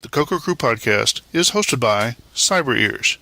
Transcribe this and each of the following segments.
The CoCo Crew Podcast is hosted by CyberEars.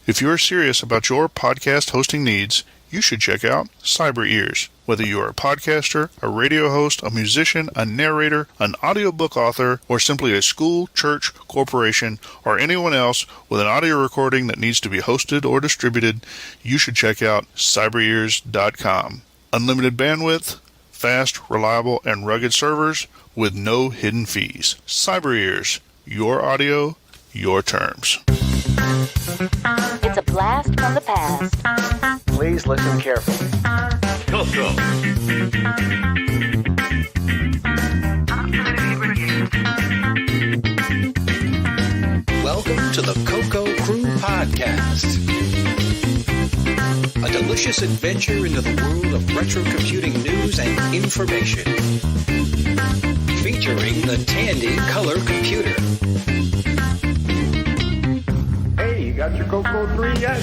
If you're serious about your podcast hosting needs, you should check out CyberEars. Whether you are a podcaster, a radio host, a musician, a narrator, an audiobook author, or simply a school, church, corporation, or anyone else with an audio recording that needs to be hosted or distributed, you should check out cyberears.com. Unlimited bandwidth, fast, reliable, and rugged servers with no hidden fees. CyberEars. Your audio, your terms. It's a blast from the past. Please listen carefully. CoCo. Welcome to the CoCo Crew Podcast. A delicious adventure into the world of retro computing news and information. Featuring the Tandy Color Computer. Hey, you got your CoCo 3 yet?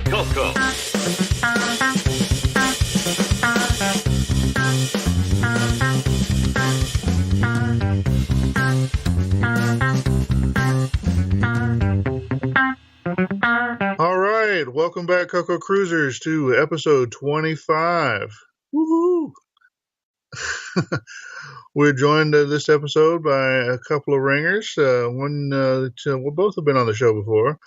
CoCo. All right, welcome back, CoCo Cruisers, to episode 25. Woohoo! We're joined this episode by a couple of ringers. Both have been on the show before.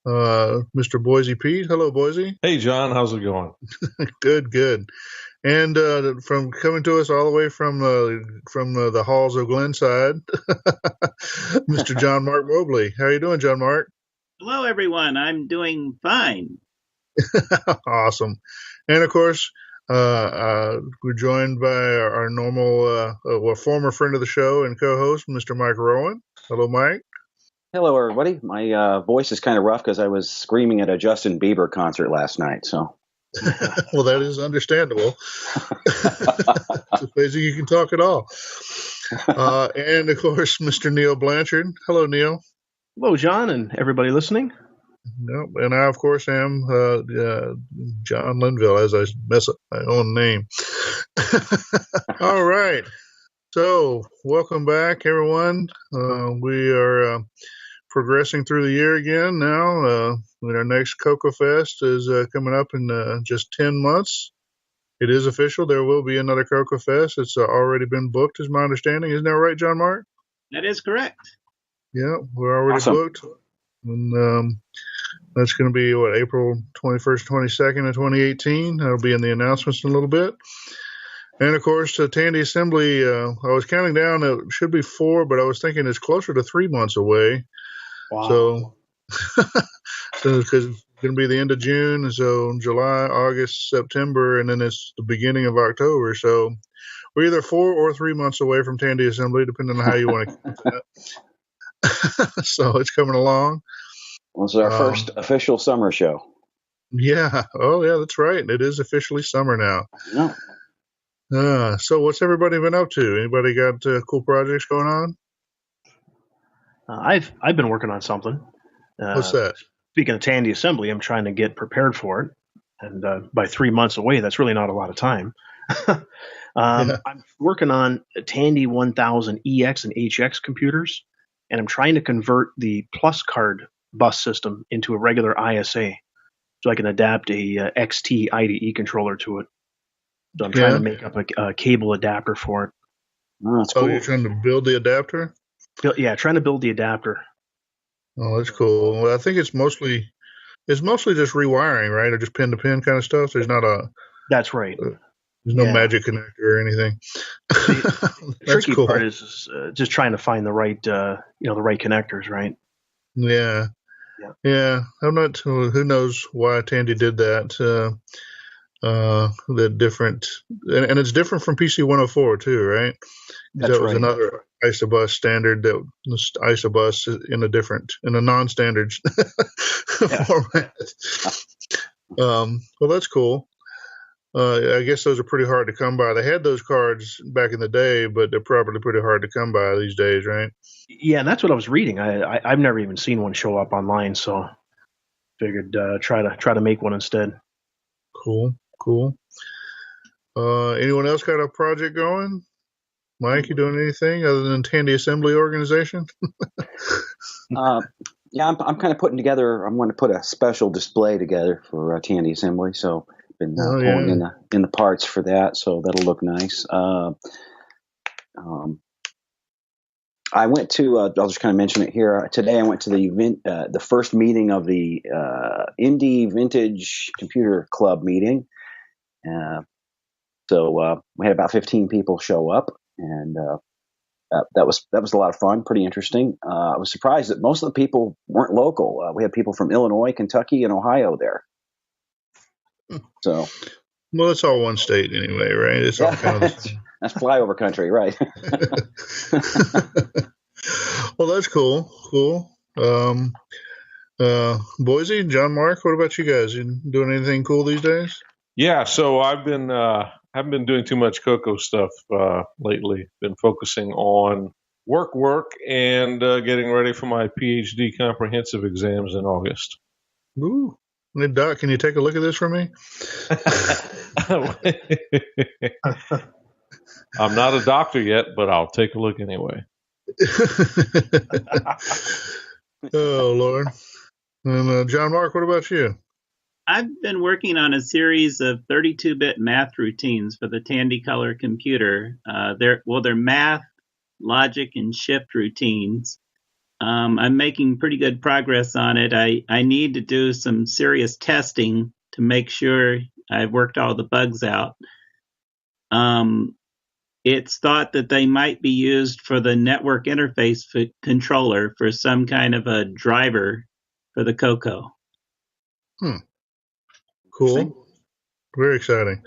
Mr. Boise Pete. Hello, Boise. Hey, John. How's it going? Good. And from coming to us all the way from the halls of Glenside, Mr. John Mark Mobley. How are you doing, John Mark? Hello, everyone. I'm doing fine. Awesome. And, of course, we're joined by our normal, former friend of the show and co-host, Mr. Mike Rowan. Hello, Mike. Hello, everybody. My voice is kind of rough because I was screaming at a Justin Bieber concert last night. So, well, that is understandable. It's amazing you can talk at all. And of course, Mr. Neil Blanchard. Hello, Neil. Hello, John, and everybody listening. Yep. And I, of course, am John Linville, as I mess up my own name. All right. So, welcome back, everyone. We are progressing through the year again now. Our next CoCo Fest is coming up in just 10 months. It is official. There will be another CoCo Fest. It's already been booked, is my understanding. Isn't that right, John Mark? That is correct. Yeah, we're already booked. And that's going to be, April 21st, 22nd of 2018. That'll be in the announcements in a little bit. And, of course, Tandy Assembly, I was counting down. It should be 4, but I was thinking it's closer to 3 months away. Wow. So because it's going to be the end of June, so July, August, September, and then it's the beginning of October. So we're either 4 or 3 months away from Tandy Assembly, depending on how you want to count that. So it's coming along. Well, this is our first official summer show. Yeah. Oh, yeah, that's right. It is officially summer now. Yeah. So what's everybody been up to? Anybody got cool projects going on? I've been working on something. What's that? Speaking of Tandy Assembly, I'm trying to get prepared for it. And by 3 months away, that's really not a lot of time. I'm working on Tandy 1000 EX and HX computers. And I'm trying to convert the Plus card bus system into a regular ISA so I can adapt a XT IDE controller to it. So I'm trying to make up a cable adapter for it. Oh, that's cool. You're trying to build the adapter? Trying to build the adapter. Oh, that's cool. Well, I think it's mostly just rewiring, right? Or just pin-to-pin kind of stuff? There's not a... That's right. There's no magic connector or anything. The tricky part is just trying to find the right, the right connectors, right? Yeah. I'm not. Who knows why Tandy did that? The different, and it's different from PC 104 too, right? That's that was another ISOBUS standard that was ISOBUS in a non-standard format. Well, that's cool. I guess those are pretty hard to come by. They had those cards back in the day, but they're probably pretty hard to come by these days, right? Yeah, and that's what I was reading. I've never even seen one show up online, so figured try to make one instead. Cool. Anyone else got a project going? Mike, you doing anything other than Tandy Assembly organization? Yeah, I'm kind of putting together. I'm going to put a special display together for Tandy Assembly. So been pulling in the parts for that. So that'll look nice. I went to. I'll just kind of mention it here today. I went to the first meeting of the Indie Vintage Computer Club meeting. So we had about 15 people show up, and that was a lot of fun, pretty interesting. I was surprised that most of the people weren't local. We had people from Illinois, Kentucky, and Ohio there. So, well, it's all one state anyway, right? It's all kind of that's flyover country, right? Well, that's cool. Cool. Boise, John, Mark, what about you guys? You doing anything cool these days? Yeah, so I've been haven't been doing too much CoCo stuff lately. Been focusing on work, and getting ready for my PhD comprehensive exams in August. Ooh. Hey, Doc, can you take a look at this for me? I'm not a doctor yet, but I'll take a look anyway. Oh, Lord. And John Mark, what about you? I've been working on a series of 32-bit math routines for the Tandy Color computer. They're math, logic, and shift routines. I'm making pretty good progress on it. I need to do some serious testing to make sure I've worked all the bugs out. It's thought that they might be used for the network interface controller for some kind of a driver for the CoCo. Cool. Very exciting.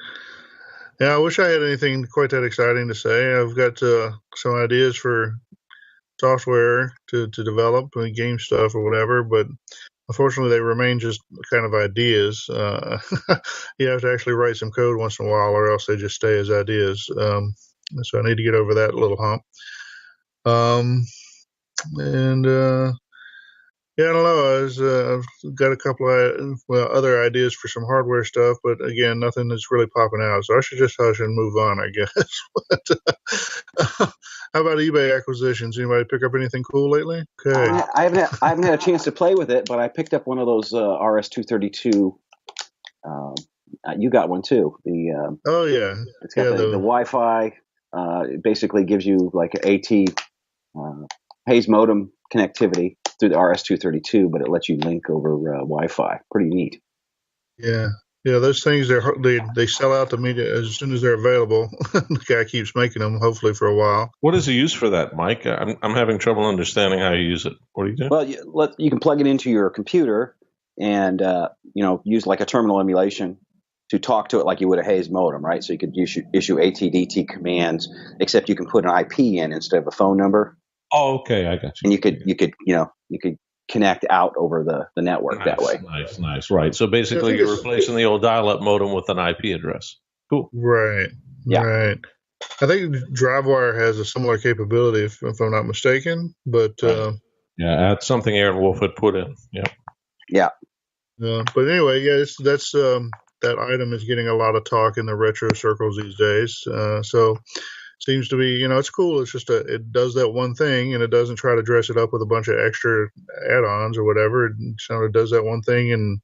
Yeah, I wish I had anything quite that exciting to say. I've got some ideas for software to develop, game stuff or whatever, but unfortunately they remain just kind of ideas. You have to actually write some code once in a while, or else they just stay as ideas. So I need to get over that little hump. Yeah, I don't know. I've got a couple of other ideas for some hardware stuff, but again, nothing that's really popping out. So I should just hush and move on, I guess. But, how about eBay acquisitions? Anybody pick up anything cool lately? Okay. I haven't had a chance to play with it, but I picked up one of those RS-232. You got one too. Oh yeah, it's got the Wi-Fi. It basically gives you like an AT Hayes modem connectivity through the RS-232, but it lets you link over Wi-Fi. Pretty neat. Yeah, those things they sell out to me as soon as they're available. The guy keeps making them, hopefully for a while. What is the use for that, Mike? I'm having trouble understanding how you use it. What do you do? Well, you can plug it into your computer and use like a terminal emulation to talk to it like you would a Hayes modem, right? So you could issue AT/DT commands, except you can put an IP in instead of a phone number. Oh, okay, I got you. And you could connect out over the network that way. Nice. Right. So basically, you're replacing the old dial-up modem with an IP address. Cool. Right. Yeah. Right. I think DriveWire has a similar capability, if I'm not mistaken. But right. That's something Aaron Wolf had put in. Yeah. But anyway, that's that item is getting a lot of talk in the retro circles these days. So seems to be, it's cool. It's just it does that one thing, and it doesn't try to dress it up with a bunch of extra add-ons or whatever. It does that one thing, and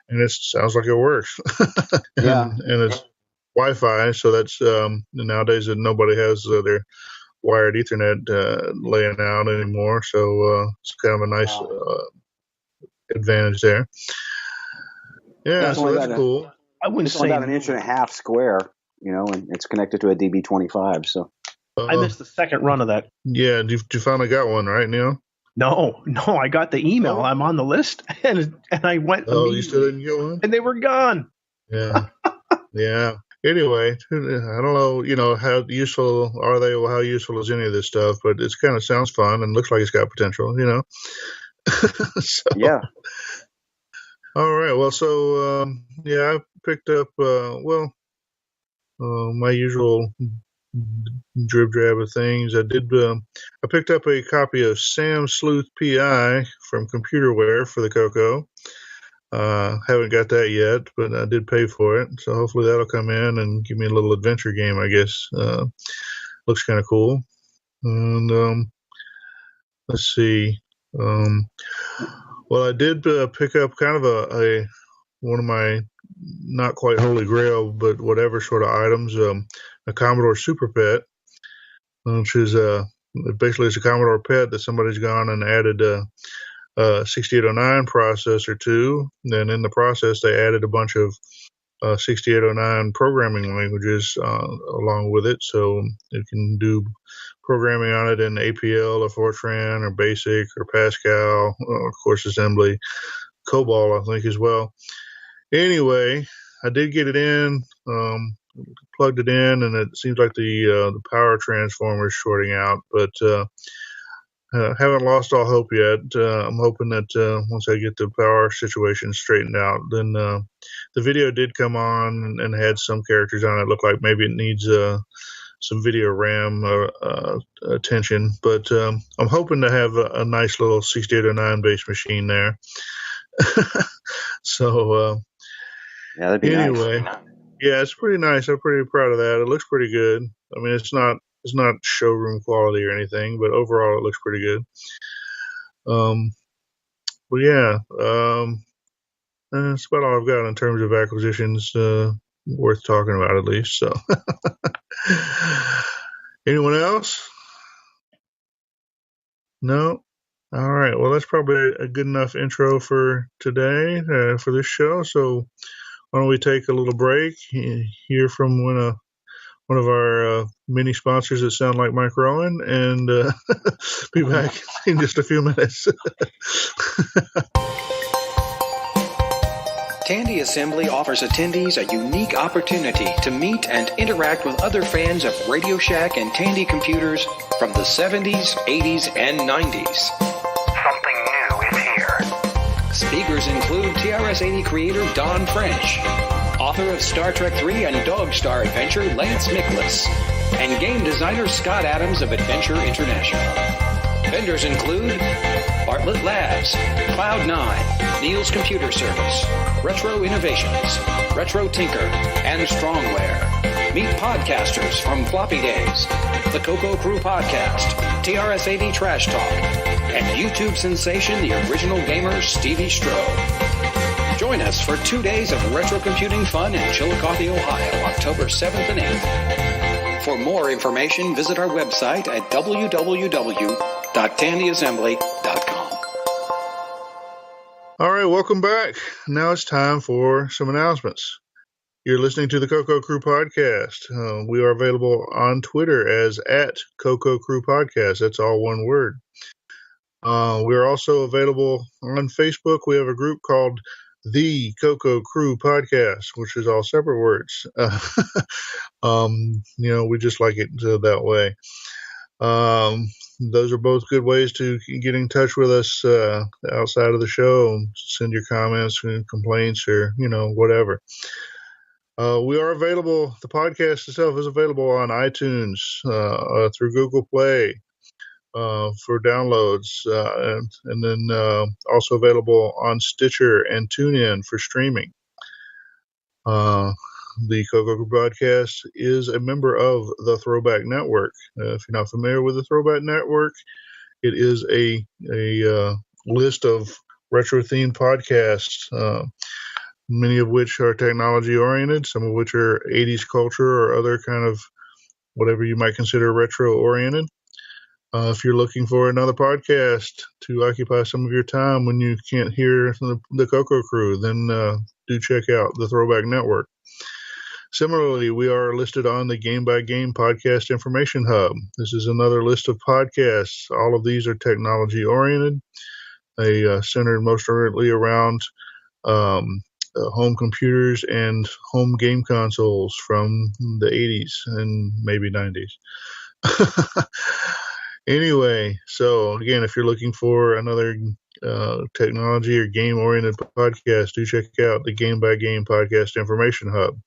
it sounds like it works. and it's Wi-Fi, so that's nowadays that nobody has their wired Ethernet laying out anymore. So it's kind of a nice advantage there. Yeah, so that's cool. I wouldn't say about 1.5 inches square, and it's connected to a DB25. So I missed the second run of that. Yeah, you finally got one, right, Neil? No, I got the email. Oh. I'm on the list, and I went. Oh, you still didn't get one? And they were gone. Yeah, yeah. Anyway, I don't know, how useful are they, or how useful is any of this stuff? But it kind of sounds fun and looks like it's got potential, So, yeah. All right. Well, so I picked up my usual drib drab of things. I picked up a copy of Sam Sleuth PI from Computerware for the CoCo. Haven't got that yet, but I did pay for it, so hopefully that'll come in and give me a little adventure game, I guess. looks kind of cool. And let's see. Well, I did pick up kind of a one of my not quite holy grail, but whatever sort of items, a Commodore Super Pet, which is basically it's a Commodore Pet that somebody's gone and added a 6809 processor to. And in the process, they added a bunch of 6809 programming languages along with it, so you can do programming on it in APL or Fortran or BASIC or Pascal, of course assembly, COBOL I think as well. Anyway, I did get it in, plugged it in, and it seems like the power transformer is shorting out, but haven't lost all hope yet. I'm hoping that once I get the power situation straightened out, then the video did come on and had some characters on it. Looked like maybe it needs some video RAM attention, but I'm hoping to have a nice little 6809 based machine there. So Yeah, that'd be anyway, nice. yeah, it's pretty nice. I'm pretty proud of that. It looks pretty good. I mean, it's not showroom quality or anything, but overall it looks pretty good. But yeah, that's about all I've got in terms of acquisitions worth talking about, at least. So, anyone else? No. All right. Well, that's probably a good enough intro for today for this show. So, why don't we take a little break, hear from one of our mini sponsors that sound like Mike Rowan, and be back in just a few minutes. Tandy Assembly offers attendees a unique opportunity to meet and interact with other fans of RadioShack and Tandy computers from the 70s, 80s, and 90s. Something new is here. Speakers include TRS-80 creator Don French, author of Star Trek III and Dog Star Adventure Lance Miklas, and game designer Scott Adams of Adventure International. Vendors include Bartlett Labs, Cloud9, Neil's Computer Service, Retro Innovations, Retro Tinker, and Strongware. Meet podcasters from Floppy Days, the CoCo Crew Podcast, TRS-80 Trash Talk, and YouTube sensation The Original Gamer Stevie Stroh. Join us for 2 days of retro computing fun in Chillicothe, Ohio, October 7th and 8th. For more information, visit our website at www.tandyassembly.com. All right, welcome back. Now it's time for some announcements. You're listening to the CoCo Crew Podcast. We are available on Twitter as @CoCo Crew Podcast. That's all one word. We're also available on Facebook. We have a group called the CoCo Crew Podcast, which is all separate words. We just like it that way. Those are both good ways to get in touch with us outside of the show. Send your comments and complaints or, whatever. We are available. The podcast itself is available on iTunes, through Google Play for downloads, and then also available on Stitcher and TuneIn for streaming. The CoCo Crew Podcast is a member of the Throwback Network. If you're not familiar with the Throwback Network, it is a list of retro-themed podcasts, many of which are technology-oriented, some of which are 80s culture or other kind of whatever you might consider retro-oriented. If you're looking for another podcast to occupy some of your time when you can't hear the CoCo Crew, then do check out the Throwback Network. Similarly, we are listed on the Game by Game Podcast Information Hub. This is another list of podcasts. All of these are technology-oriented. They centered mostly around home computers and home game consoles from the 80s and maybe 90s. Anyway, so again, if you're looking for another technology or game-oriented podcast, do check out the Game by Game Podcast Information Hub.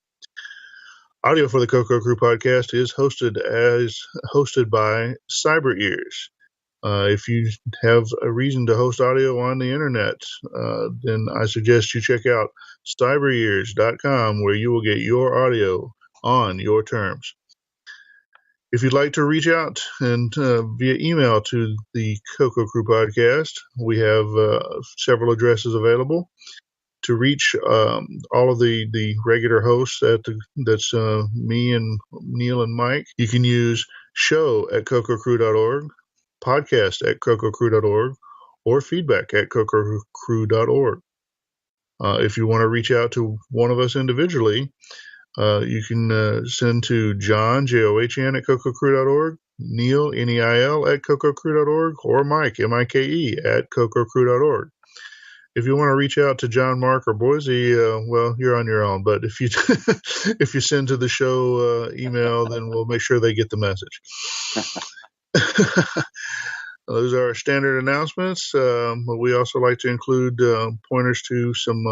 Audio for the CoCo Crew Podcast is hosted by Cyber Ears. If you have a reason to host audio on the internet, then I suggest you check out cyberears.com, where you will get your audio on your terms. If you'd like to reach out and via email to the CoCo Crew Podcast, we have several addresses available. To reach all of the regular hosts that's me and Neil and Mike, you can use show@cococrew.org, podcast@cococrew.org, or feedback@cococrew.org. If you want to reach out to one of us individually, you can send to John, John, @cococrew.org, Neil, Neil, @cococrew.org, or Mike, Mike, @cococrew.org. If you want to reach out to John, Mark, or Boise, well, you're on your own. But if you if you send to the show email, then we'll make sure they get the message. Those are our standard announcements. But we also like to include pointers to some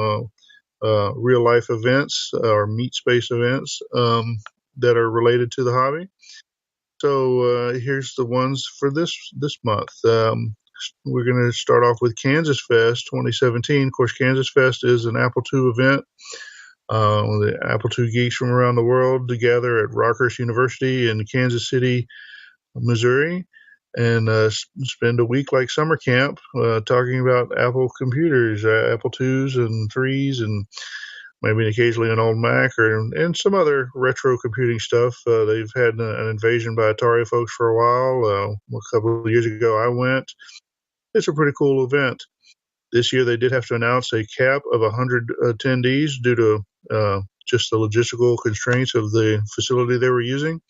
real life events or meet space events that are related to the hobby. So here's the ones for this month. We're going to start off with Kansas Fest 2017. Of course, Kansas Fest is an Apple II event. The Apple II geeks from around the world gather at Rockhurst University in Kansas City, Missouri, and spend a week like summer camp talking about Apple computers, Apple IIs and IIIs, and maybe occasionally an old Mac and some other retro computing stuff. They've had an invasion by Atari folks for a while. A couple of years ago, I went. It's a pretty cool event. This year, they did have to announce a cap of 100 attendees due to just the logistical constraints of the facility they were using.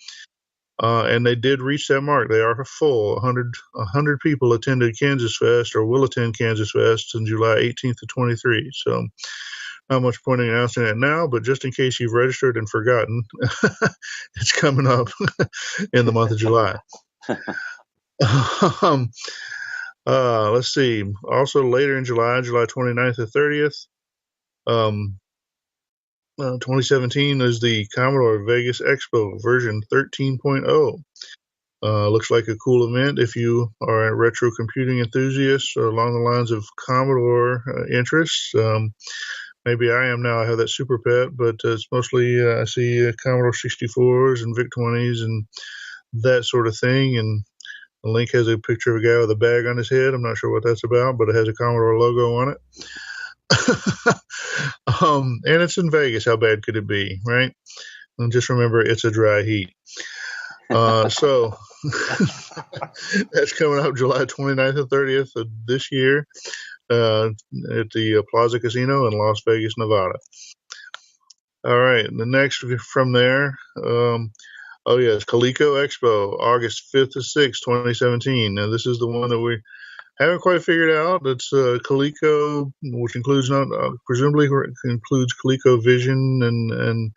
And they did reach that mark. They are full. 100 people attended Kansas Fest or will attend Kansas Fest on July 18th to 23. So not much point in announcing it now, but just in case you've registered and forgotten, it's coming up in the month of July. Let's see. Also later in July 29th to 30th, 2017 is the Commodore Vegas Expo version 13.0. Looks like a cool event if you are a retro computing enthusiast or along the lines of Commodore interests. Maybe I am now. I have that Super Pet, but it's mostly I see Commodore 64s and VIC-20s and that sort of thing. And the link has a picture of a guy with a bag on his head. I'm not sure what that's about, but it has a Commodore logo on it. And it's in Vegas. How bad could it be, right? And just remember, it's a dry heat. So that's coming up July 29th and 30th of this year at the Plaza Casino in Las Vegas, Nevada. All right. The next from there, it's Coleco Expo, August 5th to 6th, 2017. Now, this is the one that we haven't quite figured out. It's Coleco, which includes presumably includes ColecoVision and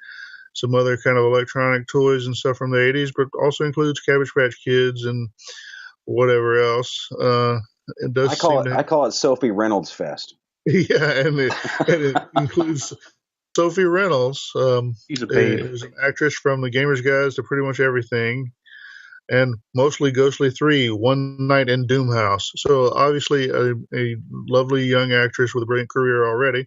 some other kind of electronic toys and stuff from the 80s, but also includes Cabbage Patch Kids and whatever else. It does. I call it Sophie Reynolds Fest. Yeah, and it includes Sophie Reynolds. She's a babe. Is an actress from the Gamers Guides to pretty much everything, and mostly Ghostly 3, One Night in Doomhouse. So obviously a lovely young actress with a brilliant career already.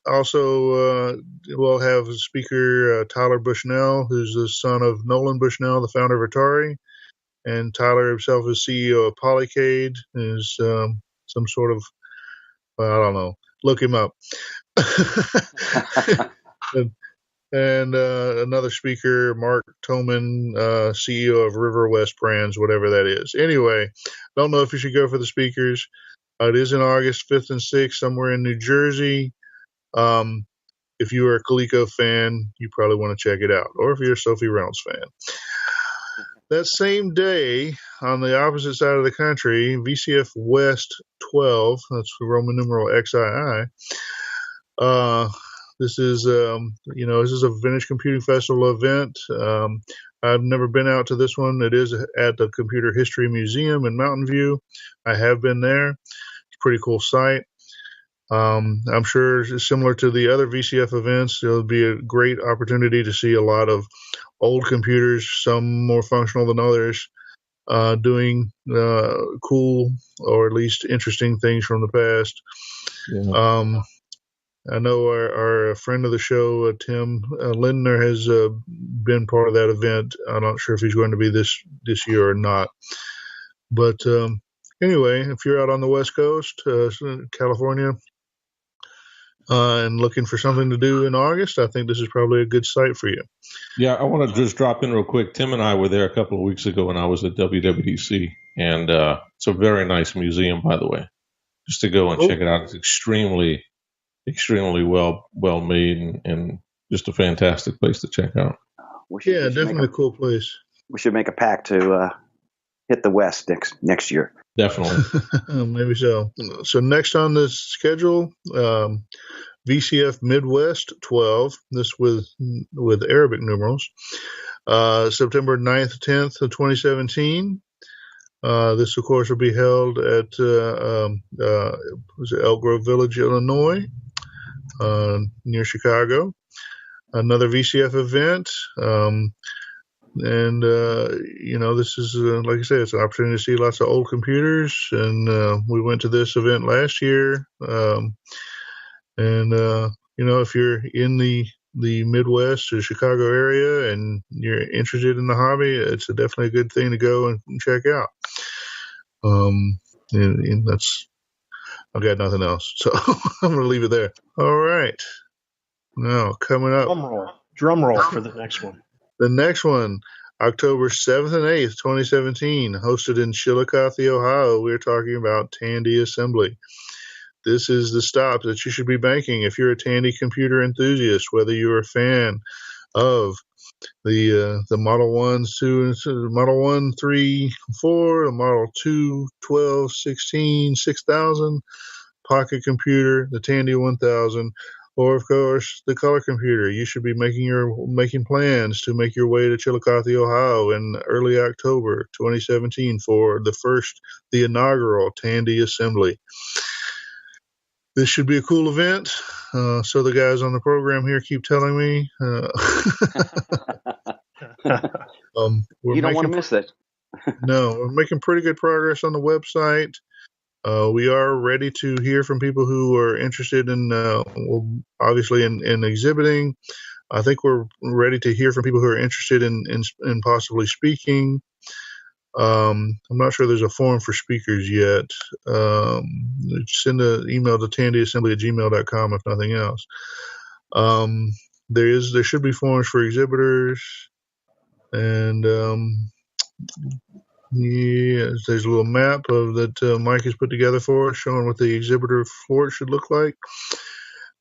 Also, we'll have speaker Tyler Bushnell, who's the son of Nolan Bushnell, the founder of Atari, and Tyler himself is CEO of Polycade, is some sort of, I don't know, look him up. and another speaker, Mark Toman, CEO of River West Brands, whatever that is. Anyway, don't know if you should go for the speakers. It is in August 5th and 6th, somewhere in New Jersey. If you are a Coleco fan, you probably want to check it out. Or if you're a Sophie Reynolds fan. That same day, on the opposite side of the country, VCF West 12, that's the Roman numeral XII. This is a vintage computing festival event. I've never been out to this one. It is at the Computer History Museum in Mountain View. I have been there. It's a pretty cool site. I'm sure similar to the other VCF events, it'll be a great opportunity to see a lot of old computers, some more functional than others, doing cool or at least interesting things from the past. Yeah. I know our friend of the show, Tim Lindner, has been part of that event. I'm not sure if he's going to be this year or not. But anyway, if you're out on the West Coast, California, and looking for something to do in August, I think this is probably a good site for you. Yeah, I want to just drop in real quick. Tim and I were there a couple of weeks ago when I was at WWDC, and it's a very nice museum, by the way. Just to go and check it out. It's extremely well made and just a fantastic place to check out. Definitely a cool place. We should make a pact to hit the West next year. Definitely. Maybe so. So next on the schedule, VCF Midwest 12, this with Arabic numerals, September 9th, 10th of 2017. This, of course, will be held at Elk Grove Village, Illinois, near Chicago. Another VCF event. This is, like I said, it's an opportunity to see lots of old computers. And we went to this event last year. If you're in the Midwest or Chicago area and you're interested in the hobby, it's definitely a good thing to go and check out. And that's, I've got nothing else, so I'm going to leave it there. All right. Now, coming up. Drum roll for the next one. The next one, October 7th and 8th, 2017, hosted in Chillicothe, Ohio. We're talking about Tandy Assembly. This is the stop that you should be banking if you're a Tandy computer enthusiast, whether you're a fan of the Model 1s, 2, Model 1, 3, 4, the Model 2, 12, 16, 6000, Pocket Computer, the Tandy 1000, or, of course, the color computer. You should be making plans to make your way to Chillicothe, Ohio in early October 2017 for the inaugural Tandy Assembly. This should be a cool event. So the guys on the program here keep telling me. You don't want to miss it. No, we're making pretty good progress on the website. We are ready to hear from people who are interested in, obviously, in exhibiting. I think we're ready to hear from people who are interested in possibly speaking. I'm not sure there's a form for speakers yet. Send an email to tandyassembly@gmail.com if nothing else. There should be forms for exhibitors, and there's a little map that Mike has put together for us showing what the exhibitor floor should look like.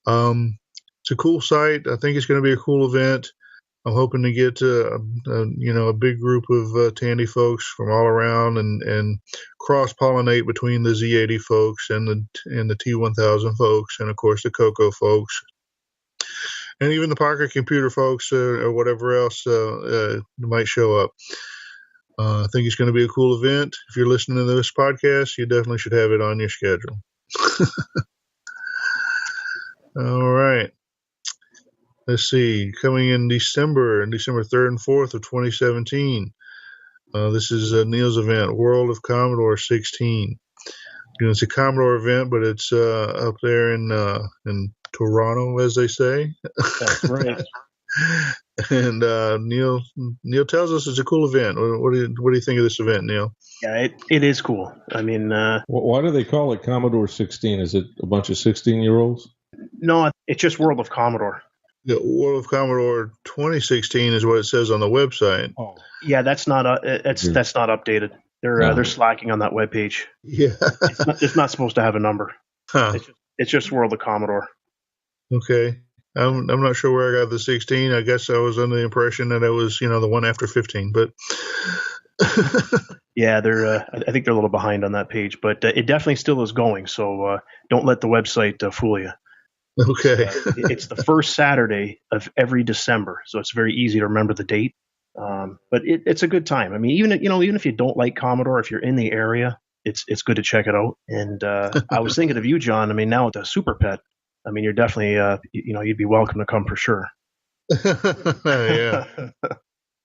It's a cool site. I think it's going to be a cool event. I'm hoping to get a big group of Tandy folks from all around and cross-pollinate between the Z80 folks and the T1000 folks, and of course the CoCo folks, and even the Pocket Computer folks or whatever else might show up. I think it's going to be a cool event. If you're listening to this podcast, you definitely should have it on your schedule. All right. Let's see. Coming in December 3rd and 4th of 2017. This is Neil's event, World of Commodore 16. It's a Commodore event, but it's up there in Toronto, as they say. That's right. And Neil tells us it's a cool event. What do you think of this event, Neil? Yeah, it is cool. I mean, why do they call it Commodore 16? Is it a bunch of 16-year-olds? No, it's just World of Commodore. The World of Commodore 2016 is what it says on the website. Oh, yeah, that's not that's not updated. They're slacking on that webpage. Yeah, it's not supposed to have a number. Huh. It's just World of Commodore. Okay. I'm not sure where I got the 16. I guess I was under the impression that it was, the one after 15, but yeah, I think they're a little behind on that page, but it definitely still is going. So don't let the website fool you. Okay. It's the first Saturday of every December, so it's very easy to remember the date. But it's a good time. I mean, even if you don't like Commodore, if you're in the area, it's good to check it out. And I was thinking of you, John. I mean, now with the Super Pet, I mean, you're definitely you'd be welcome to come for sure. Yeah.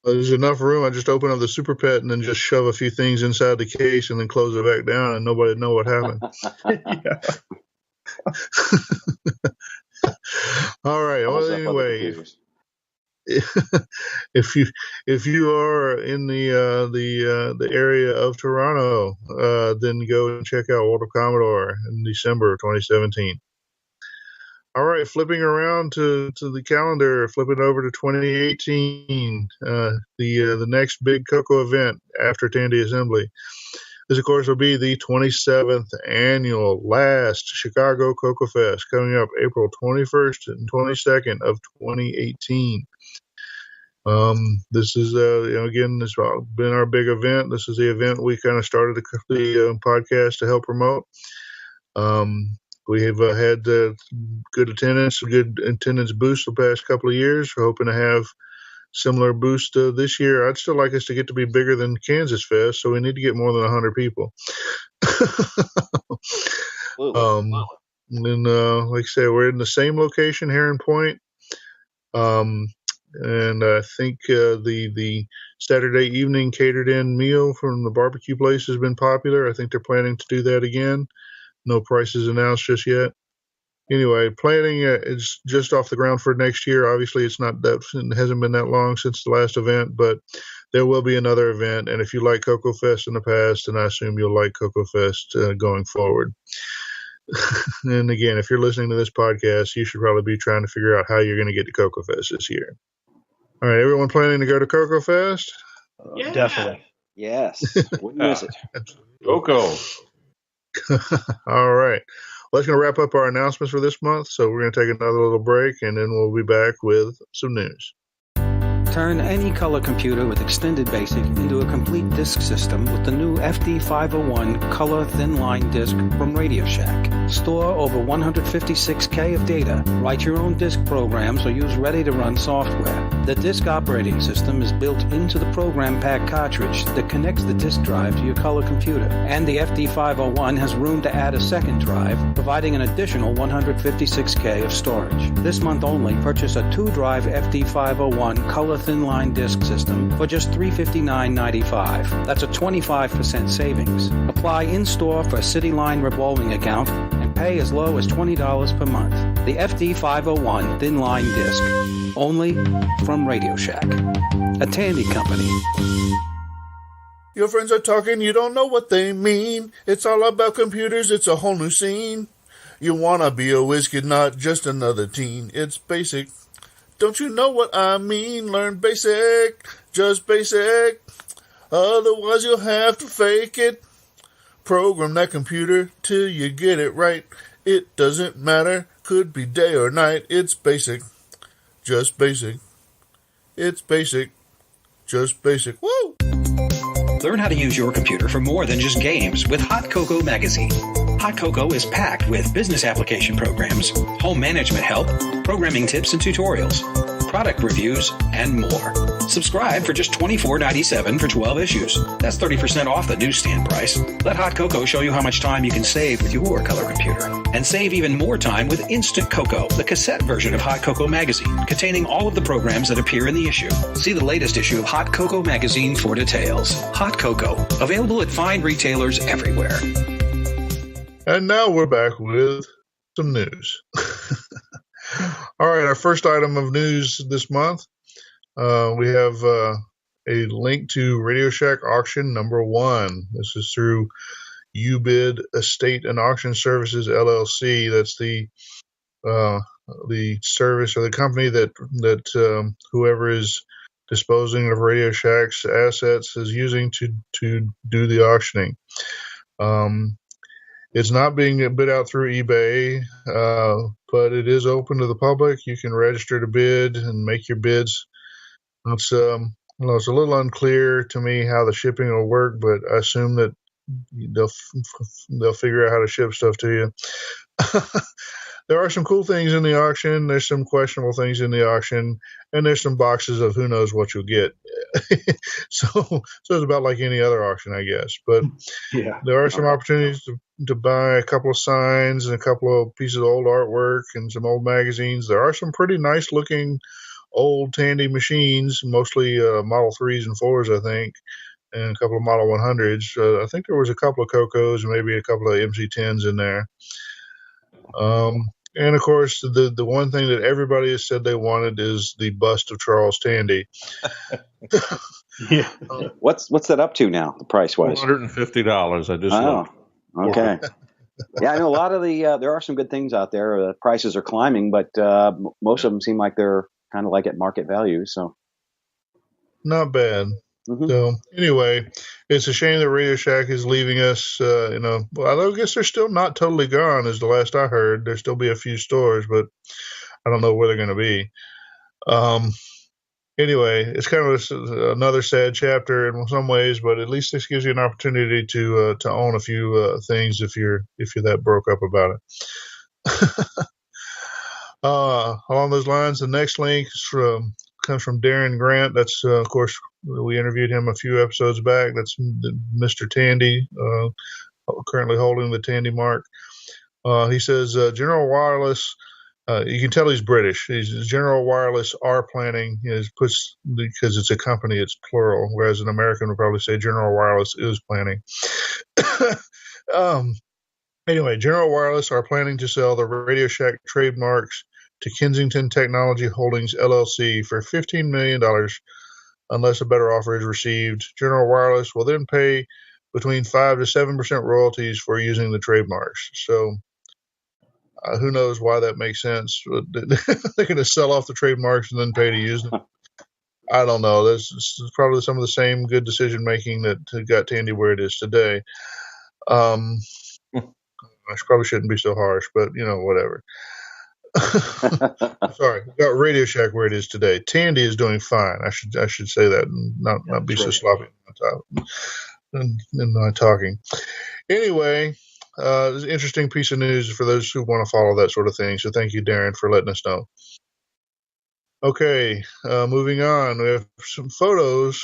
There's enough room. I just open up the Super Pet and then just shove a few things inside the case and then close it back down, and nobody would know what happened. All right. Doubles Well, up other anyway, computers. if you are in the area of Toronto, then go and check out World of Commodore in December 2017. All right, flipping around to the calendar, flipping over to 2018, the next big CoCo event after Tandy Assembly. This, of course, will be the 27th annual last Chicago CoCo Fest, coming up April 21st and 22nd of 2018. This is, again, this has been our big event. This is the event we kind of started the podcast to help promote. We have had good attendance boost the past couple of years. We're hoping to have similar boost this year. I'd still like us to get to be bigger than Kansas Fest, so we need to get more than 100 people. And like I said, we're in the same location, Heron Point. And I think the Saturday evening catered in meal from the barbecue place has been popular. I think they're planning to do that again. No prices announced just yet. Anyway, planning is just off the ground for next year. Obviously, it hasn't been that long since the last event, but there will be another event. And if you like CoCo Fest in the past, then I assume you'll like CoCo Fest going forward. And again, if you're listening to this podcast, you should probably be trying to figure out how you're going to get to CoCo Fest this year. All right, everyone planning to go to CoCo Fest? Yeah. Definitely. Yes. Wouldn't miss it. CoCo. All right. Well, that's going to wrap up our announcements for this month. So we're going to take another little break, and then we'll be back with some news. Turn any color computer with Extended Basic into a complete disk system with the new FD501 Color Thin Line Disk from RadioShack. Store over 156K of data, write your own disk programs, or use ready-to-run software. The disk operating system is built into the program pack cartridge that connects the disk drive to your color computer. And the FD501 has room to add a second drive, providing an additional 156K of storage. This month only, purchase a 2-drive FD501 Color Thin Line Disk System for just $359.95. That's a 25% savings. Apply in-store for a CityLine revolving account and pay as low as $20 per month. The FD501 Thin Line Disk. Only from RadioShack. A Tandy company. Your friends are talking, you don't know what they mean. It's all about computers, it's a whole new scene. You wanna be a whiz kid, not just another teen. It's basic. Don't you know what I mean? Learn basic, just basic. Otherwise you'll have to fake it. Program that computer till you get it right. It doesn't matter, could be day or night. It's basic, just basic. It's basic, just basic. Woo! Learn how to use your computer for more than just games with Hot CoCo Magazine. Hot CoCo is packed with business application programs, home management help, programming tips and tutorials, product reviews, and more. Subscribe for just $24.97 for 12 issues. That's 30% off the newsstand price. Let Hot CoCo show you how much time you can save with your color computer. And save even more time with Instant CoCo, the cassette version of Hot CoCo Magazine, containing all of the programs that appear in the issue. See the latest issue of Hot CoCo Magazine for details. Hot CoCo, available at fine retailers everywhere. And now we're back with some news. All right, our first item of news this month, we have a link to RadioShack auction number 1. This is through UBID Estate and Auction Services LLC. That's the service or the company that whoever is disposing of RadioShack's assets is using to do the auctioning. It's not being bid out through eBay, but it is open to the public. You can register to bid and make your bids. It's a little unclear to me how the shipping will work, but I assume that they'll figure out how to ship stuff to you. There are some cool things in the auction. There's some questionable things in the auction, and there's some boxes of who knows what you'll get. So it's about like any other auction, I guess. But yeah, there are some opportunities to buy a couple of signs and a couple of pieces of old artwork and some old magazines. There are some pretty nice looking old Tandy machines, mostly Model 3s and 4s, I think, and a couple of Model 100s. I think there was a couple of CoCos and maybe a couple of MC10s in there. And of course, the one thing that everybody has said they wanted is the bust of Charles Tandy. Yeah. What's that up to now, the price wise? $450. I just looked. Okay. Yeah, I know a lot of the there are some good things out there. Prices are climbing, but most of them seem like they're kind of like at market value. So Not bad. Mhm. So anyway, it's a shame that RadioShack is leaving us. Well, I guess they're still not totally gone, as the last I heard. There'll still be a few stores, but I don't know where they're going to be. Anyway, it's kind of another sad chapter in some ways, but at least this gives you an opportunity to own a few things if you're that broke up about it. Along those lines, the next link comes from Darren Grant. That's of course, we interviewed him a few episodes back. That's Mr. Tandy, currently holding the Tandy mark. He says General Wireless. You can tell he's British. General Wireless are planning, because it's a company, it's plural, whereas an American would probably say General Wireless is planning. Anyway, General Wireless are planning to sell the RadioShack trademarks to Kensington Technology Holdings, LLC for $15 million unless a better offer is received. General Wireless will then pay between 5 to 7% royalties for using the trademarks. So who knows why that makes sense? They're going to sell off the trademarks and then pay to use them. I don't know. This is probably some of the same good decision making that got Tandy where it is today. I probably shouldn't be so harsh, but whatever. Sorry, got RadioShack where it is today. Tandy is doing fine. I should say that and not be so sloppy in my talking. Anyway. It's an interesting piece of news for those who want to follow that sort of thing. So thank you, Darren, for letting us know. Okay, moving on. We have some photos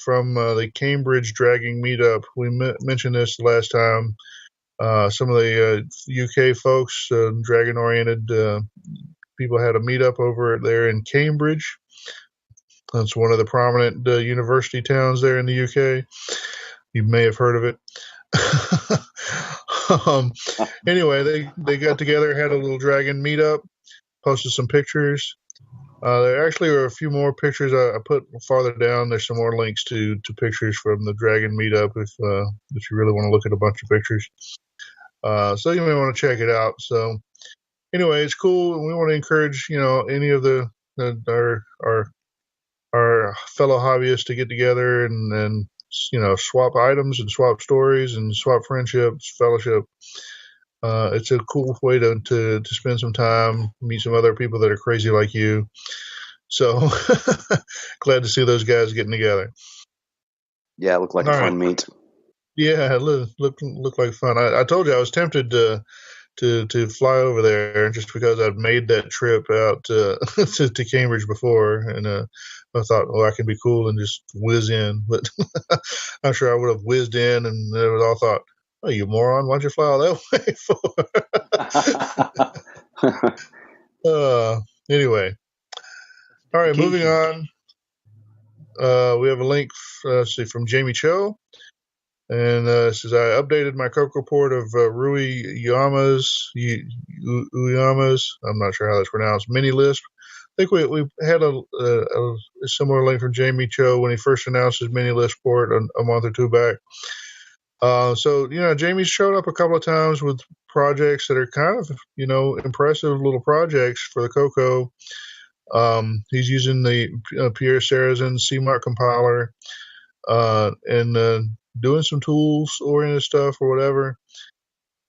from the Cambridge Dragging Meetup. We mentioned this last time. Some of the UK folks, dragon-oriented people, had a meetup over there in Cambridge. That's one of the prominent university towns there in the UK. You may have heard of it. Anyway, they got together, had a little dragon meetup, posted some pictures. There actually are a few more pictures I put farther down. There's some more links to pictures from the dragon meetup if you really want to look at a bunch of pictures. So you may want to check it out. So anyway, it's cool. We want to encourage any of our fellow hobbyists to get together and swap items and swap stories and swap friendships, fellowship. It's a cool way to spend some time, meet some other people that are crazy like you. So glad to see those guys getting together. Yeah, it looked like a fun meet. Yeah, it looked like fun. I told you I was tempted to fly over there just because I'd made that trip out to Cambridge before, and I thought, I can be cool and just whiz in. But I'm sure I would have whizzed in, and they would all thought, "Oh, you moron! Why'd you fly all that way for?" Anyway, all right, moving on. We have a link from Jamie Cho. And it says, I updated my CoCo report of Rui Uyama's, I'm not sure how that's pronounced, mini Lisp. I think we had a similar link from Jamie Cho when he first announced his mini Lisp port a month or two back. So Jamie's showed up a couple of times with projects that are kind of, impressive little projects for the CoCo. He's using the Pierre Sarrazin CMOC compiler and doing some tools-oriented stuff or whatever.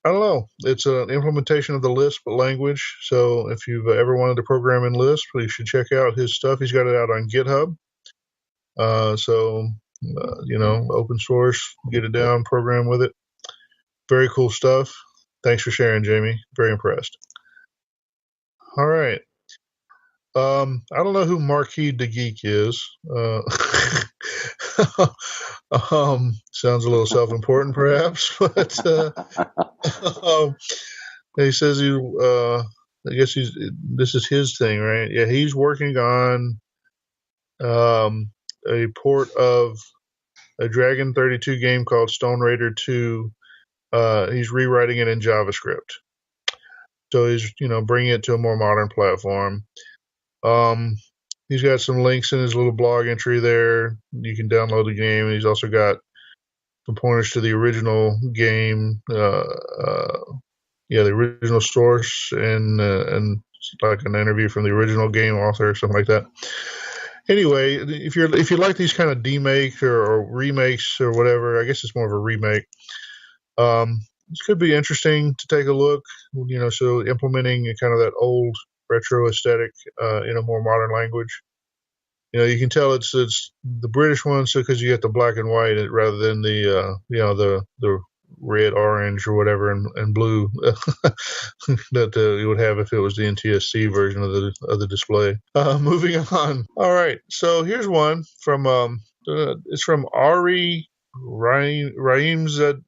I don't know. It's an implementation of the Lisp language. So if you've ever wanted to program in Lisp, you should check out his stuff. He's got it out on GitHub. Open source, get it down, program with it. Very cool stuff. Thanks for sharing, Jamie. Very impressed. All right. I don't know who Marquis de Geek is. Sounds a little self-important, perhaps, but he says I guess this is his thing, right? Yeah, he's working on a port of a Dragon 32 game called Stone Raider 2. He's rewriting it in JavaScript. So he's, bringing it to a more modern platform. He's got some links in his little blog entry there. You can download the game. And he's also got some pointers to the original game, the original source, and like an interview from the original game author or something like that. Anyway, if you like these kind of demake or remakes or whatever, I guess it's more of a remake. This could be interesting to take a look. So implementing kind of that old retro aesthetic in a more modern language. You can tell it's the British one, so because you get the black and white rather than the red, orange, or whatever, and blue that you would have if it was the NTSC version of the display. Moving on. All right, so here's one from it's from Ari Raimzadeh.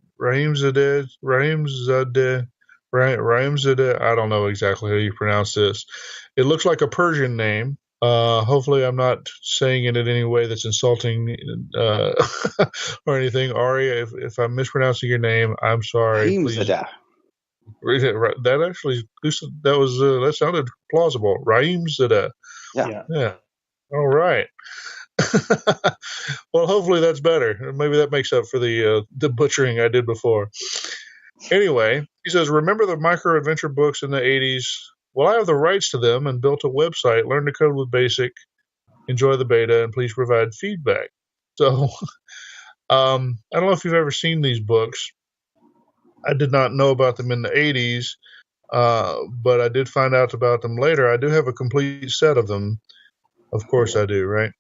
I don't know exactly how you pronounce this. It looks like a Persian name. Hopefully I'm not saying it in any way that's insulting or anything. Ari, if I'm mispronouncing your name, I'm sorry. Raimzadeh. That sounded plausible. Raimzadeh. Yeah. All right. Well, hopefully that's better. Maybe that makes up for the butchering I did before. Anyway, he says, remember the micro adventure books in the 80s? Well, I have the rights to them and built a website. Learn to code with BASIC. Enjoy the beta, and please provide feedback. So, I don't know if you've ever seen these books. I did not know about them in the 80s, but I did find out about them later. I do have a complete set of them. Of course I do, right?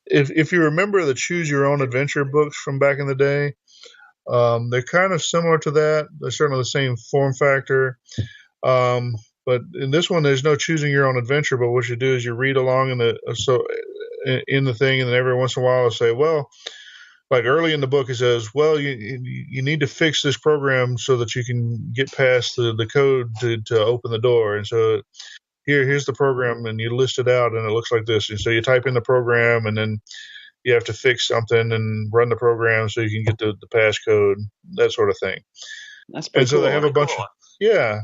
If you remember the Choose Your Own Adventure books from back in the day, they're kind of similar to that. They're certainly the same form factor. But in this one, there's no choosing your own adventure. But what you do is you read along in the thing, and then every once in a while it'll say, well, like early in the book, it says, well, you need to fix this program so that you can get past the code to open the door. And so here's the program, and you list it out, and it looks like this. And so you type in the program, and then you have to fix something and run the program so you can get the passcode, that sort of thing. That's pretty cool. And so they have a bunch of, yeah.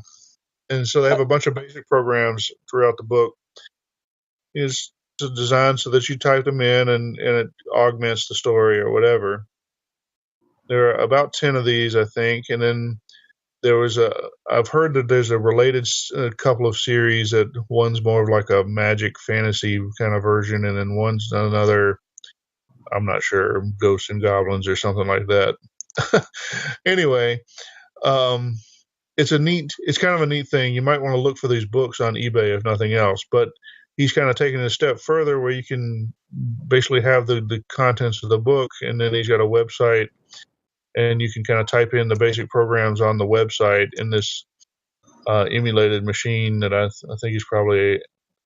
And so they have a bunch of basic programs throughout the book. It's designed so that you type them in and it augments the story or whatever. There are about 10 of these, I think. And then I've heard that there's a related couple of series that one's more of like a magic fantasy kind of version, and then one's another, I'm not sure, Ghosts and Goblins or something like that. Anyway, it's kind of a neat thing. You might want to look for these books on eBay if nothing else, but he's kind of taking it a step further where you can basically have the contents of the book, and then he's got a website, and you can kind of type in the basic programs on the website in this emulated machine that I think is probably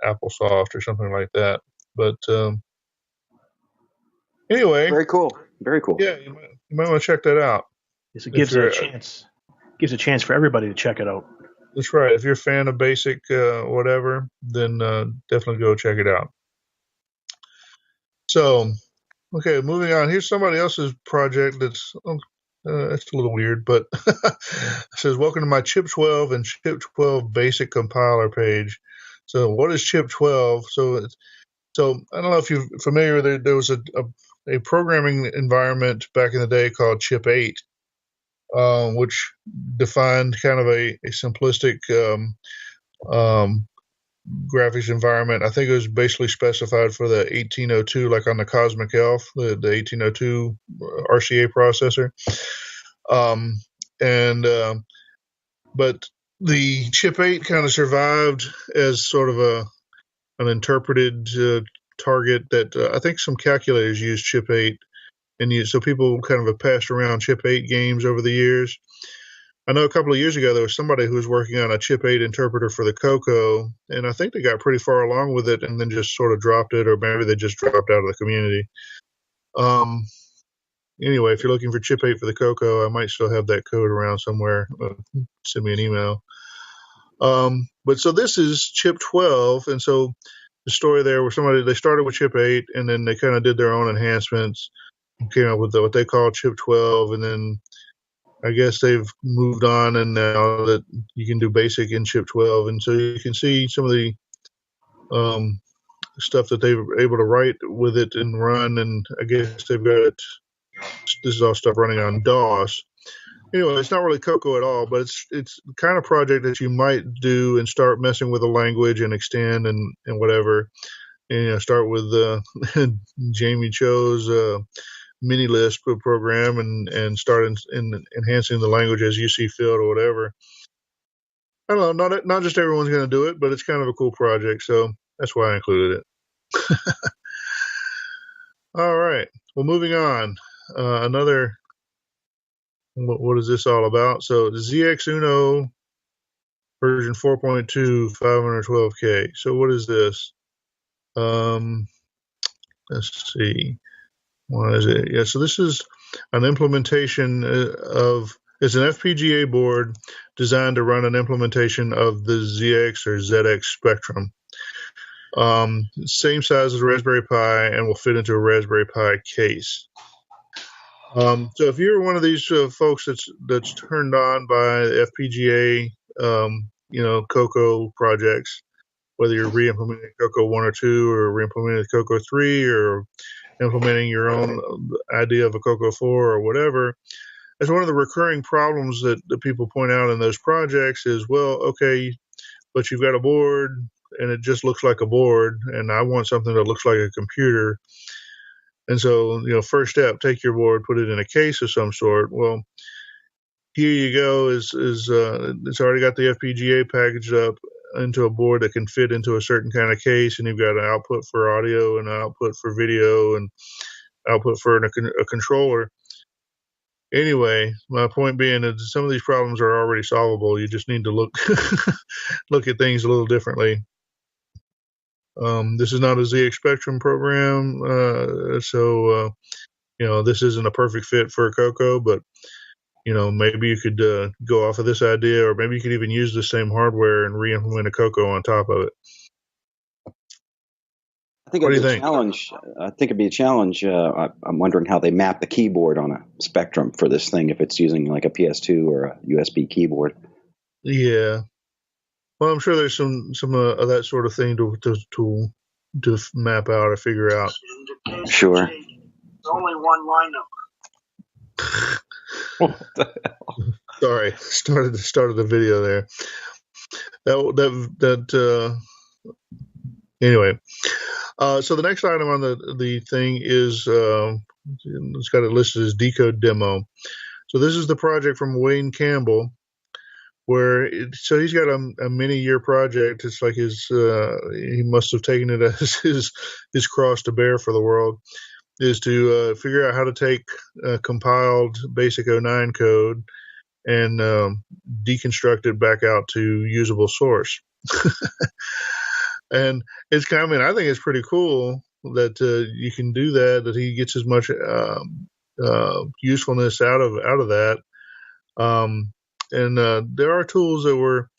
AppleSoft or something like that. But anyway, very cool. Yeah, you might want to check that out. Yes, it gives a chance. Gives a chance for everybody to check it out. That's right. If you're a fan of BASIC whatever, then definitely go check it out. So, okay, moving on. Here's somebody else's project that's it's a little weird, but it says, welcome to my Chip 12 and Chip 12 BASIC compiler page. So what is Chip 12? So I don't know if you're familiar. There was a programming environment back in the day called Chip 8, which defined kind of a simplistic graphics environment. I think it was basically specified for the 1802, like on the Cosmic Elf, the 1802 RCA processor. But the Chip 8 kind of survived as sort of an interpreted target that I think some calculators use Chip 8. And so people kind of have passed around Chip 8 games over the years. I know a couple of years ago there was somebody who was working on a Chip 8 interpreter for the CoCo, and I think they got pretty far along with it and then just sort of dropped it, or maybe they just dropped out of the community. Anyway, if you're looking for Chip 8 for the CoCo, I might still have that code around somewhere. Send me an email. But so this is Chip 12, and so the story there where they started with Chip 8, and then they kind of did their own enhancements, came up with what they call Chip 12, and then I guess they've moved on, and now that you can do basic in chip 12, and so you can see some of the stuff that they were able to write with it and run, and I guess they've got it. This is all stuff running on DOS. Anyway, it's not really CoCo at all, but it's the kind of project that you might do and start messing with a language and extend and whatever. And start with Jamie Cho's mini Lisp program and start in enhancing the language as you see fit or whatever. I don't know. Not just everyone's going to do it, but it's kind of a cool project, so that's why I included it. All right. Well, moving on. Another. What is this all about? So the ZX Uno version 4.2 512K. So what is this? Let's see. What is it? Yeah, so this is an implementation it's an FPGA board designed to run an implementation of the ZX or ZX Spectrum. Same size as a Raspberry Pi and will fit into a Raspberry Pi case. So if you're one of these folks that's turned on by FPGA, CoCo projects, whether you're re-implementing CoCo 1 or 2 or re-implementing CoCo 3 or implementing your own idea of a CoCo 4 or whatever, as one of the recurring problems that people point out in those projects is, well, okay, but you've got a board and it just looks like a board, and I want something that looks like a computer. And so, first step, take your board, put it in a case of some sort. Well, here you go. It's already got the FPGA packaged up into a board that can fit into a certain kind of case, and you've got an output for audio and an output for video and output for a controller. Anyway, my point being that some of these problems are already solvable. You just need to look at things a little differently. This is not a ZX Spectrum program, so this isn't a perfect fit for CoCo, but maybe you could go off of this idea, or maybe you could even use the same hardware and re-implement a CoCo on top of it. I think it'd be a challenge. I think it'd be a challenge. I'm wondering how they map the keyboard on a Spectrum for this thing, if it's using like a PS2 or a USB keyboard. Yeah. Well, I'm sure there's some of that sort of thing to map out or figure out. Sure. Only one line number. What the hell? Sorry, started the video there. Anyway. So the next item on the thing is it's got it listed as Decode Demo. So this is the project from Wayne Campbell, where he's got a many-year project. It's like he must have taken it as his cross to bear for the world, is to figure out how to take compiled basic 09 code and deconstruct it back out to usable source. And I think it's pretty cool that you can do that he gets as much usefulness out of that. And there are tools that were,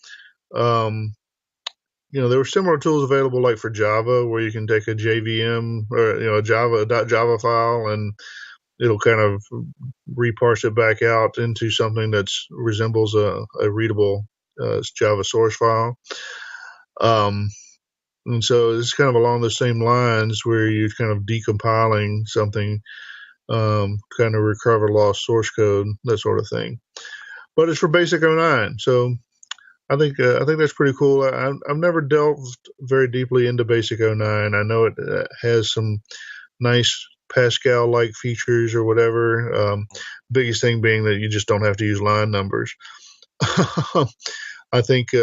there were similar tools available like for Java, where you can take a JVM or a Java file and it'll kind of reparse it back out into something that resembles a readable Java source file. And so it's kind of along the same lines where you're kind of decompiling something, kind of recover lost source code, that sort of thing. But it's for basic 09, so I think that's pretty cool. I've never delved very deeply into basic 09. I know it has some nice Pascal-like features or whatever. Biggest thing being that you just don't have to use line numbers. I think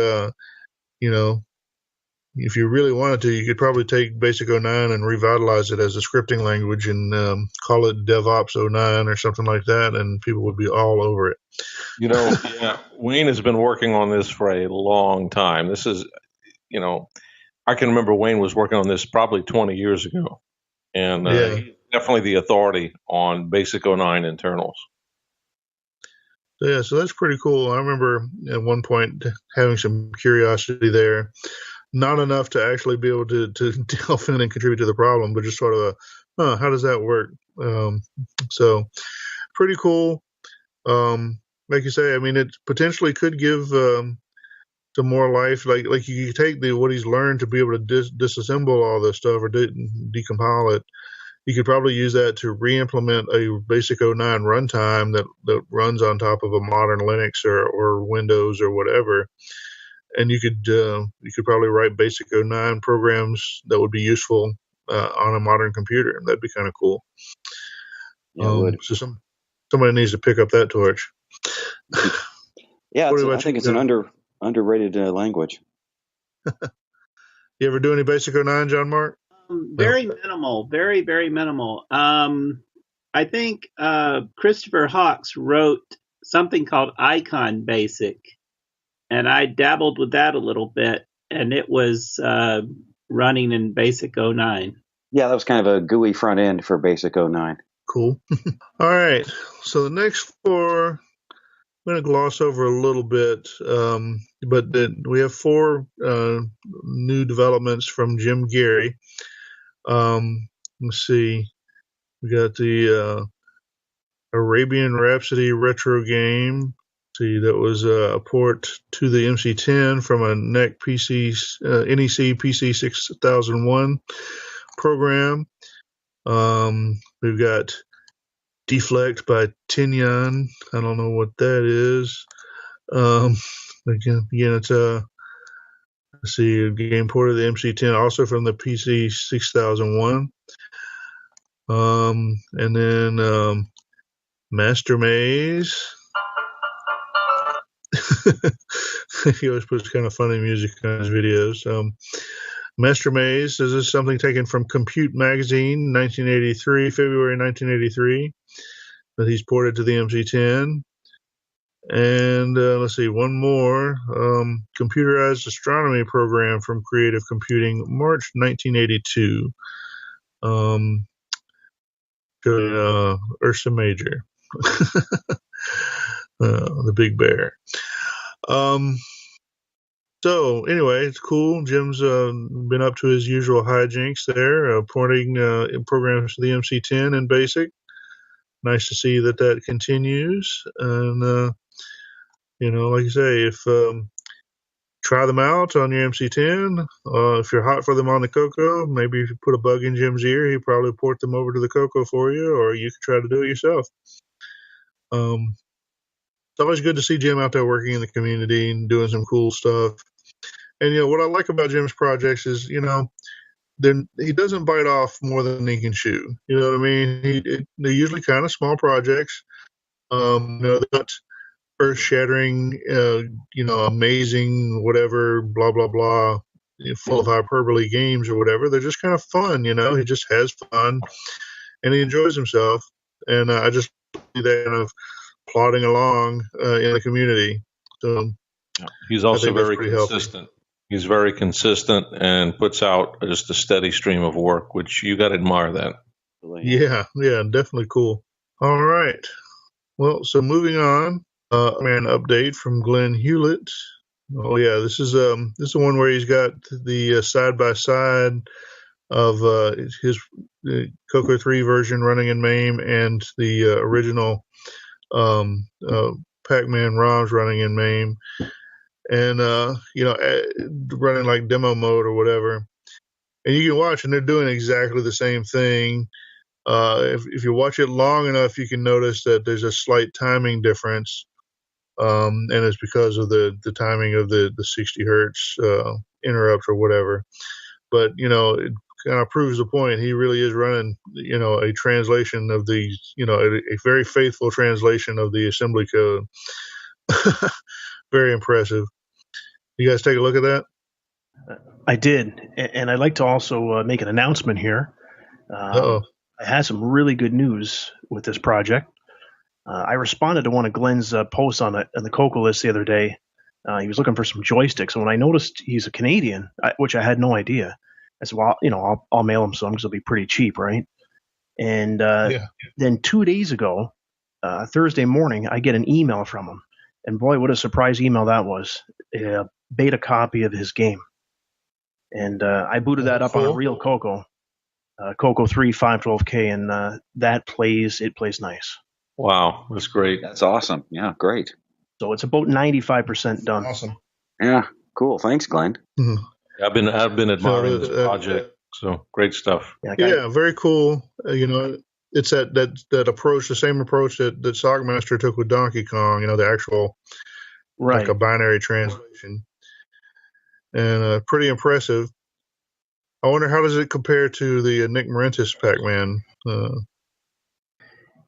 if you really wanted to, you could probably take Basic 09 and revitalize it as a scripting language and call it DevOps 09 or something like that, and people would be all over it. Wayne has been working on this for a long time. This is, I can remember Wayne was working on this probably 20 years ago, and he's definitely the authority on Basic 09 internals. Yeah, so that's pretty cool. I remember at one point having some curiosity there. Not enough to actually be able to delve in and contribute to the problem, but just sort of how does that work? So pretty cool. like you say, I mean, it potentially could give some more life. Like you take what he's learned to be able to disassemble all this stuff or decompile it. You could probably use that to re-implement a Basic 09 runtime that runs on top of a modern Linux or Windows or whatever. And you could probably write Basic 09 programs that would be useful on a modern computer. That'd be kind of cool. Yeah, it would. So somebody needs to pick up that torch. Yeah, I think it's an underrated language. You ever do any Basic 09, John Mark? Very minimal, very, very minimal. I think Christopher Hawks wrote something called Icon Basic, and I dabbled with that a little bit, and it was running in Basic 09. Yeah, that was kind of a GUI front end for Basic 09. Cool. All right. So the next four, I'm going to gloss over a little bit, but we have four new developments from Jim Geary. Let's see. We got the Arabian Rhapsody retro game. See, that was a port to the MC10 from a NEC PC 6001 program. We've got Deflect by Tinyan. I don't know what that is. Again, it's let's see, a game port of the MC10, also from the PC 6001. And then Master Maze. He always puts kind of funny music on his videos. Master Maze, this is something taken from Compute Magazine, February 1983, that he's ported to the MC10. And let's see, one more. Computerized Astronomy program from Creative Computing, March 1982. Ursa Major. The Big Bear. So anyway, it's cool. Jim's been up to his usual hijinks there, porting programs to the MC10 in BASIC. Nice to see that continues. And like you say, if try them out on your MC10. If you're hot for them on the CoCo, maybe if you put a bug in Jim's ear, he'll probably port them over to the CoCo for you, or you could try to do it yourself. It's always good to see Jim out there working in the community and doing some cool stuff. And, what I like about Jim's projects is, he doesn't bite off more than he can chew. You know what I mean? They're usually kind of small projects. They're not earth-shattering, amazing, whatever, blah, blah, blah, full of hyperbole games or whatever. They're just kind of fun, He just has fun, and he enjoys himself. And I just see that kind of plodding along in the community. So he's also very consistent. Healthy. He's very consistent and puts out just a steady stream of work, which you got to admire that. Yeah, definitely cool. All right. Well, so moving on, an update from Glenn Hewlett. Oh yeah, this is the one where he's got the side by side of his CoCo 3 version running in MAME and the original Pac-Man ROMs running in MAME. And, running like demo mode or whatever. And you can watch, and they're doing exactly the same thing. If you watch it long enough, you can notice that there's a slight timing difference. And it's because of the timing of the 60 hertz interrupt or whatever. But, it kind of proves the point. He really is running, a translation of the, a very faithful translation of the assembly code. Very impressive. You guys take a look at that? I did, and I'd like to also make an announcement here. I had some really good news with this project. I responded to one of Glenn's posts on the CoCo list the other day. He was looking for some joysticks, and when I noticed he's a Canadian, which I had no idea, I said, well, I'll mail him some because it'll be pretty cheap, right? And then 2 days ago, Thursday morning, I get an email from him. And boy, what a surprise email that was. A beta copy of his game. And I booted that up on a real CoCo, CoCo 3 512K, and it plays nice. Wow, that's great. That's awesome. Yeah, great. So it's about 95% done. Awesome. Yeah, cool. Thanks, Glenn. Mhm. I've been admiring So, this project. So great stuff. Yeah, very cool. It's that approach, the same approach that Sockmaster took with Donkey Kong. The actual like a binary translation, and pretty impressive. I wonder how does it compare to the Nick Morentis Pac-Man?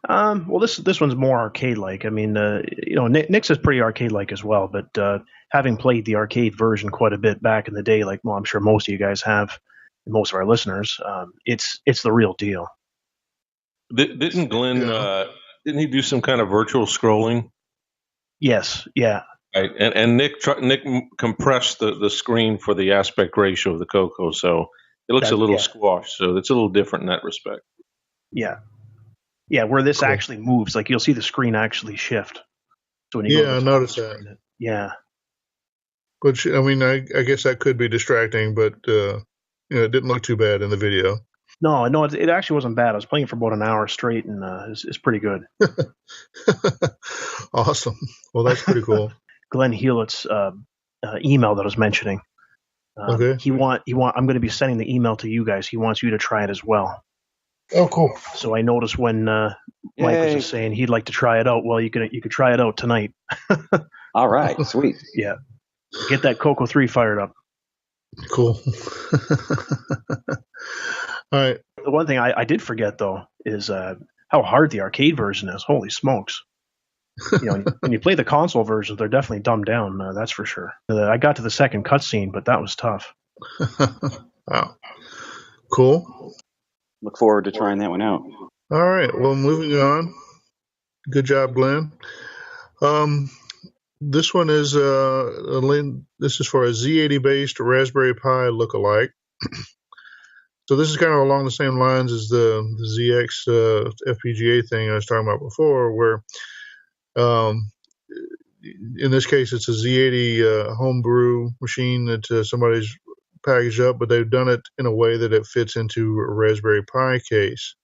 Well, this one's more arcade-like. I mean, Nick's is pretty arcade-like as well. But having played the arcade version quite a bit back in the day, like I'm sure most of you guys have, and most of our listeners, it's the real deal. Didn't Glenn? Didn't he do some kind of virtual scrolling? Yes. Yeah. Right. And Nick compressed the screen for the aspect ratio of the CoCo, so it looks a little squashed. So it's a little different in that respect. Yeah. Yeah, where this actually moves, like you'll see the screen actually shift. So when you I noticed that. Yeah. Which, I mean, I guess that could be distracting, but it didn't look too bad in the video. No, it actually wasn't bad. I was playing for about an hour straight, and it's pretty good. Awesome. Well, that's pretty cool. Glenn Hewlett's email that I was mentioning. Okay. I'm going to be sending the email to you guys. He wants you to try it as well. Oh, cool. So I noticed when Mike was just saying he'd like to try it out. Well, you could try it out tonight. All right, sweet. Yeah, get that CoCo 3 fired up. Cool. All right. The one thing I did forget though is how hard the arcade version is. Holy smokes! When you play the console versions, they're definitely dumbed down. That's for sure. I got to the second cutscene, but that was tough. Wow. Cool. Look forward to trying that one out. All right. Well, moving on. Good job, Glenn. This one is this is for a Z80 based Raspberry Pi lookalike. So this is kind of along the same lines as the ZX FPGA thing I was talking about before, where in this case it's a Z80 homebrew machine that somebody's packaged up, but they've done it in a way that it fits into a Raspberry Pi case.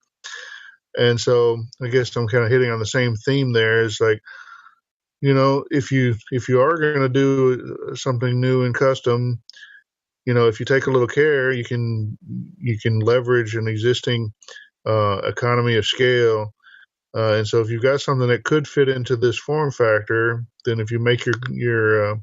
And so I guess I'm kind of hitting on the same theme there. It's like, if you are going to do something new and custom, if you take a little care, you can leverage an existing economy of scale. And so if you've got something that could fit into this form factor, then if you make your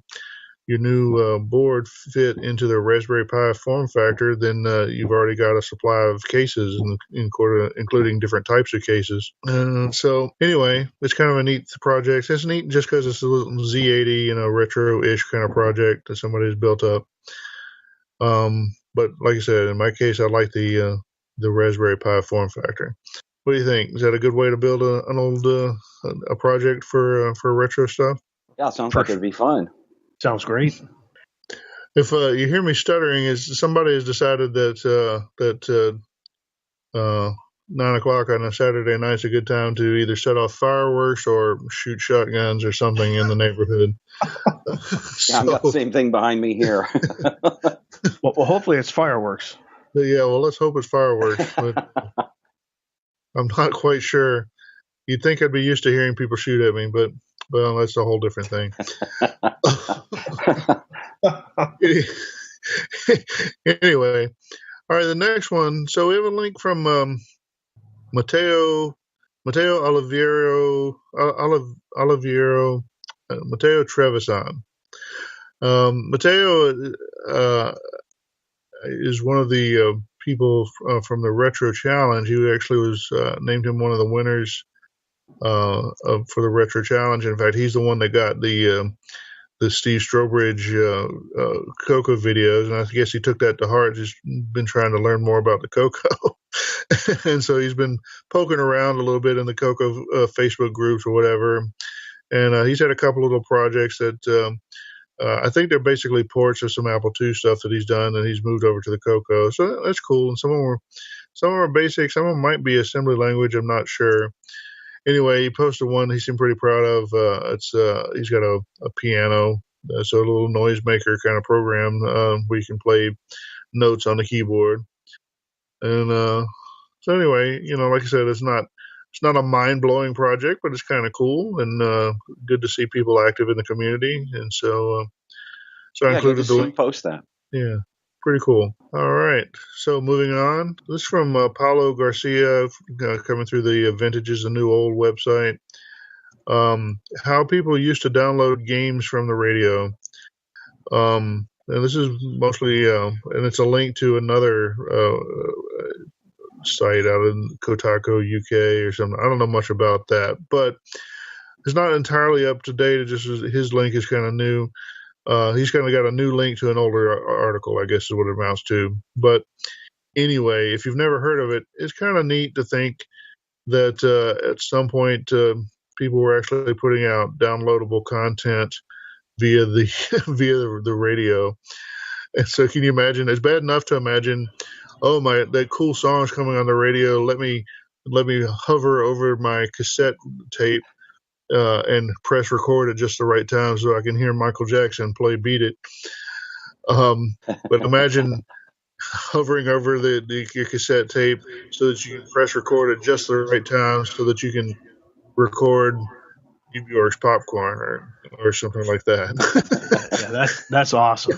new board fit into the Raspberry Pi form factor, then you've already got a supply of cases, including different types of cases. So anyway, it's kind of a neat project. It's neat just because it's a little Z80, retro-ish kind of project that somebody's built up. But like I said, in my case, I like the Raspberry Pi form factor. What do you think? Is that a good way to build an old a project for retro stuff? Yeah, it sounds like it'd be fun. Sounds great. If you hear me stuttering, is somebody has decided that 9 o'clock on a Saturday night is a good time to either set off fireworks or shoot shotguns or something in the neighborhood. I've got the same thing behind me here. Well, hopefully it's fireworks. Yeah, well, let's hope it's fireworks. But I'm not quite sure. You'd think I'd be used to hearing people shoot at me, but well, that's a whole different thing. Anyway, all right, the next one. So we have a link from Mateo Trevisan. Mateo is one of the people from the Retro Challenge. He actually was named him one of the winners for the Retro Challenge. In fact, he's the one that got the Steve Strobridge CoCo videos, and I guess he took that to heart. Just been trying to learn more about the CoCo, and so he's been poking around a little bit in the CoCo Facebook groups or whatever. And he's had a couple little projects that I think they're basically ports of some Apple II stuff that he's done, and he's moved over to the CoCo. So that's cool. And some of them are basic. Some of them might be assembly language. I'm not sure. Anyway, he posted one he seemed pretty proud of. He's got a piano, so a little noisemaker kind of program where you can play notes on the keyboard. And so anyway, like I said, it's not it's not a mind-blowing project, but it's kind of cool and good to see people active in the community. And so I included the link. Post that. Yeah, pretty cool. All right. So moving on. This is from Paulo Garcia coming through the Vintages the New Old website. How people used to download games from the radio. And this is mostly, and it's a link to another site out in Kotaku, UK or something. I don't know much about that, but it's not entirely up to date. It just his link is kind of new. He's kind of got a new link to an older article, I guess is what it amounts to. But anyway, if you've never heard of it, it's kind of neat to think that at some point people were actually putting out downloadable content via the radio. And so can you imagine? It's bad enough to imagine, oh, that cool song's coming on the radio. Let me hover over my cassette tape and press record at just the right time so I can hear Michael Jackson play Beat It. But imagine hovering over your cassette tape so that you can press record at just the right time so that you can record New York's Popcorn or something like that. Yeah, that's awesome.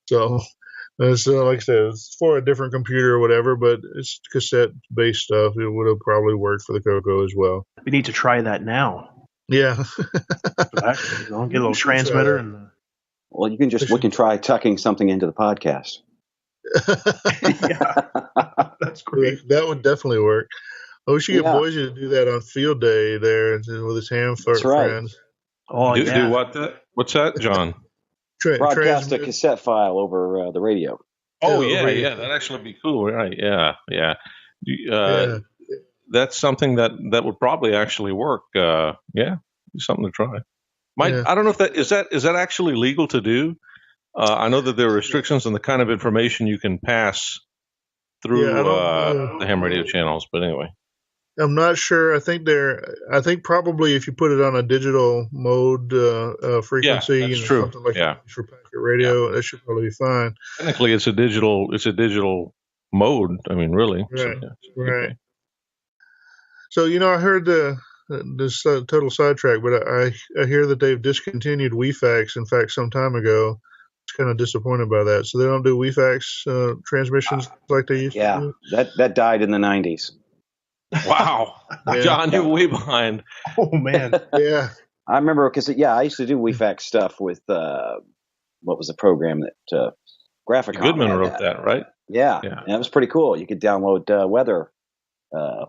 So like I said, it's for a different computer or whatever, but it's cassette-based stuff. It would have probably worked for the CoCo as well. We need to try that now. Yeah. Get a little transmitter. Well, we can try tucking something into the podcast. Yeah, that's great. That would definitely work. Oh, we should get Boise to do that on field day there with his ham friends. Right. Oh, do what? What's that, John? Broadcast a cassette file over the radio. Oh, yeah, that'd actually be cool, right? Yeah. That's something that would probably actually work. Something to try. I don't know if that is actually legal to do. I know that there are restrictions on the kind of information you can pass through the ham radio channels, but anyway. I'm not sure. I think probably if you put it on a digital mode frequency, that's true. Something like that for packet radio, that should probably be fine. Technically, it's a digital mode. I mean, really. Right. Right. So I heard this total sidetrack, but I hear that they've discontinued WeFax. In fact, some time ago. I was kind of disappointed by that. So they don't do WeFax transmissions like they used to do? Yeah, that died in the 90s. Wow. John, you're way behind. Oh, man. Yeah. I remember because, I used to do WeFax stuff with, what was the program that Graphicom Goodman wrote that, right? Yeah. And that was pretty cool. You could download weather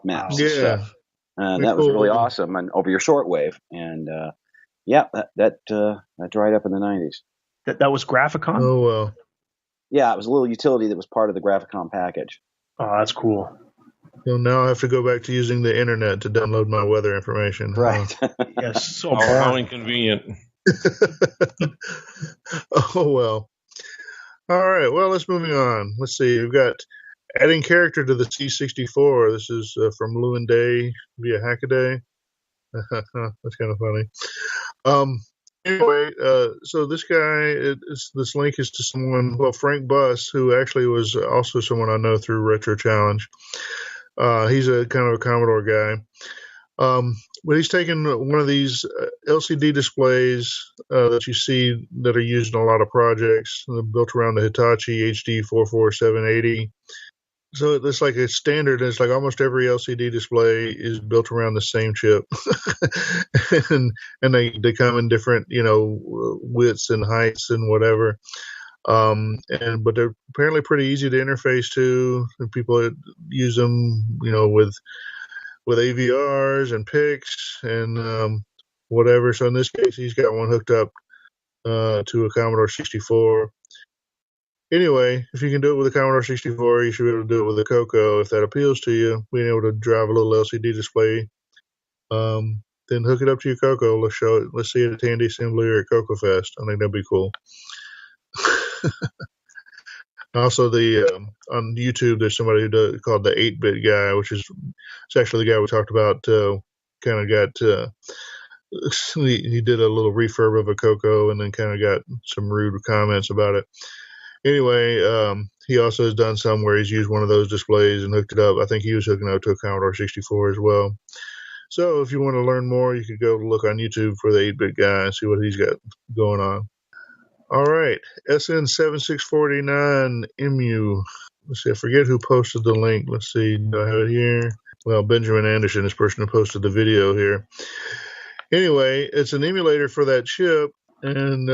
maps and stuff. And that was really awesome and over your shortwave. And, that dried up in the 90s. That was Graphicom? Oh, well. Yeah, it was a little utility that was part of the Graphicom package. Oh, that's cool. So now I have to go back to using the internet to download my weather information. Right. Yes, so how inconvenient. Oh, well. All right. Well, let's moving on. Let's see. We've got adding character to the C64. This is from Lewin Day via Hackaday. That's kind of funny. Anyway, so this guy, this link is to someone, Frank Buss, who actually was also someone I know through Retro Challenge. He's a kind of a Commodore guy. But he's taken one of these LCD displays that you see that are used in a lot of projects, built around the Hitachi HD 44780. So it's like a standard. It's like almost every LCD display is built around the same chip, and they come in different widths and heights and whatever. But they're apparently pretty easy to interface to, and people use them with AVRs and PICs and whatever. So in this case, he's got one hooked up to a Commodore 64. Anyway, if you can do it with a Commodore 64, you should be able to do it with a CoCo if that appeals to you. Being able to drive a little LCD display, then hook it up to your CoCo. Let's see it at Tandy Assembly or at CoCo Fest. I think that'd be cool. Also, on YouTube, there's somebody called the 8-Bit Guy, which is it's actually the guy we talked about. He did a little refurb of a CoCo and then kind of got some rude comments about it. Anyway, he also has done some where he's used one of those displays and hooked it up. I think he was hooking up to a Commodore 64 as well. So if you want to learn more, you could go look on YouTube for the 8-bit guy and see what he's got going on. All right, SN7649 MU. Let's see, I forget who posted the link. Let's see, do I have it here? Well, Benjamin Anderson is the person who posted the video here. Anyway, it's an emulator for that chip, and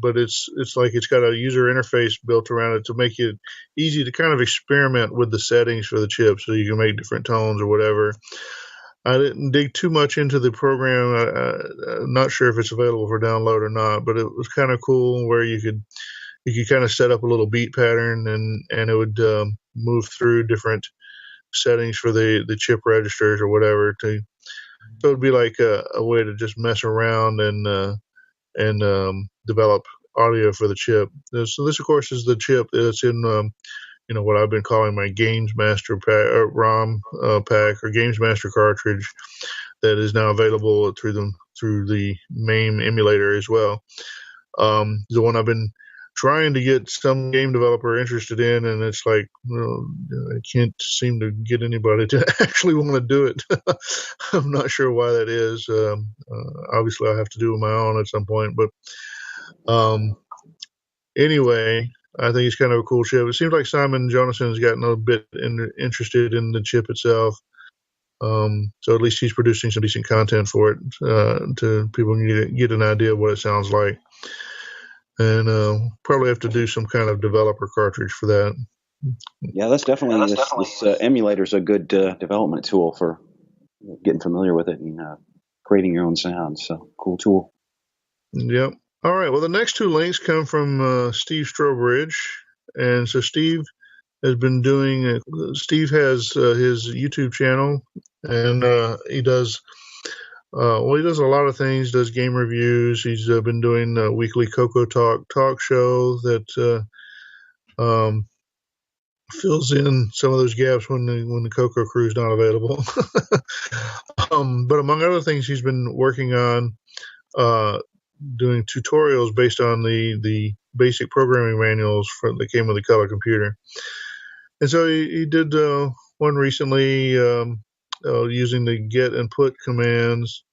but it's like it's got a user interface built around it to make it easy to kind of experiment with the settings for the chip, so you can make different tones or whatever. I didn't dig too much into the program. I'm not sure if it's available for download or not, but it was kind of cool where you could kind of set up a little beat pattern and it would move through different settings for the chip registers or whatever. So it would be like a way to just mess around and develop audio for the chip. So this, of course, is the chip that's in what I've been calling my Games Master pack, ROM pack or Games Master cartridge that is now available through the MAME emulator as well. The one I've been trying to get some game developer interested in, and it's like, I can't seem to get anybody to actually want to do it. I'm not sure why that is. Obviously, I'll have to do it on my own at some point, but anyway, I think it's kind of a cool chip. It seems like Simon Jonasson has gotten a bit interested in the chip itself. So at least he's producing some decent content for it to people can get an idea of what it sounds like. And probably have to do some kind of developer cartridge for that. Yeah, that's definitely this emulator is a good development tool for getting familiar with it and creating your own sound. So cool tool. Yep. All right. Well, the next two links come from Steve Strobridge, and so Steve has been doing. Steve has his YouTube channel, and he does. He does a lot of things. Does game reviews. He's been doing a weekly CoCo talk show that fills in some of those gaps when the CoCo Crew is not available. But among other things, he's been working on doing tutorials based on the basic programming manuals that came with the color computer. And so he did one recently using the get and put commands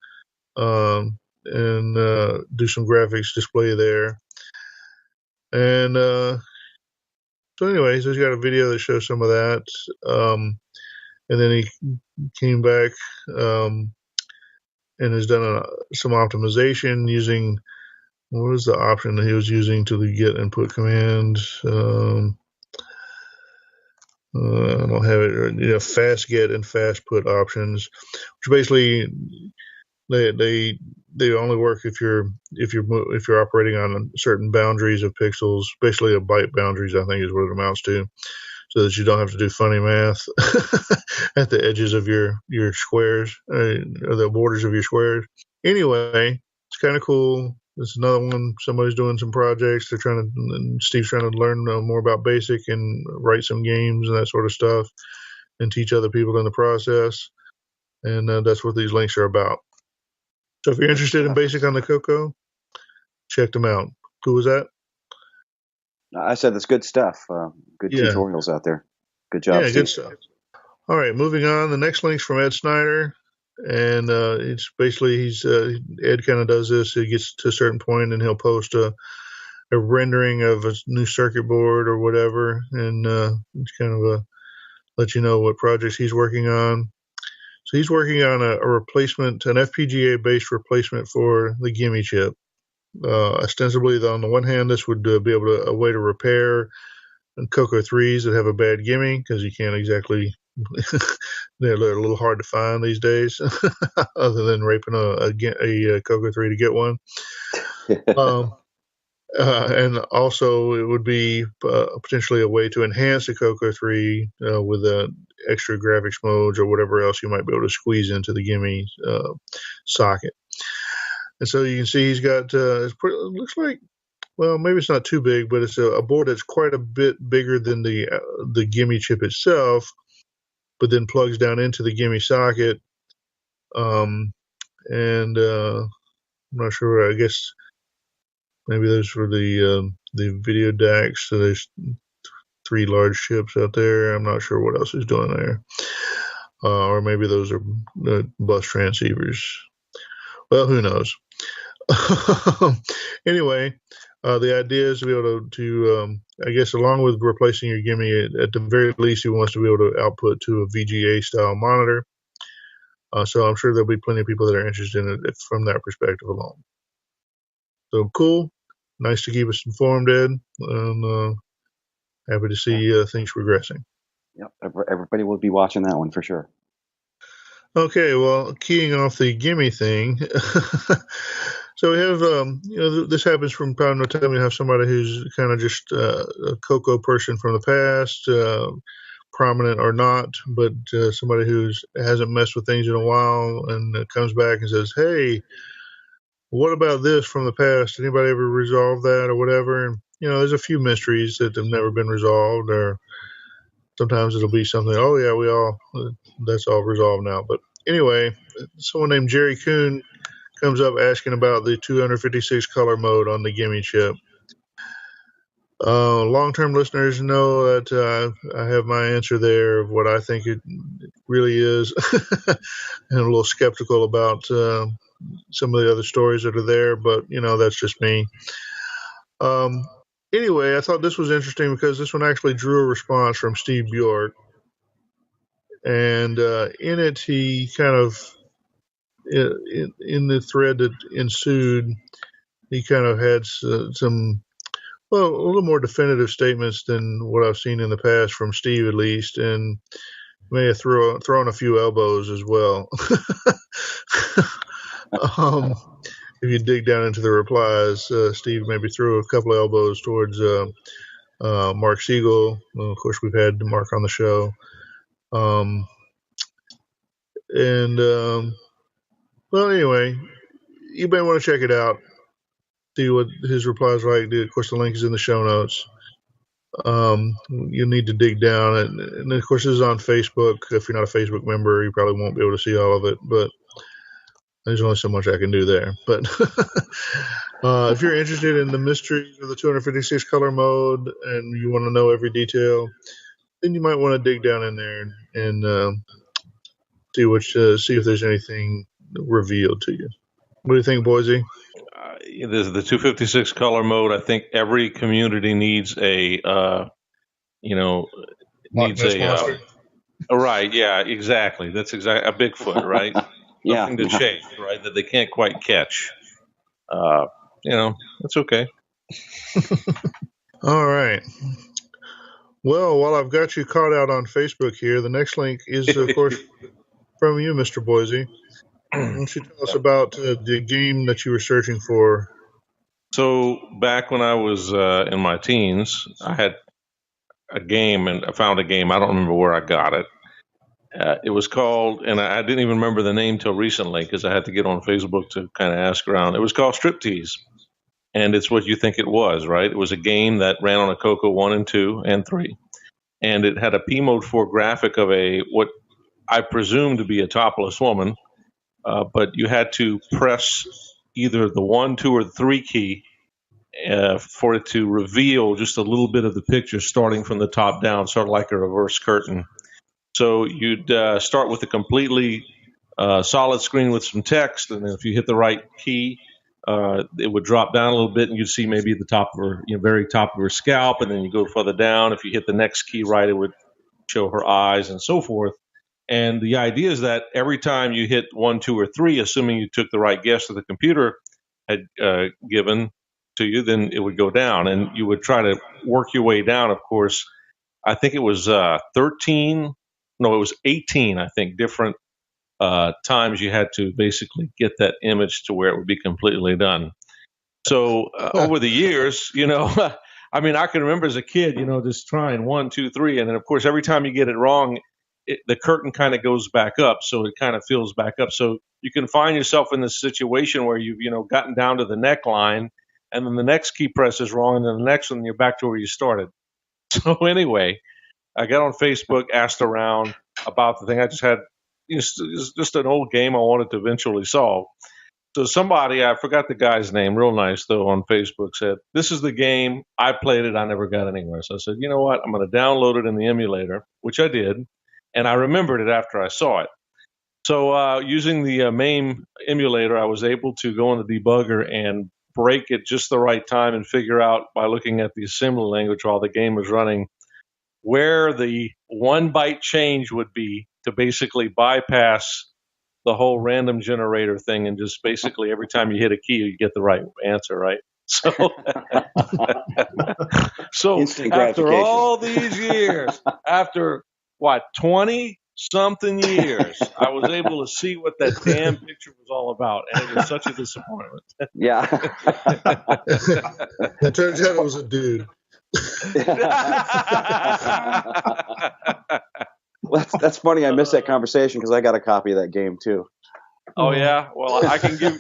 and do some graphics display there. And so anyways, he's got a video that shows some of that. And then he came back and has done some optimization using, what was the option that he was using to the get and put command? I don't have it. Fast get and fast put options, which basically they only work if you're operating on certain boundaries of pixels, basically a byte boundaries, I think is what it amounts to, so that you don't have to do funny math at the edges of your squares or the borders of your squares. Anyway, it's kind of cool. This is another one. Somebody's doing some projects. Steve's trying to learn more about BASIC and write some games and that sort of stuff and teach other people in the process. And that's what these links are about. So if you're interested in BASIC on the CoCo, check them out. Who was that? I said that's good stuff. Good tutorials out there. Good job, Steve. Good stuff. All right, moving on. The next link's from Ed Snyder. And it's basically Ed kind of does this. He gets to a certain point and he'll post a rendering of a new circuit board or whatever, and it's kind of let you know what projects he's working on. So he's working on a replacement, an FPGA-based replacement for the Gimme chip. Ostensibly, on the one hand, this would be a way to repair CoCo 3s that have a bad Gimme, because you can't exactly. They're a little hard to find these days, other than raping a CoCo 3 to get one. And also, it would be potentially a way to enhance the CoCo 3 with extra graphics modes or whatever else you might be able to squeeze into the Gimme socket. And so you can see he's got, it looks like, well, maybe it's not too big, but it's a board that's quite a bit bigger than the Gimme chip itself, but then plugs down into the Gimme socket. And I'm not sure, I guess maybe those were the video decks. So there's 3 large ships out there. I'm not sure what else he's doing there. Or maybe those are bus transceivers. Well, who knows? Anyway, the idea is to be able to I guess, along with replacing your gimme, at the very least, he wants to be able to output to a VGA-style monitor. So I'm sure there'll be plenty of people that are interested in it from that perspective alone. So cool. Nice to keep us informed, Ed. And happy to see things progressing. Yep, everybody will be watching that one for sure. Okay, well, keying off the gimme thing. So we have, this happens from time to time. You have somebody who's kind of just a CoCo person from the past, prominent or not, but somebody who hasn't messed with things in a while and comes back and says, hey, what about this from the past? Anybody ever resolve that or whatever? And, there's a few mysteries that have never been resolved, or sometimes it'll be something, oh, yeah, that's all resolved now. But anyway, someone named Jerry Kuhn comes up asking about the 256 color mode on the gimme chip. Long-term listeners know that I have my answer there of what I think it really is. And a little skeptical about some of the other stories that are there, but, that's just me. Anyway, I thought this was interesting because this one actually drew a response from Steve Bjork. And in it, he kind of, in the thread that ensued, he kind of had some, a little more definitive statements than what I've seen in the past from Steve, at least, and may have thrown a few elbows as well. If you dig down into the replies, Steve maybe threw a couple of elbows towards Mark Siegel. Well, of course, we've had Mark on the show. Well, anyway, you may want to check it out, see what his replies are like. Of course, the link is in the show notes. You need to dig down. And of course, this is on Facebook. If you're not a Facebook member, you probably won't be able to see all of it, but there's only so much I can do there. But if you're interested in the mysteries of the 256 color mode and you want to know every detail, then you might want to dig down in there and see if there's anything revealed to you. What do you think, Boise? There's the 256 color mode. I think every community needs a, right. Yeah, exactly. That's exactly a Bigfoot, right? Something to chase, right? That they can't quite catch. That's okay. All right. Well, while I've got you caught out on Facebook here, the next link is, of course, from you, Mr. Boise. Why don't you tell us about the game that you were searching for? So back when I was in my teens, I had a game, and I found a game. I don't remember where I got it. It was called, and I didn't even remember the name till recently because I had to get on Facebook to kind of ask around. It was called Striptease, and it's what you think it was, right? It was a game that ran on a CoCo 1 and 2 and 3, and it had a P Mode 4 graphic of what I presume to be a topless woman, but you had to press either the 1, 2, or 3 key for it to reveal just a little bit of the picture starting from the top down, sort of like a reverse curtain. So you'd start with a completely solid screen with some text, and then if you hit the right key, it would drop down a little bit, and you'd see maybe the top of her, very top of her scalp, and then you go further down. If you hit the next key right, it would show her eyes and so forth. And the idea is that every time you hit 1, 2, or 3, assuming you took the right guess that the computer had given to you, then it would go down, and you would try to work your way down. Of course, I think it was 18, I think, different times you had to basically get that image to where it would be completely done. So over the years, I mean, I can remember as a kid, just trying 1, 2, 3. And then, of course, every time you get it wrong, the curtain kind of goes back up. So it kind of fills back up. So you can find yourself in this situation where you've, gotten down to the neckline, and then the next key press is wrong, and then the next one, you're back to where you started. So anyway, I got on Facebook, asked around about the thing. I just had just an old game I wanted to eventually solve. So somebody, I forgot the guy's name, real nice though, on Facebook said, "This is the game. I played it. I never got anywhere." So I said, "You know what? I'm going to download it in the emulator," which I did, and I remembered it after I saw it. So using the MAME emulator, I was able to go in the debugger and break it just the right time and figure out by looking at the assembly language while the game was running where the 1 byte change would be to basically bypass the whole random generator thing, and just basically every time you hit a key, you get the right answer, right? So, so after all these years, after what, 20-something years, I was able to see what that damn picture was all about, and it was such a disappointment. Yeah. It turns out it was a dude. Well, that's funny. I missed that conversation because I got a copy of that game too. Oh yeah, well I can give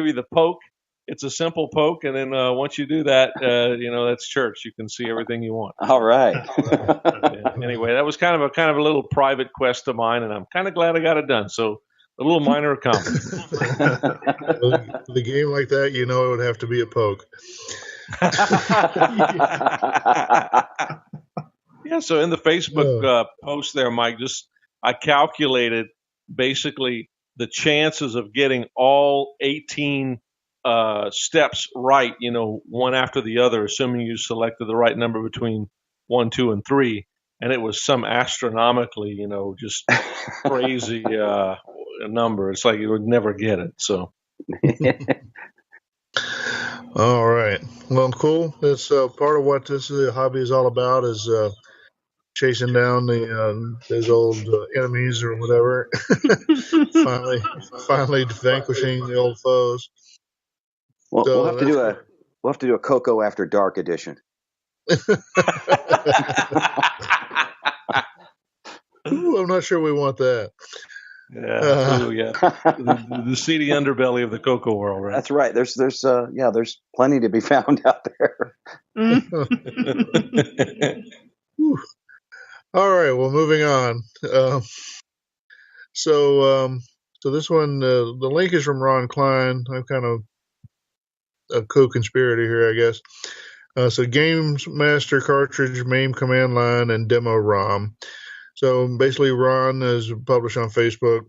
you the poke. It's a simple poke, and then once you do that, that's church. You can see everything you want. All right. Anyway, that was kind of a little private quest of mine, and I'm kind of glad I got it done. So a little minor accomplishment. The game like that, it would have to be a poke. Yeah, so in the Facebook post there, Mike, I calculated basically the chances of getting all 18 steps right, one after the other, assuming you selected the right number between 1, 2, and 3, and it was some astronomically, just crazy number. It's like you would never get it. So. All right. Well, cool. That's part of what this hobby is all about, is chasing down those old enemies or whatever. finally vanquishing the old foes. Well, so we'll have to do a CoCo After Dark edition. Ooh, I'm not sure we want that. Yeah, yeah. The seedy underbelly of the CoCo world, right? That's right. There's plenty to be found out there. All right. Well, moving on. So this one, the link is from Ron Klein. I'm kind of a co-conspirator here, I guess. So Games Master cartridge, MAME command line, and demo ROM. So basically, Ron is published on Facebook.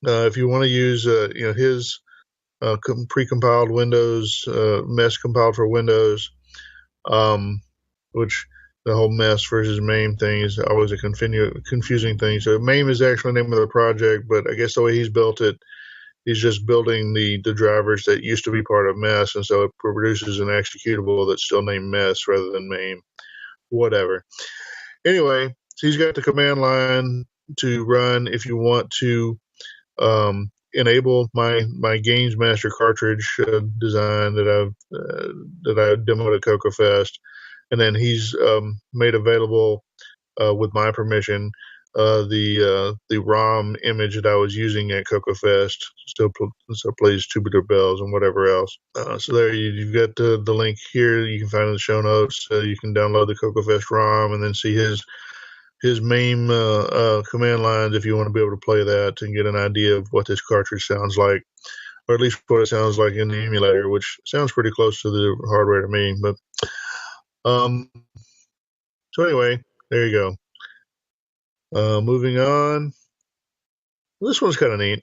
If you want to use, his pre-compiled Windows mess compiled for Windows, which the whole mess versus MAME thing is always a confusing thing. So MAME is actually the name of the project, but I guess the way he's built it, he's just building the drivers that used to be part of MESS, and so it produces an executable that's still named MESS rather than MAME. Whatever. Anyway, so he's got the command line to run if you want to enable my Games Master cartridge design that I demoed at CoCo Fest, and then he's made available with my permission the ROM image that I was using at CoCo Fest. Still plays Tubular Bells and whatever else. So there you've got the link here. You can find in the show notes. You can download the CoCo Fest ROM and then see his MAME command lines if you want to be able to play that and get an idea of what this cartridge sounds like, or at least what it sounds like in the emulator, which sounds pretty close to the hardware to me. But so anyway, there you go. Moving on. This one's kind of neat.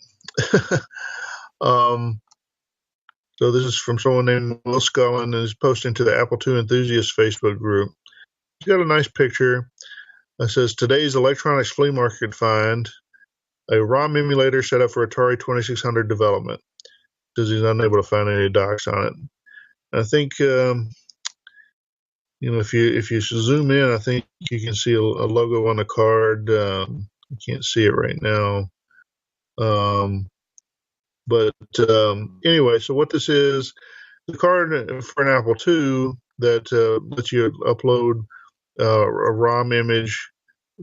So this is from someone named Will Scullin, and is posting to the Apple II Enthusiast Facebook group. He's got a nice picture. It says, today's electronics flea market find, a ROM emulator set up for Atari 2600 development. Says he's unable to find any docs on it. I think, if you zoom in, I think you can see a logo on the card. You can't see it right now. But anyway, so what this is, the card for an Apple II that lets you upload a ROM image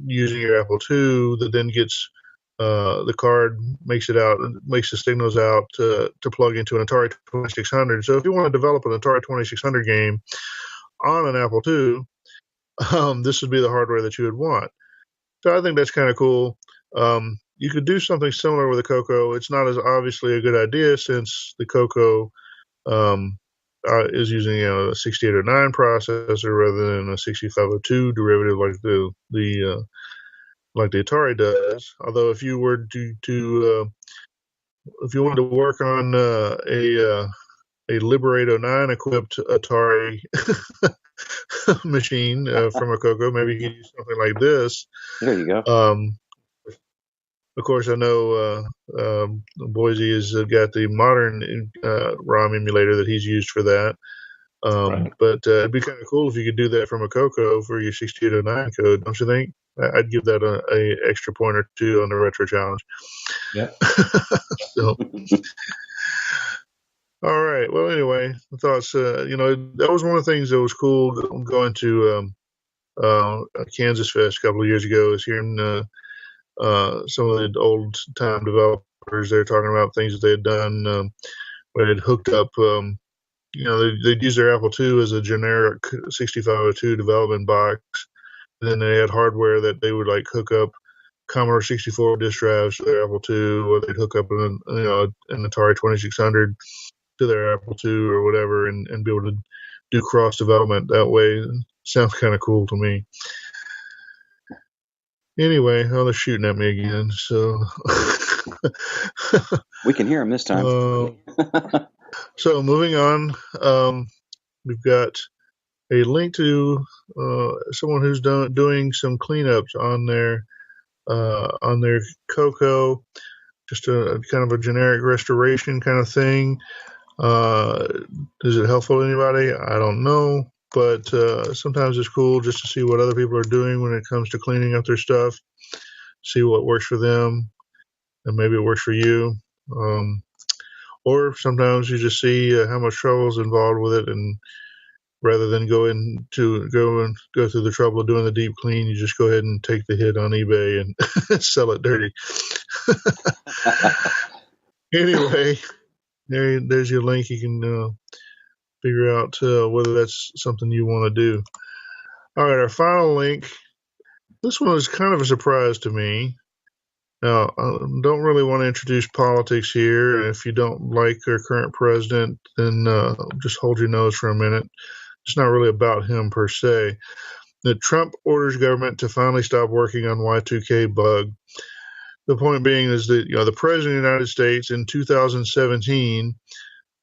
using your Apple II that then gets the card makes the signals out to plug into an Atari 2600. So if you want to develop an Atari 2600 game on an Apple II, this would be the hardware that you would want. So I think that's kind of cool. you could do something similar with the CoCo. It's not as obviously a good idea since the CoCo is using a 6809 processor rather than a 6502 derivative like the Atari does. Although if you were to if you wanted to work on a Liberate 09 equipped Atari machine from a CoCo, maybe you could use something like this. There you go. Of course, I know Boise has got the modern ROM emulator that he's used for that. Right. But it'd be kind of cool if you could do that from a CoCo for your 6809 code, don't you think? I'd give that a extra point or two on the retro challenge. Yeah. So, all right. Well, anyway, I thought that was one of the things that was cool going to Kansas Fest a couple of years ago, is hearing some of the old time developers. They're talking about things that they had done where they'd hooked up. They'd use their Apple II as a generic 6502 development box. And then they had hardware that they would like hook up Commodore 64 disk drives to their Apple II, or they'd hook up an Atari 2600 to their Apple II or whatever, and be able to do cross development that way. Sounds kind of cool to me. Anyway, they're shooting at me again, so we can hear them this time. So moving on, we've got a link to someone who's doing some cleanups on their CoCo, just a kind of a generic restoration kind of thing. Is it helpful to anybody? I don't know, but sometimes it's cool just to see what other people are doing when it comes to cleaning up their stuff, see what works for them, and maybe it works for you. Or sometimes you just see how much trouble is involved with it, and rather than go through the trouble of doing the deep clean, you just go ahead and take the hit on eBay and sell it dirty. Anyway, there's your link. You can figure out whether that's something you want to do. All right, our final link. This one is kind of a surprise to me. Now, I don't really want to introduce politics here. And if you don't like our current president, then just hold your nose for a minute. It's not really about him per se. That Trump orders government to finally stop working on Y2K bug. The point being is that the president of the United States in 2017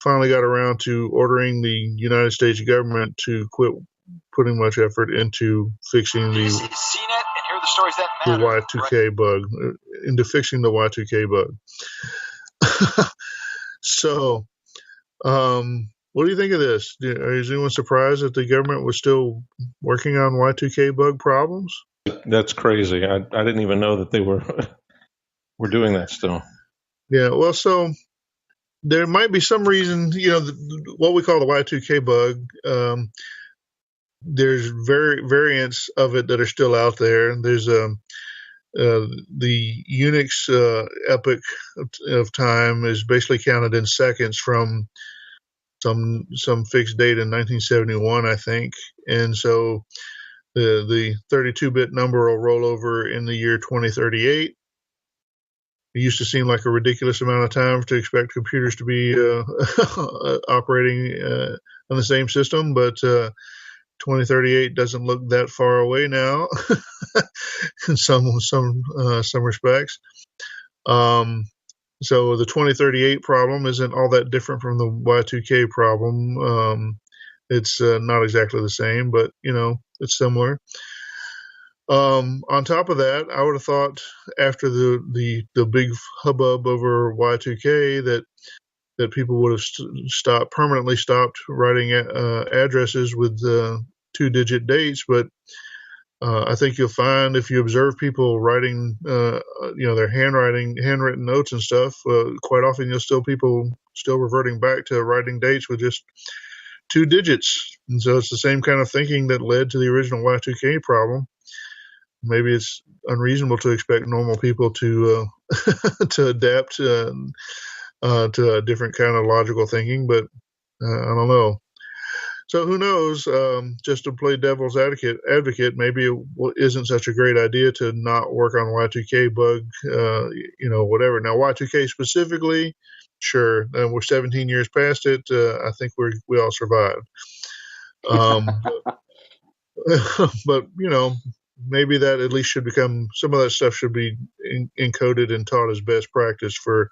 finally got around to ordering the United States government to quit putting much effort into fixing the Y2K bug, into fixing the Y2K bug. So, what do you think of this? Is anyone surprised that the government was still working on Y2K bug problems? That's crazy. I didn't even know that they were doing that still. Yeah, well, so there might be some reason, what we call the Y2K bug. There's variants of it that are still out there. There's the Unix epoch of time is basically counted in seconds from some fixed date in 1971, I think, and so the 32-bit number will roll over in the year 2038. It used to seem like a ridiculous amount of time to expect computers to be operating on the same system, but 2038 doesn't look that far away now in some respects. So the 2038 problem isn't all that different from the Y2K problem. It's not exactly the same, but it's similar. On top of that, I would have thought after the big hubbub over Y2K that people would have permanently stopped writing addresses with 2-digit dates, but I think you'll find if you observe people writing, their handwritten notes and stuff, quite often you'll people still reverting back to writing dates with just 2 digits. And so it's the same kind of thinking that led to the original Y2K problem. Maybe it's unreasonable to expect normal people to to adapt to a different kind of logical thinking, but I don't know. So who knows? Just to play devil's advocate, maybe it isn't such a great idea to not work on Y2K bug, whatever. Now Y2K specifically, sure. We're 17 years past it. I think we all survived. But maybe that at least should become, some of that stuff should be encoded and taught as best practice for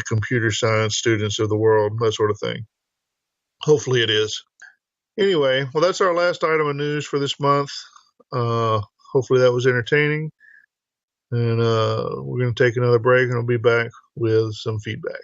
computer science students of the world, that sort of thing. Hopefully it is. Anyway, well, that's our last item of news for this month. Hopefully that was entertaining. And we're going to take another break, and I'll be back with some feedback.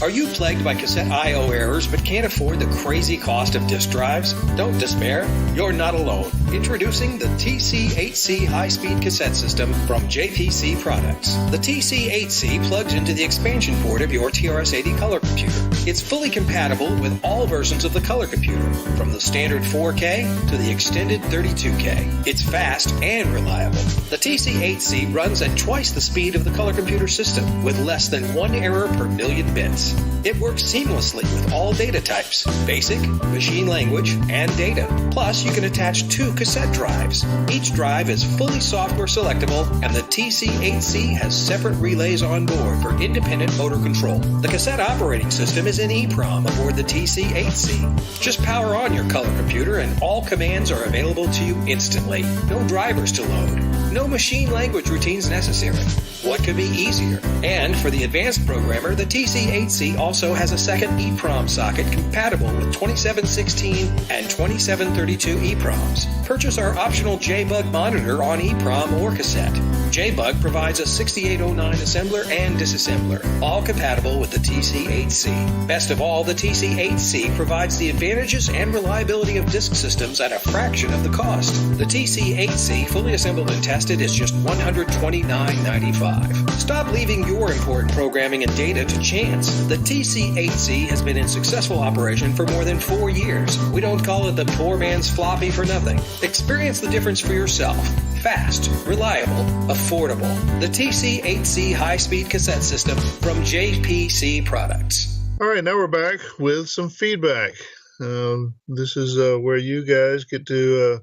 Are you plagued by cassette I/O errors but can't afford the crazy cost of disk drives? Don't despair. You're not alone. Introducing the TC8C high-speed cassette system from JPC Products. The TC8C plugs into the expansion port of your TRS-80 color computer. It's fully compatible with all versions of the color computer, from the standard 4K to the extended 32K. It's fast and reliable. The TC8C runs at twice the speed of the color computer system, with less than 1 error per million bits. It works seamlessly with all data types, basic, machine language, and data. Plus, you can attach 2 cassette drives. Each drive is fully software selectable, and the TC8C has separate relays on board for independent motor control. The cassette operating system is in EEPROM aboard the TC8C. Just power on your color computer and all commands are available to you instantly. No drivers to load. No machine language routines necessary. What could be easier? And for the advanced programmer, the TC8C also has a second EEPROM socket compatible with 2716 and 2732 EEPROMs. Purchase our optional JBug monitor on EEPROM or cassette. JBug provides a 6809 assembler and disassembler, all compatible with the TC8C. Best of all, the TC8C provides the advantages and reliability of disk systems at a fraction of the cost. The TC8C, fully assembled and tested, is just $129.95. Stop leaving your important programming and data to chance. The TC8C has been in successful operation for more than 4 years. We don't call it the poor man's floppy for nothing. Experience the difference for yourself. Fast, reliable, affordable. The TC8C high-speed cassette system from JPC Products. All right, now we're back with some feedback. This is where you guys get to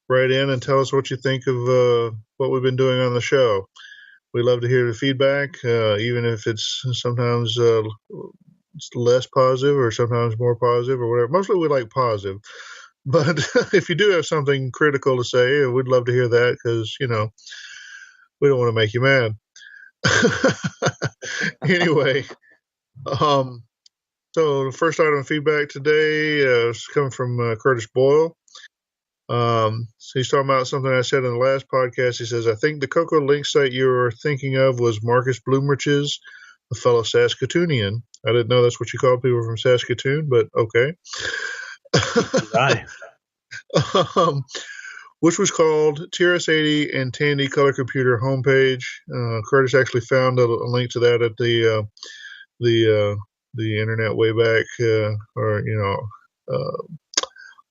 write in and tell us what you think of what we've been doing on the show. We love to hear the feedback, even if it's sometimes it's less positive or sometimes more positive or whatever. Mostly we like positive. But if you do have something critical to say, we'd love to hear that because, we don't want to make you mad. Anyway, so the first item of feedback today is coming from Curtis Boyle. So he's talking about something I said in the last podcast. He says, I think the CoCo link site you were thinking of was Marcus Bloomerch's, a fellow Saskatoonian. I didn't know that's what you call people from Saskatoon, but okay. Which was called TRS-80 and Tandy Color Computer homepage. Curtis actually found a link to that at the internet way back,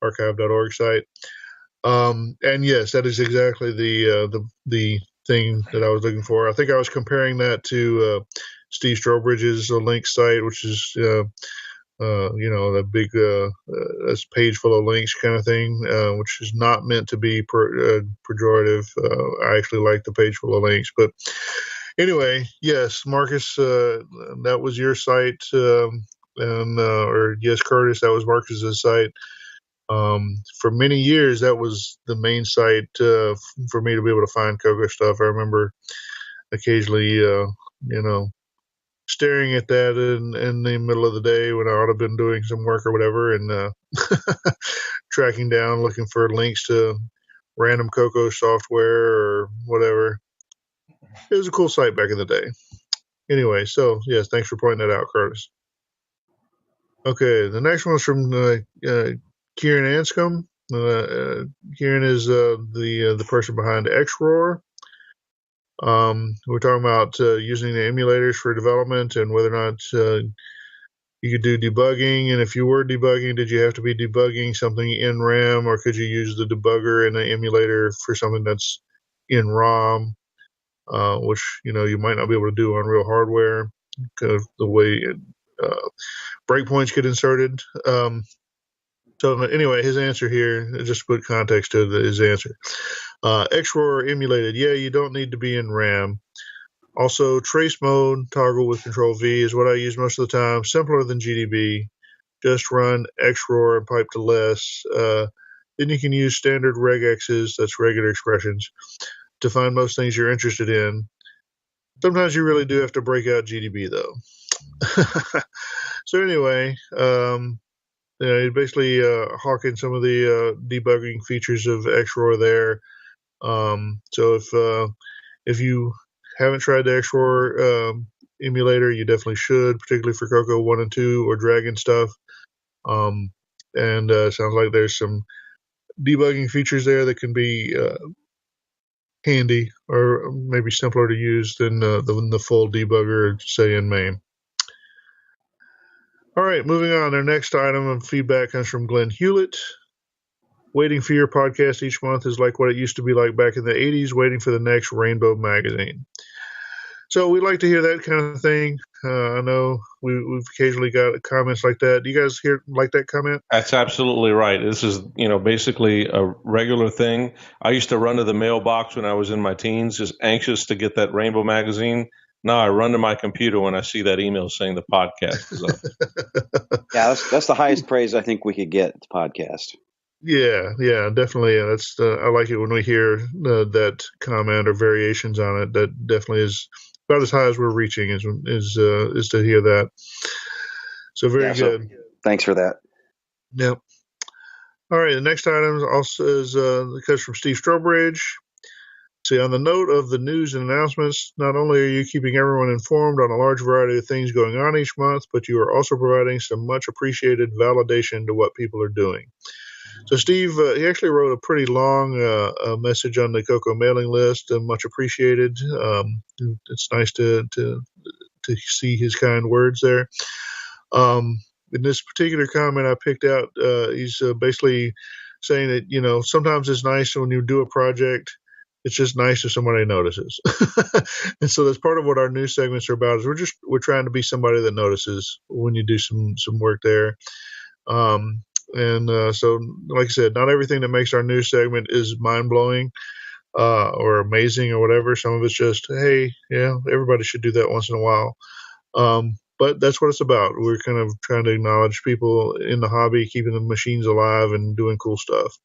archive.org site. And yes, that is exactly the thing that I was looking for. I think I was comparing that to Steve Strobridge's link site, which is the big that's page full of links kind of thing, which is not meant to be pejorative. I actually like the page full of links, but anyway, yes, Marcus, that was your site, or yes, Curtis, that was Marcus's site. For many years, that was the main site for me to be able to find CoCo stuff. I remember occasionally, staring at that in the middle of the day when I ought to have been doing some work or whatever, and tracking down, looking for links to random CoCo software or whatever. It was a cool site back in the day. Anyway, so yes, thanks for pointing that out, Curtis. Okay, the next one's from Kieran Anscombe. Kieran is the person behind XRoar. We're talking about using the emulators for development and whether or not You could do debugging, and if you were debugging, did you have to be debugging something in RAM, or could you use the debugger in the emulator for something that's in ROM, which you might not be able to do on real hardware because the way breakpoints get inserted. So anyway, his answer here, just to put context to his answer. XROR emulated, yeah, you don't need to be in RAM. Also, trace mode, toggle with Control V is what I use most of the time. Simpler than GDB. Just run XROR and pipe to less. Then you can use standard regexes, that's regular expressions, to find most things you're interested in. Sometimes you really do have to break out GDB, though. So anyway, you're basically hawking some of the debugging features of XROR there. So if you haven't tried the XROR emulator, you definitely should, particularly for CoCo 1 and 2 or Dragon stuff. It sounds like there's some debugging features there that can be handy or maybe simpler to use than the full debugger, say, in MAME. All right, moving on. Our next item of feedback comes from Glenn Hewlett. Waiting for your podcast each month is like what it used to be like back in the 80s, waiting for the next Rainbow magazine. So we like to hear that kind of thing. I know we've occasionally got comments like that. Do you guys like that comment? That's absolutely right. This is, basically a regular thing. I used to run to the mailbox when I was in my teens, just anxious to get that Rainbow magazine. Now I run to my computer when I see that email saying the podcast is up. Yeah, that's the highest praise I think we could get, the podcast. Yeah, definitely. I like it when we hear that comment or variations on it. That definitely is about as high as we're reaching is to hear that. So very good. Thanks for that. Yep. All right. The next item also is comes from Steve Strobridge. See, on the note of the news and announcements, not only are you keeping everyone informed on a large variety of things going on each month, but you are also providing some much appreciated validation to what people are doing. So Steve, he actually wrote a pretty long message on the CoCo mailing list. Much appreciated. It's nice to see his kind words there. In this particular comment I picked out, he's basically saying that, sometimes it's nice when you do a project, it's just nice if somebody notices. And so that's part of what our news segments are about, is we're trying to be somebody that notices when you do some work there. So, like I said, not everything that makes our news segment is mind-blowing or amazing or whatever. Some of it's just, hey, yeah, everybody should do that once in a while. But that's what it's about. We're kind of trying to acknowledge people in the hobby, keeping the machines alive and doing cool stuff.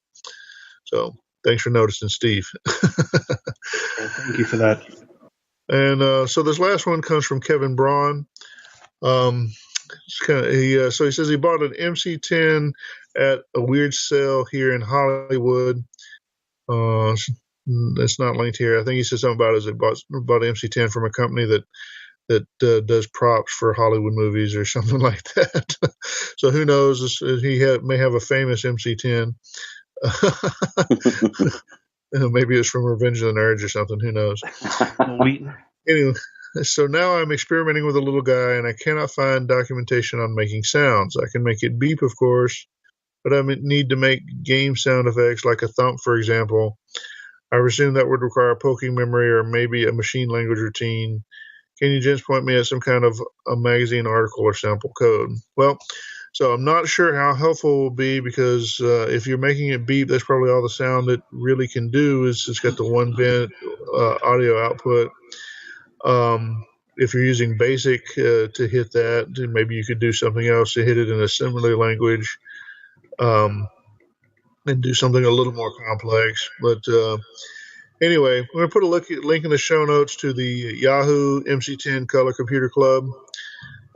So thanks for noticing, Steve. Thank you for that. And so this last one comes from Kevin Braun. So he says he bought an MC10 at a weird sale here in Hollywood. It's not linked here. I think he said something about he bought an MC10 from a company that does props for Hollywood movies or something like that. So who knows? He may have a famous MC10. Maybe it's from Revenge of the Nerds or something. Who knows? Anyway. So now I'm experimenting with a little guy, and I cannot find documentation on making sounds. I can make it beep, of course, but I need to make game sound effects like a thump, for example. I presume that would require poking memory or maybe a machine language routine. Can you gents point me at some kind of a magazine article or sample code? Well, so I'm not sure how helpful it will be, because if you're making it beep, that's probably all the sound it really can do. Is it's got the 1-bit audio output. If you're using BASIC to hit that, then maybe you could do something else to hit it in a similar language, and do something a little more complex. But anyway, I'm going to put a link in the show notes to the Yahoo MC10 Color Computer Club.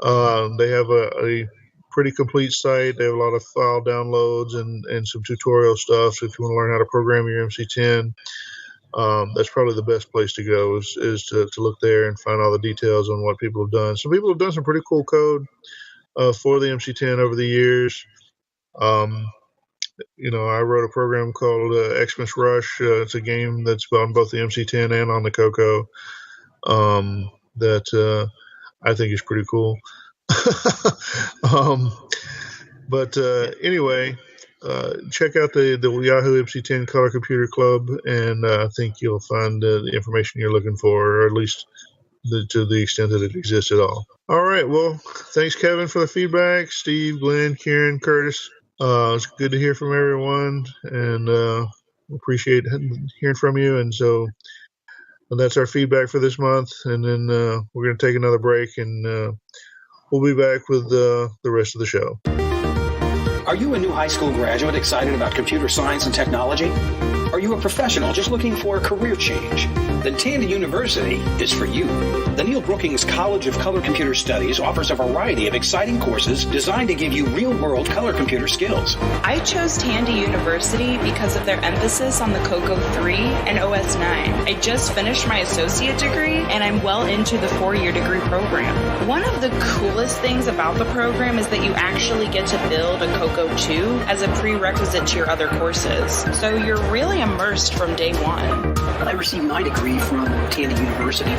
They have a pretty complete site. They have a lot of file downloads and some tutorial stuff. So if you want to learn how to program your MC10, that's probably the best place to go is to look there and find all the details on what people have done. Some people have done some pretty cool code for the MC10 over the years. I wrote a program called Xmas Rush. It's a game that's on both the MC10 and on the CoCo that I think is pretty cool. But anyway, check out the Yahoo IPSY 10 Color Computer Club, and I think you'll find the information you're looking for, or at least to the extent that it exists at all. All right. Well, thanks, Kevin, for the feedback. Steve, Glenn, Kieran, Curtis. It's good to hear from everyone, and appreciate hearing from you. And so that's our feedback for this month. And then we're going to take another break, and we'll be back with the rest of the show. Are you a new high school graduate excited about computer science and technology? Are you a professional just looking for a career change? Then Tandy University is for you. The Neil Brookings College of Color Computer Studies offers a variety of exciting courses designed to give you real-world color computer skills. I chose Tandy University because of their emphasis on the CoCo 3 and OS 9. I just finished my associate degree, and I'm well into the 4-year degree program. One of the coolest things about the program is that you actually get to build a CoCo 2 as a prerequisite to your other courses. So you're really immersed from day one. I received my degree from Tandy University.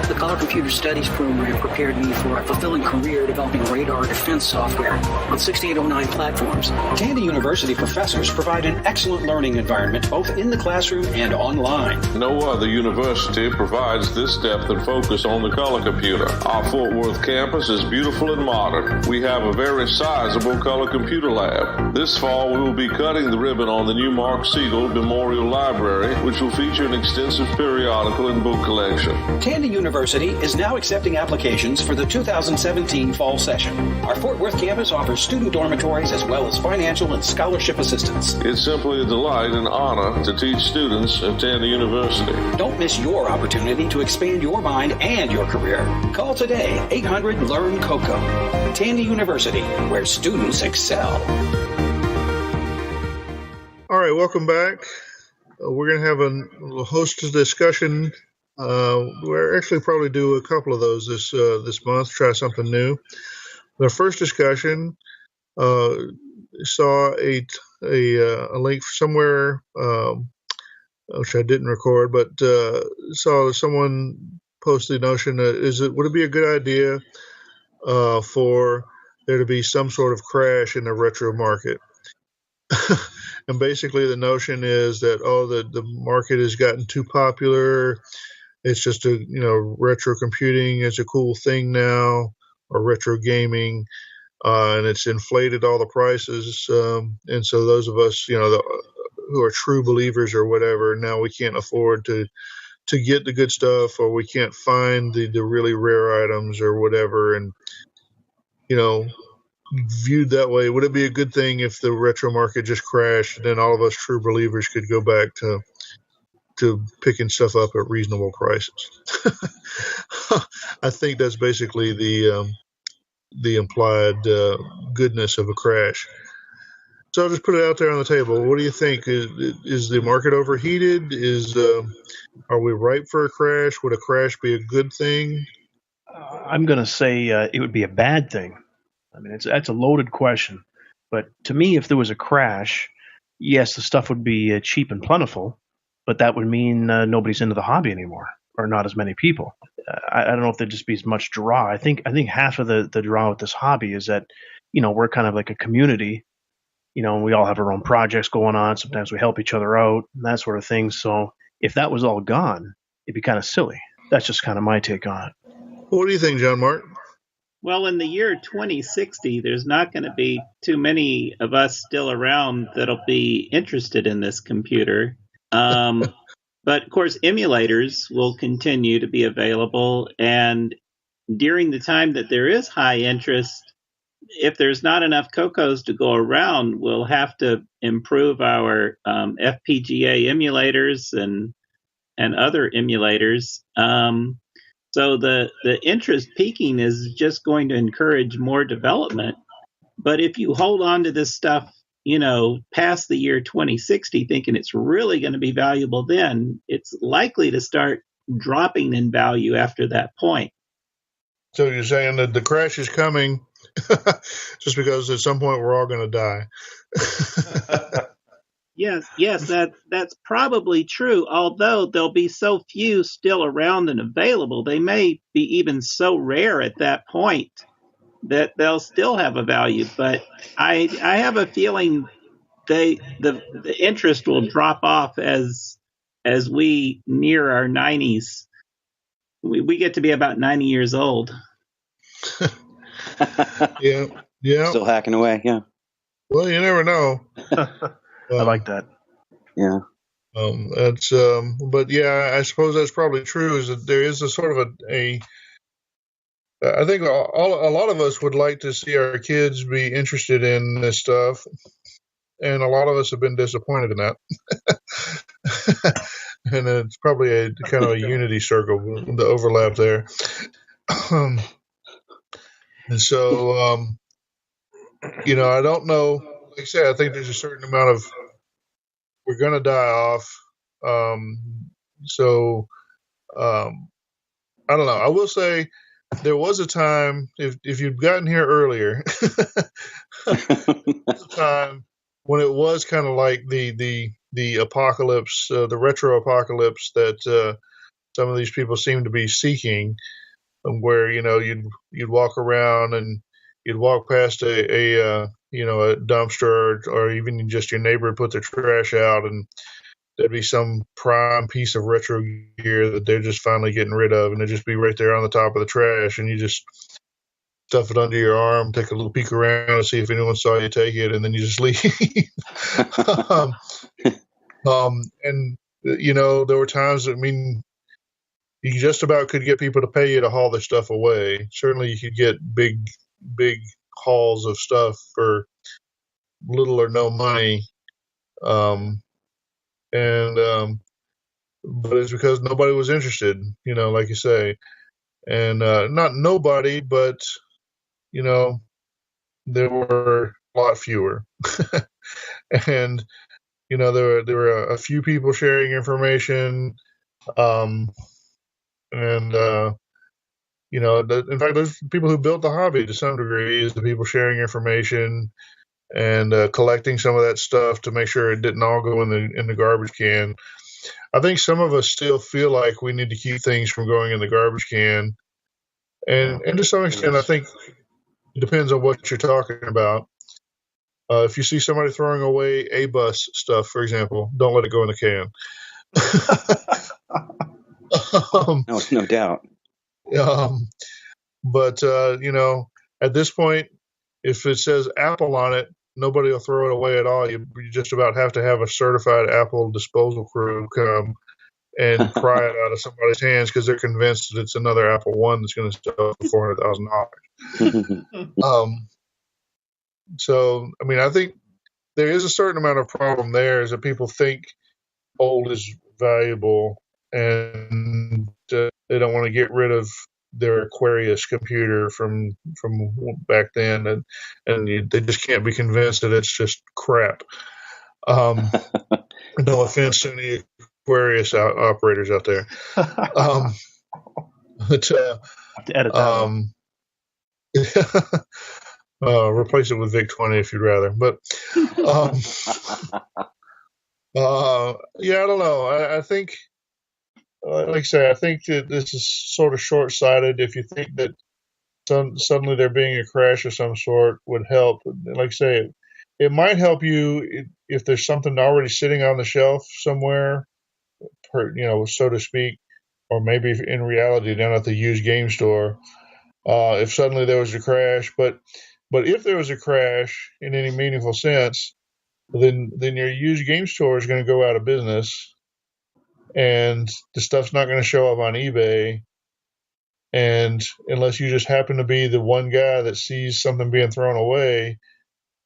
The Color Computer Studies program prepared me for a fulfilling career developing radar defense software on 6809 platforms. Tandy University professors provide an excellent learning environment both in the classroom and online. No other university provides this depth and focus on the color computer. Our Fort Worth campus is beautiful and modern. We have a very sizable color computer lab. This fall, we will be cutting the ribbon on the new Mark Siegel Memorial Library, which will feature an extensive periodical and book collection. Tandy University is now accepting applications for the 2017 fall session. Our Fort Worth campus offers student dormitories as well as financial and scholarship assistance. It's simply a delight and honor to teach students at Tandy University. Don't miss your opportunity to expand your mind and your career. Call today, 800-LEARN-CoCo. Tandy University, where students excel. All right, welcome back. We're going to have a host discussion. We'll actually probably do a couple of those this month, try something new. The first discussion saw a link somewhere, which I didn't record, but saw someone post the notion that would it be a good idea for there to be some sort of crash in the retro market? And basically the notion is that, the market has gotten too popular. It's just retro computing is a cool thing now, or retro gaming, and it's inflated all the prices. And so those of us, who are true believers or whatever, now we can't afford to get the good stuff, or we can't find the really rare items or whatever. And, viewed that way, would it be a good thing if the retro market just crashed and then all of us true believers could go back to picking stuff up at reasonable prices? I think that's basically the implied goodness of a crash. So I'll just put it out there on the table. What do you think? Is the market overheated? Are we ripe for a crash? Would a crash be a good thing? I'm going to say it would be a bad thing. I mean, that's a loaded question. But to me, if there was a crash, yes, the stuff would be cheap and plentiful, but that would mean nobody's into the hobby anymore, or not as many people. I don't know if there'd just be as much draw. I think half of the draw with this hobby is that, we're kind of like a community, and we all have our own projects going on. Sometimes we help each other out and that sort of thing. So if that was all gone, it'd be kind of silly. That's just kind of my take on it. What do you think, John Mark? Well, in the year 2060, there's not going to be too many of us still around that'll be interested in this computer. But, of course, emulators will continue to be available. And during the time that there is high interest, if there's not enough CoCos to go around, we'll have to improve our FPGA emulators and other emulators. So the interest peaking is just going to encourage more development. But if you hold on to this stuff, past the year 2060, thinking it's really going to be valuable then, it's likely to start dropping in value after that point. So you're saying that the crash is coming just because at some point we're all going to die. Yes, that's probably true. Although there'll be so few still around and available, they may be even so rare at that point that they'll still have a value. But I have a feeling the interest will drop off as we near our 90s. We get to be about 90 years old. Yeah. Still hacking away. Yeah. Well, you never know. I like that. Yeah. That's but yeah, I suppose that's probably true. Is that there is a sort of a I think a lot of us would like to see our kids be interested in this stuff, and a lot of us have been disappointed in that. And it's probably a kind of a unity circle, the overlap there. And so, I don't know. Like I said, I think there's a certain amount of we're going to die off. I don't know. I will say there was a time, if you'd gotten here earlier, there was a time when it was kind of like the apocalypse, the retro apocalypse that some of these people seem to be seeking, where you'd walk around and you'd walk past a dumpster or even just your neighbor would put their trash out, and there'd be some prime piece of retro gear that they're just finally getting rid of, and it'd just be right there on the top of the trash, and you just stuff it under your arm, take a little peek around and see if anyone saw you take it, and then you just leave. And there were times, you just about could get people to pay you to haul their stuff away. Certainly you could get big hauls of stuff for little or no money. But it's because nobody was interested, like you say. And not nobody, but, there were a lot fewer. And, there were a few people sharing information. In fact, those people who built the hobby to some degree is the people sharing information and collecting some of that stuff to make sure it didn't all go in the garbage can. I think some of us still feel like we need to keep things from going in the garbage can. And to some extent, I think it depends on what you're talking about. If you see somebody throwing away a bus stuff, for example, don't let it go in the can. No doubt. But at this point, if it says Apple on it, nobody will throw it away at all. You just about have to have a certified Apple disposal crew come and pry it out of somebody's hands because they're convinced that it's another Apple One that's going to sell for $400,000. So, I think there is a certain amount of problem there, is that people think old is valuable and they don't want to get rid of their Aquarius computer from back then, and they just can't be convinced that it's just crap. No offense to any Aquarius operators out there. Replace it with VIC-20 if you'd rather. But I don't know. I think, like I say, I think that this is sort of short-sighted. If you think that suddenly there being a crash of some sort would help, like I say, it might help you if there's something already sitting on the shelf somewhere, so to speak, or maybe in reality down at the used game store. If suddenly there was a crash, but if there was a crash in any meaningful sense, then your used game store is going to go out of business, and the stuff's not going to show up on eBay. And unless you just happen to be the one guy that sees something being thrown away,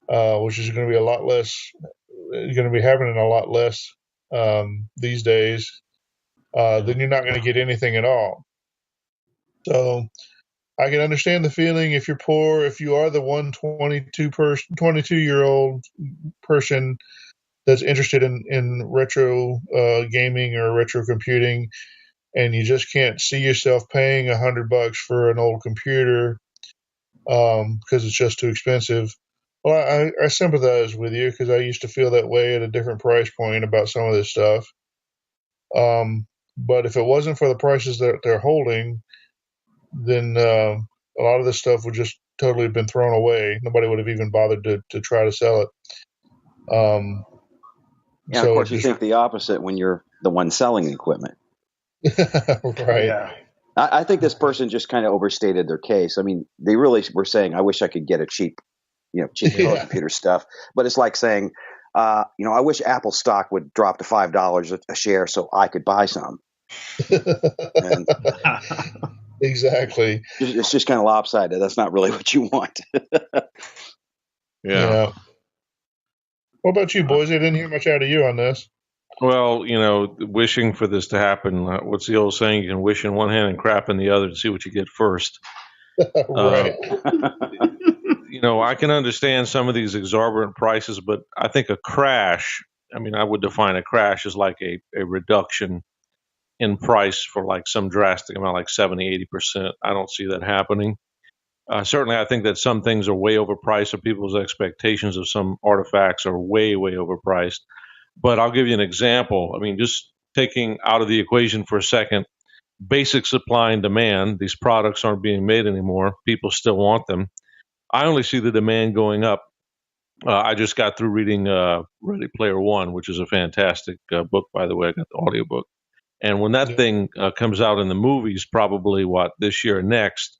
which is going to be a lot less, going to be happening a lot less these days, then you're not going to get anything at all. So I can understand the feeling if you're poor, if you are the 22-year-old person that's interested in retro gaming or retro computing, and you just can't see yourself paying $100 for an old computer because it's just too expensive. Well, I sympathize with you because I used to feel that way at a different price point about some of this stuff. But if it wasn't for the prices that they're holding, then a lot of this stuff would just totally been thrown away. Nobody would have even bothered to try to sell it. Yeah, of course, you think the opposite when you're the one selling the equipment. Right. Yeah. I think this person just kind of overstated their case. I mean, they really were saying, "I wish I could get a cheap color computer stuff." But it's like saying, I wish Apple stock would drop to $5 a share so I could buy some. And exactly. It's just kind of lopsided. That's not really what you want. Yeah. What about you, boys? I didn't hear much out of you on this. Well, wishing for this to happen. What's the old saying? You can wish in one hand and crap in the other to see what you get first. Right. I can understand some of these exorbitant prices, but I think a crash, I would define a crash as like a reduction in price for like some drastic amount, like 70, 80%. I don't see that happening. Certainly, I think that some things are way overpriced, or people's expectations of some artifacts are way, way overpriced. But I'll give you an example. Just taking out of the equation for a second, basic supply and demand. These products aren't being made anymore. People still want them. I only see the demand going up. I just got through reading Ready Player One, which is a fantastic book, by the way. I got the audiobook. And when that thing comes out in the movies, probably this year or next,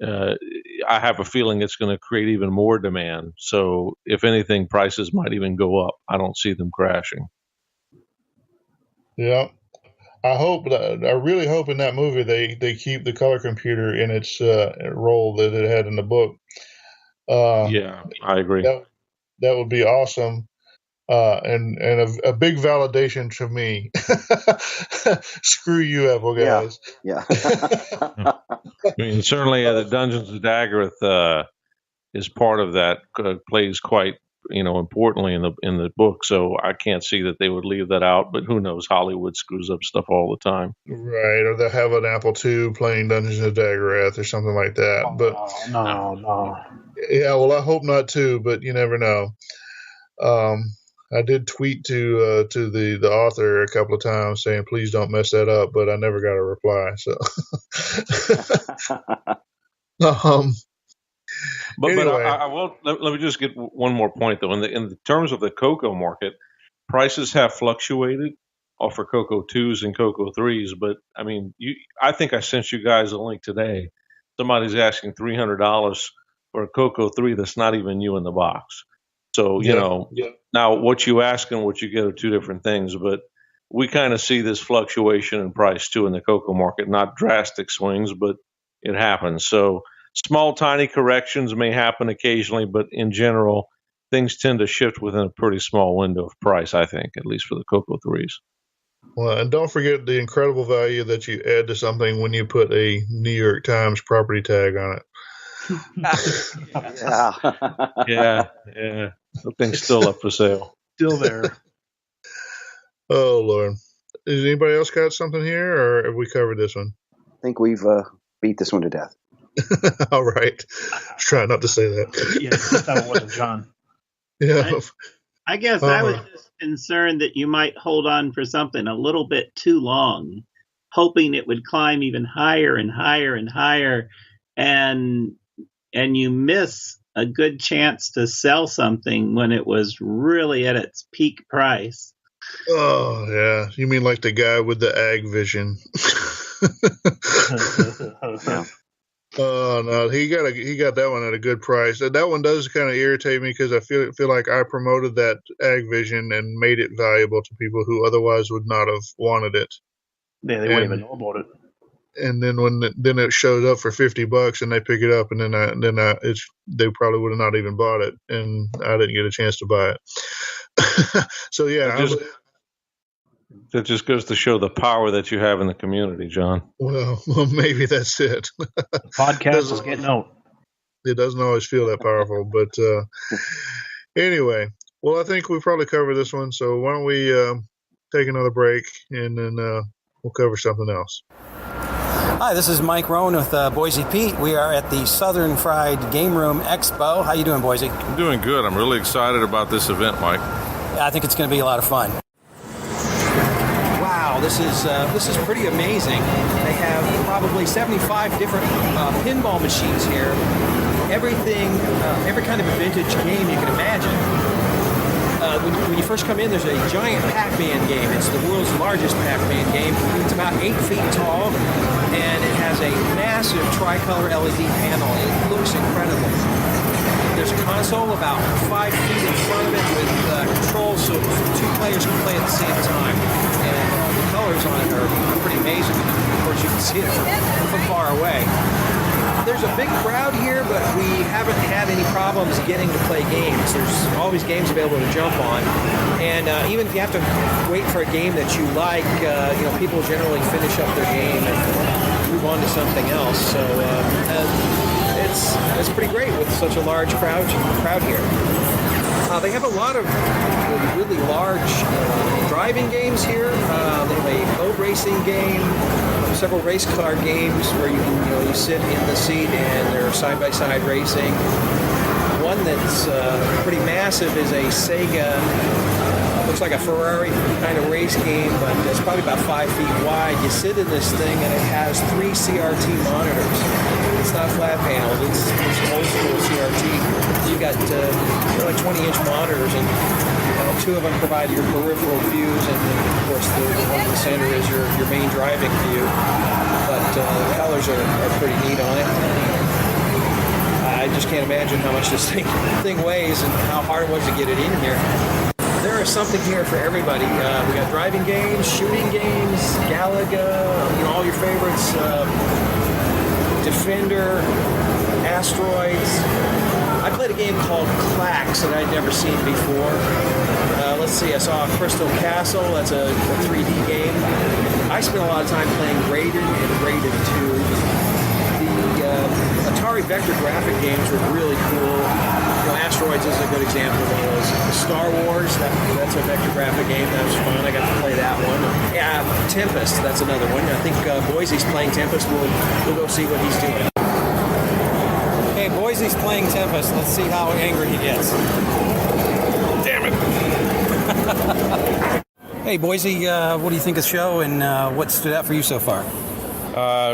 I have a feeling it's going to create even more demand. So if anything, prices might even go up. I don't see them crashing. Yeah. I really hope in that movie they keep the color computer in its role that it had in the book. Yeah, I agree. That would be awesome. And a big validation to me. Screw you, Apple guys. Yeah. Certainly the Dungeons of Daggereth is part of that. Plays quite importantly in the book. So I can't see that they would leave that out. But who knows? Hollywood screws up stuff all the time. Right, or they'll have an Apple II playing Dungeons of Daggereth or something like that. But No. Yeah, well, I hope not too. But you never know. I did tweet to the author a couple of times saying, please don't mess that up, but I never got a reply. So, But I will. Let me just get one more point though. In terms of the CoCo market, prices have fluctuated for CoCo 2s and CoCo 3s. But I think I sent you guys a link today. Somebody's asking $300 for a CoCo 3 that's not even new in the box. So, now what you ask and what you get are two different things, but we kind of see this fluctuation in price too in the CoCo market, not drastic swings, but it happens. So small, tiny corrections may happen occasionally, but in general, things tend to shift within a pretty small window of price, I think, at least for the CoCo 3s. Well, and don't forget the incredible value that you add to something when you put a New York Times property tag on it. Yeah. The thing's still up for sale. Still there. Oh, Lord. Has anybody else got something here, or have we covered this one? I think we've beat this one to death. All right. I was trying not to say that. Yeah, that wasn't John. Yeah. I guess I was just concerned that you might hold on for something a little bit too long, hoping it would climb even higher and higher and higher, and you miss a good chance to sell something when it was really at its peak price. Oh, yeah. You mean like the guy with the ag vision? Oh, no. He got that one at a good price. That one does kind of irritate me because I feel like I promoted that ag vision and made it valuable to people who otherwise would not have wanted it. Yeah, they wouldn't even know about it. And then then it shows up for $50 and they pick it up, and they probably would have not even bought it, and I didn't get a chance to buy it. So yeah, that just goes to show the power that you have in the community, John. Well, maybe that's it. The podcast is getting out. It doesn't always feel that powerful, but anyway. Well, I think we probably covered this one. So why don't we take another break, and then we'll cover something else. Hi, this is Mike Rowan with Boise Pete. We are at the Southern Fried Game Room Expo. How you doing, Boise? I'm doing good. I'm really excited about this event, Mike. I think it's going to be a lot of fun. Wow, wow, this is pretty amazing. They have probably 75 different pinball machines here. Everything, every kind of a vintage game you can imagine. When you first come in, there's a giant Pac-Man game. It's the world's largest Pac-Man game. It's about 8 feet tall, and it has a massive tricolor LED panel. It looks incredible. There's a console about 5 feet in front of it with controls so 2 players can play at the same time. And the colors on it are pretty amazing. Of course, you can see it from far away. There's a big crowd here, but we haven't had any problems getting to play games. There's always games available to jump on. And even if you have to wait for a game that you like, people generally finish up their game and move on to something else. So it's pretty great with such a large crowd here. They have a lot of really large driving games here. They have a boat racing game, several race car games where you can you sit in the seat and they're side-by-side racing. One that's pretty massive is a Sega, looks like a Ferrari kind of race game, but it's probably about 5 feet wide. You sit in this thing and it has 3 CRT monitors. It's not flat panels, it's old school CRT. You've got like 20-inch monitors, and 2 of them provide your peripheral views, and then, of course the one in the center is your main driving view. But the colors are pretty neat on it. I just can't imagine how much this thing weighs and how hard it was to get it in here. There is something here for everybody. We got driving games, shooting games, Galaga, all your favorites, Defender, Asteroids. I played a game called Clax that I'd never seen before. Let's see, I saw Crystal Castle. That's a 3D game. I spent a lot of time playing Raiden and Raiden 2. The Atari vector graphic games were really cool. Asteroids is a good example of one of those. Star Wars, that's a vector graphic game. That was fun. I got to play that one. Yeah, Tempest, that's another one. I think Boise's playing Tempest. We'll go see what he's doing. Okay, Boise's playing Tempest. Let's see how angry he gets. Damn it! Hey, Boise, what do you think of the show, and what stood out for you so far?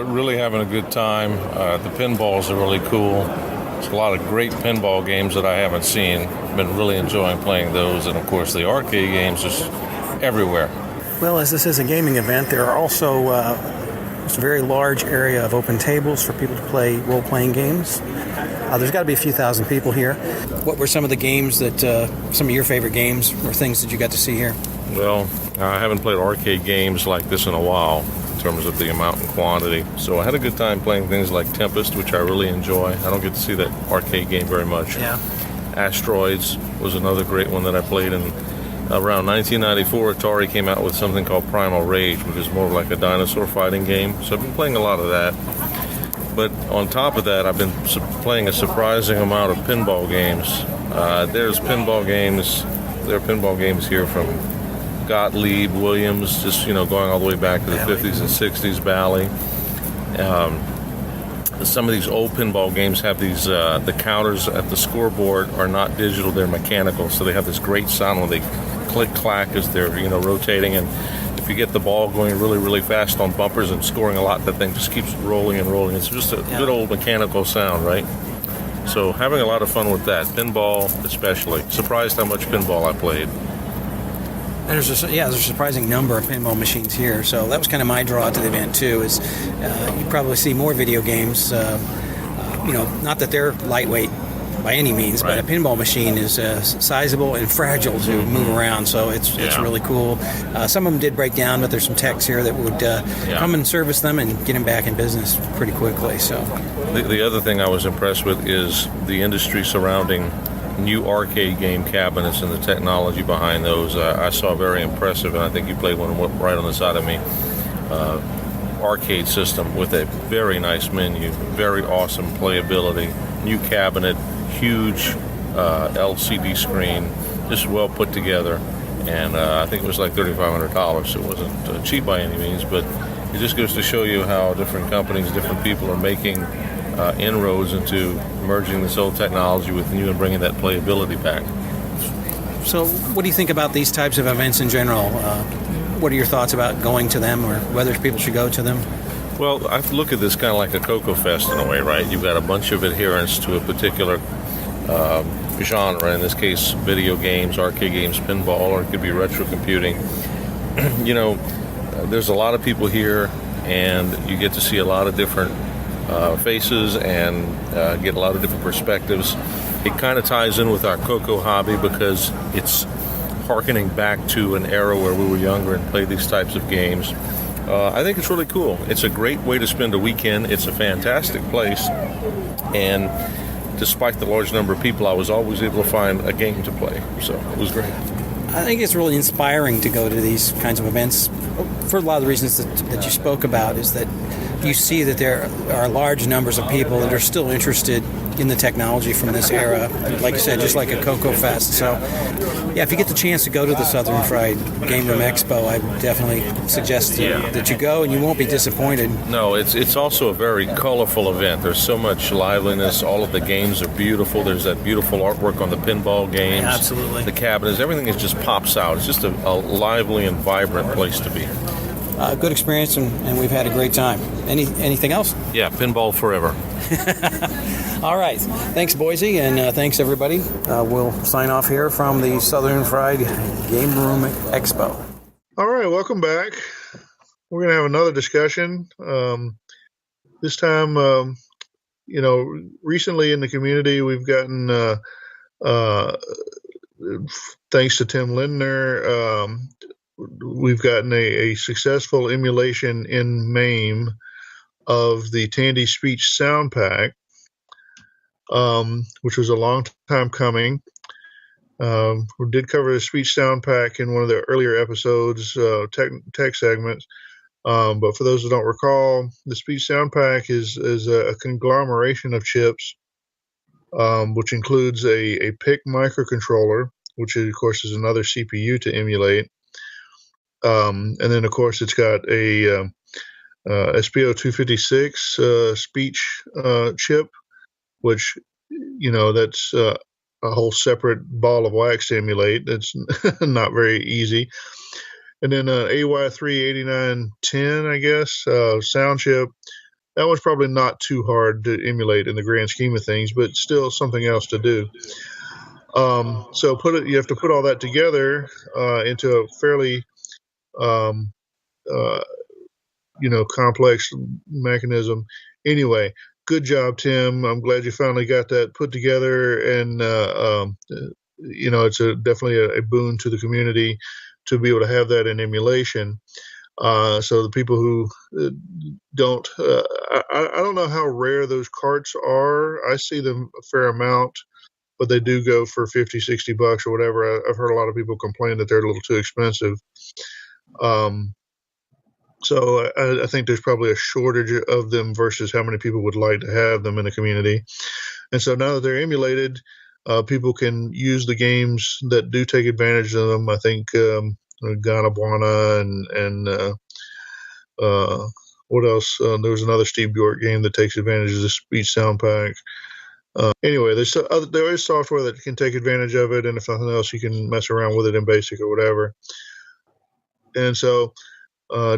Really having a good time. The pinballs are really cool. There's a lot of great pinball games that I haven't seen. Been really enjoying playing those, and of course the arcade games just everywhere. Well, as this is a gaming event, there are also a very large area of open tables for people to play role-playing games. There's got to be a few thousand people here. What were some of the games that, some of your favorite games or things that you got to see here? Well, I haven't played arcade games like this in a while in terms of the amount and quantity. So I had a good time playing things like Tempest, which I really enjoy. I don't get to see that arcade game very much. Yeah. Asteroids was another great one that I played in. Around 1994, Atari came out with something called Primal Rage, which is more like a dinosaur fighting game. So I've been playing a lot of that. But on top of that, I've been playing a surprising amount of pinball games. There's pinball games. There are pinball games here from Gottlieb, Williams, just going all the way back to the 50s and 60s, Bally. Some of these old pinball games have these, the counters at the scoreboard are not digital, they're mechanical, so they have this great sound when they click-clack as they're, rotating, and if you get the ball going really, really fast on bumpers and scoring a lot, that thing just keeps rolling and rolling. It's just a good old mechanical sound, right? So having a lot of fun with that. Pinball especially. Surprised how much pinball I played. There's a surprising number of pinball machines here, so that was kind of my draw to the event too. Is you probably see more video games. Not that they're lightweight by any means, but a pinball machine is sizable and fragile to move around, so it's really cool. Some of them did break down, but there's some techs here that would come and service them and get them back in business pretty quickly. So the other thing I was impressed with is the industry surrounding new arcade game cabinets and the technology behind those. I saw very impressive, and I think you played one right on the side of me, arcade system with a very nice menu, very awesome playability, new cabinet, huge LCD screen, just well put together, and I think it was like $3,500, so it wasn't cheap by any means, but it just goes to show you how different companies, different people are making inroads into merging this old technology with new and bringing that playability back. So what do you think about these types of events in general? what are your thoughts about going to them, or whether people should go to them? Well, I look at this kind of like a CoCo Fest in a way, right? You've got a bunch of adherents to a particular genre, in this case, video games, arcade games, pinball, or it could be retro computing. There's a lot of people here, and you get to see a lot of different faces and get a lot of different perspectives. It kind of ties in with our CoCo hobby because it's harkening back to an era where we were younger and played these types of games. I think it's really cool. It's a great way to spend a weekend. It's a fantastic place. And despite the large number of people, I was always able to find a game to play. So it was great. I think it's really inspiring to go to these kinds of events for a lot of the reasons that you spoke about, is that you see that there are large numbers of people that are still interested in the technology from this era. Like I said, just like a CoCo Fest. So, yeah, if you get the chance to go to the Southern Fried Game Room Expo, I would definitely suggest that you go, and you won't be disappointed. No, it's also a very colorful event. There's so much liveliness. All of the games are beautiful. There's that beautiful artwork on the pinball games. Yeah, absolutely. The cabinets, everything just pops out. It's just a lively and vibrant place to be. Good experience, and we've had a great time. Anything else? Yeah, pinball forever. All right. Thanks, Boise, and thanks, everybody. We'll sign off here from the Southern Fried Game Room Expo. All right, welcome back. We're going to have another discussion. This time, recently in the community, we've gotten, thanks to Tim Lindner, we've gotten a successful emulation in MAME of the Tandy Speech Sound Pack, which was a long time coming. We did cover the Speech Sound Pack in one of the earlier episodes, tech segments. But for those who don't recall, the Speech Sound Pack is a conglomeration of chips, which includes a PIC microcontroller, which of course is another CPU to emulate. And then, of course, it's got a SPO256 speech chip, which, that's a whole separate ball of wax to emulate. That's not very easy. And then AY38910, I guess, sound chip. That one's probably not too hard to emulate in the grand scheme of things, but still something else to do. So you have to put all that together into a fairly complex mechanism. Anyway, good job, Tim. I'm glad you finally got that put together, and it's definitely a boon to the community to be able to have that in emulation. So the people who don't, I don't know how rare those carts are. I see them a fair amount, but they do go for $50, $60 or whatever. I've heard a lot of people complain that they're a little too expensive. So I think there's probably a shortage of them versus how many people would like to have them in the community. And so now that they're emulated, people can use the games that do take advantage of them. I think Ganabwana and what else? There was another Steve Bjork game that takes advantage of the Speech Sound Pack. Anyway, there is software that can take advantage of it, and if nothing else, you can mess around with it in BASIC or whatever. And so,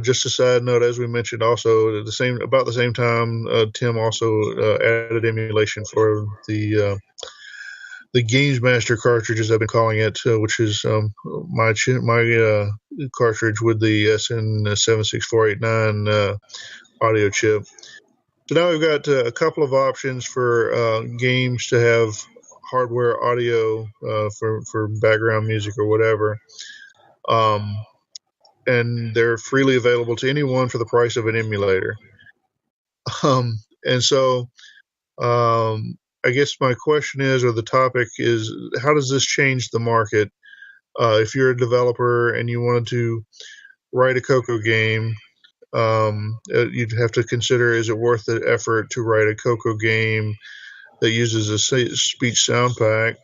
just a side note, as we mentioned, also about the same time, Tim also added emulation for the Games Master cartridges, I've been calling it, which is my cartridge with the SN76489 audio chip. So now we've got a couple of options for games to have hardware audio for background music or whatever. And they're freely available to anyone for the price of an emulator. And so I guess my question is, or the topic is, how does this change the market? If you're a developer and you wanted to write a CoCo game, you'd have to consider, is it worth the effort to write a CoCo game that uses a speech sound pack,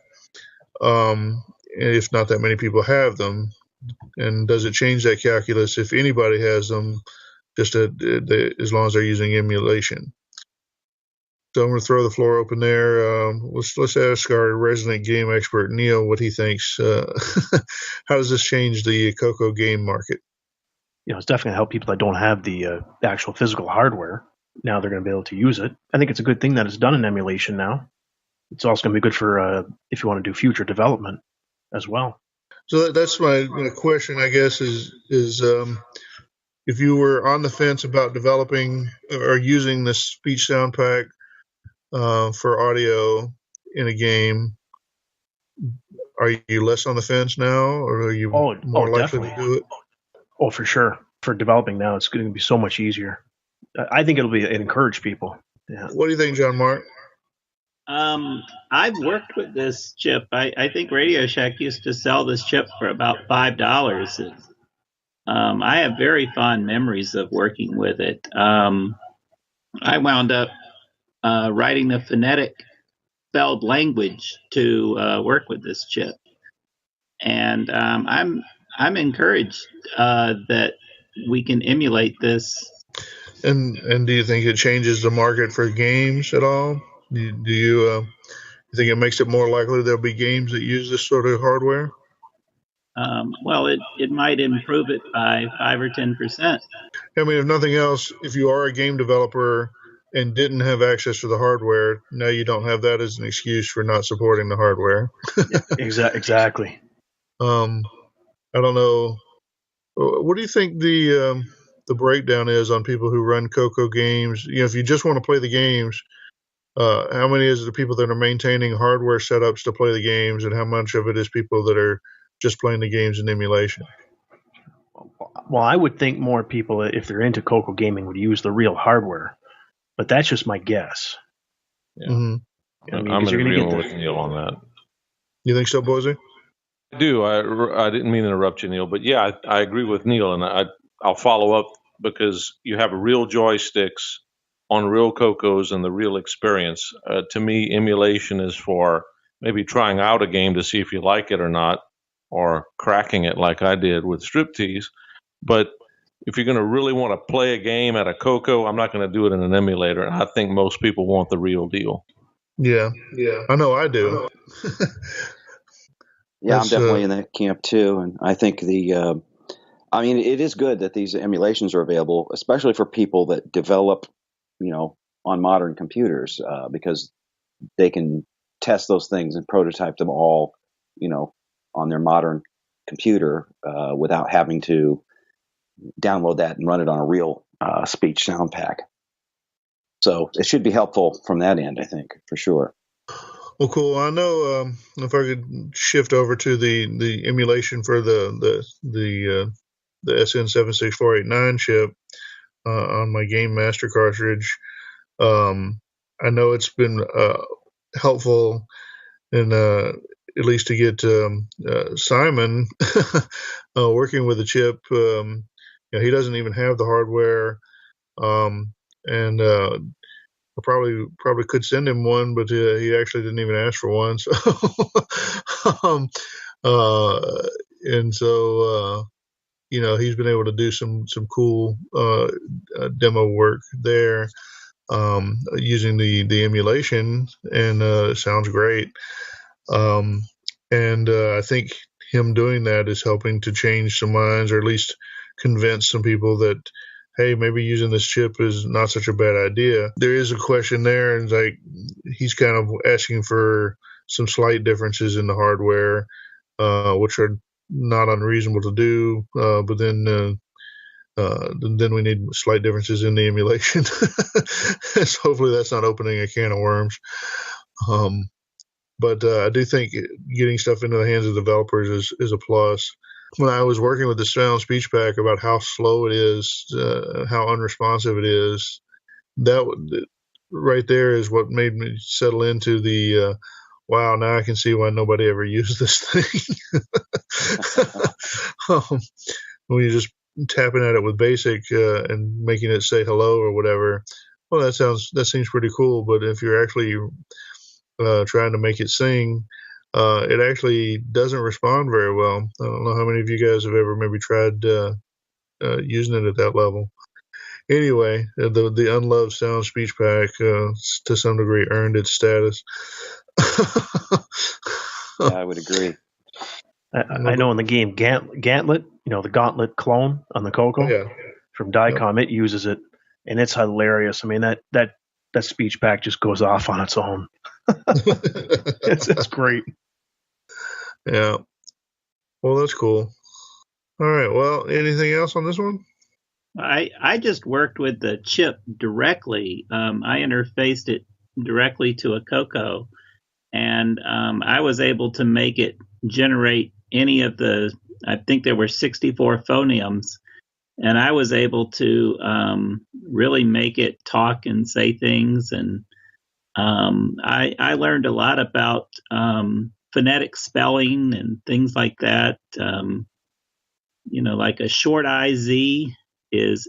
if not that many people have them? And does it change that calculus if anybody has them, just as long as they're using emulation? So I'm going to throw the floor open there. Let's ask our resident game expert, Neil, what he thinks. How does this change the CoCo game market? it's definitely going to help people that don't have the actual physical hardware. Now they're going to be able to use it. I think it's a good thing that it's done in emulation now. It's also going to be good for if you want to do future development as well. So that's my question, I guess, is if you were on the fence about developing or using this speech sound pack for audio in a game, are you less on the fence now, or are you more likely definitely to do it? Oh, for sure. For developing now, it's going to be so much easier. I think it encourage people. Yeah. What do you think, John Mark? I've worked with this chip. I think RadioShack used to sell this chip for about $5. I have very fond memories of working with it. I wound up writing the phonetic spelled language to work with this chip, and I'm encouraged that we can emulate this. And do you think it changes the market for games at all? Do you think it makes it more likely there'll be games that use this sort of hardware? Well, it might improve it by 5 or 10%. I mean, if nothing else, if you are a game developer and didn't have access to the hardware, now you don't have that as an excuse for not supporting the hardware. Exactly. I don't know. What do you think the breakdown is on people who run CoCo games? If you just want to play the games, how many is it the people that are maintaining hardware setups to play the games, and how much of it is people that are just playing the games in emulation? Well, I would think more people, if they're into CoCo gaming, would use the real hardware, but that's just my guess. Yeah. Mm-hmm. I'm in agreement with Neil on that. You think so, Boise? I do. I didn't mean to interrupt you, Neil, but yeah, I agree with Neil, and I'll follow up because you have real joysticks on real CoCos and the real experience. To me, emulation is for maybe trying out a game to see if you like it or not, or cracking it like I did with Striptease. But if you're going to really want to play a game at a CoCo, I'm not going to do it in an emulator. And I think most people want the real deal. Yeah. I know I do. Yeah, I'm definitely in that camp too. And I think it is good that these emulations are available, especially for people that develop, on modern computers, because they can test those things and prototype them all, on their modern computer without having to download that and run it on a real speech sound pack. So it should be helpful from that end, I think, for sure. Well, cool. I know if I could shift over to the emulation for the SN76489 chip on my Game Master cartridge. I know it's been helpful in at least to get Simon working with the chip. He doesn't even have the hardware, and I probably could send him one, but he actually didn't even ask for one. So, he's been able to do some cool demo work there using the emulation, and it sounds great. I think him doing that is helping to change some minds, or at least convince some people that, hey, maybe using this chip is not such a bad idea. There is a question there, and he's kind of asking for some slight differences in the hardware, which are not unreasonable to do. But then we need slight differences in the emulation. So hopefully that's not opening a can of worms. But I do think getting stuff into the hands of developers is a plus. When I was working with the Sound Speech Pack about how slow it is, how unresponsive it is, that right there is what made me settle into the wow, now I can see why nobody ever used this thing. When you're just tapping at it with BASIC and making it say hello or whatever, well, that seems pretty cool. But if you're actually trying to make it sing, it actually doesn't respond very well. I don't know how many of you guys have ever maybe tried using it at that level. Anyway, the unloved Sound Speech Pack to some degree earned its status. Yeah, I would agree. I know in the game Gauntlet, the Gauntlet clone on the CoCo from Diecom, it uses it, and it's hilarious. I mean, that speech pack just goes off on its own. It's great. Yeah. Well, that's cool. All right. Well, anything else on this one? I just worked with the chip directly. I interfaced it directly to a CoCo, and I was able to make it generate any of the, I think there were 64 phonemes, and I was able to really make it talk and say things. And I learned a lot about phonetic spelling and things like that. Like a short IZ is,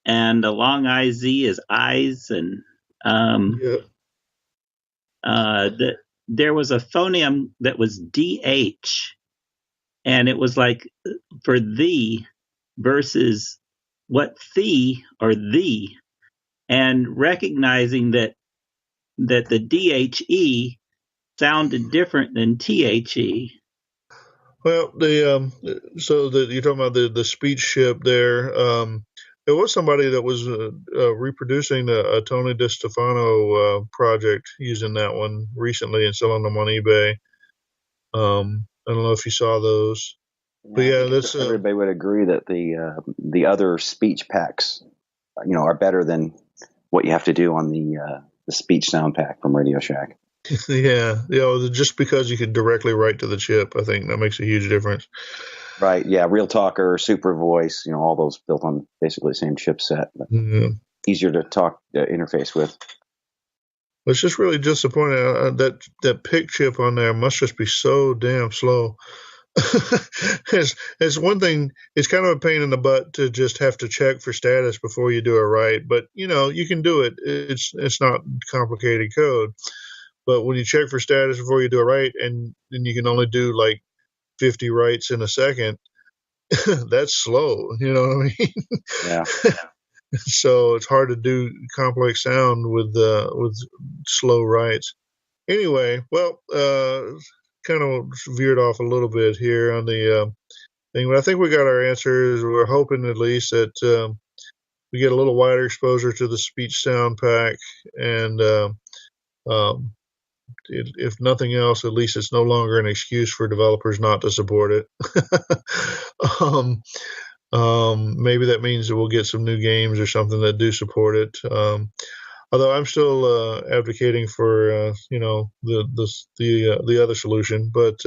and a long IZ is eyes. And there was a phoneme that was DH, and it was like for the versus what the or the, and recognizing that the DHE sounded different than THE. Well, you're talking about the speech chip there. There was somebody that was reproducing a Tony DiStefano project using that one recently and selling them on eBay. I don't know if you saw those. But everybody would agree that the other speech packs, are better than what you have to do on the speech sound pack from RadioShack. Yeah, just because you can directly write to the chip, I think that makes a huge difference. Right, yeah, Real Talker, Super Voice, all those built on basically the same chipset, but easier to interface with. It's just really disappointing. That PIC chip on there must just be so damn slow. It's one thing, it's kind of a pain in the butt to just have to check for status before you do it right, but you can do it. It's not complicated code. But when you check for status before you do it right, and then you can only do like 50 writes in a second, that's slow. You know what I mean? Yeah. So it's hard to do complex sound with slow writes. Anyway, well, kind of veered off a little bit here on the thing, but I think we got our answers. We're hoping at least that we get a little wider exposure to the speech sound pack, and if nothing else, at least it's no longer an excuse for developers not to support it. Maybe that means that we'll get some new games or something that do support it. Although I'm still advocating for the other solution, but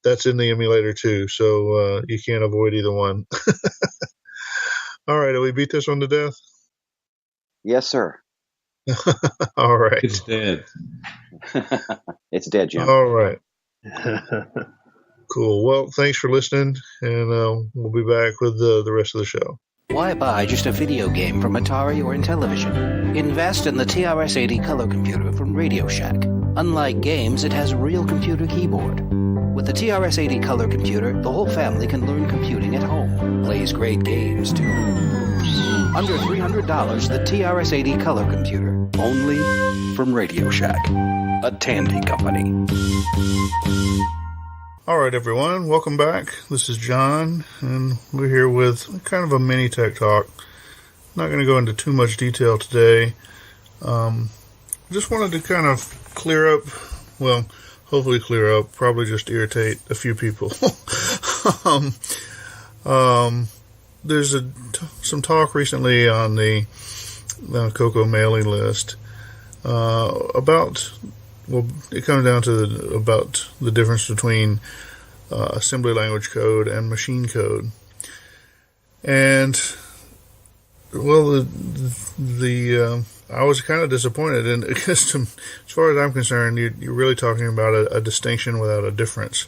that's in the emulator too, so you can't avoid either one. All right, did we beat this one to death? Yes, sir. All right. It's dead. It's dead, Jim. All right. Cool. Well, thanks for listening, and we'll be back with the rest of the show. Why buy just a video game from Atari or Intellivision? Invest in the TRS-80 color computer from RadioShack. Unlike games, it has a real computer keyboard. With the TRS-80 color computer, the whole family can learn computing at home. Plays great games, too. Under $300, the TRS-80 color computer. Only from RadioShack, a Tandy company. All right, everyone. Welcome back. This is John, and we're here with kind of a mini tech talk. Not going to go into too much detail today. Just wanted to kind of clear up, well, hopefully clear up, probably just irritate a few people. There's some talk recently on the CoCo mailing list about, well, it comes down to about the difference between assembly language code and machine code. And, well, I was kind of disappointed, and because as far as I'm concerned, you're really talking about a distinction without a difference.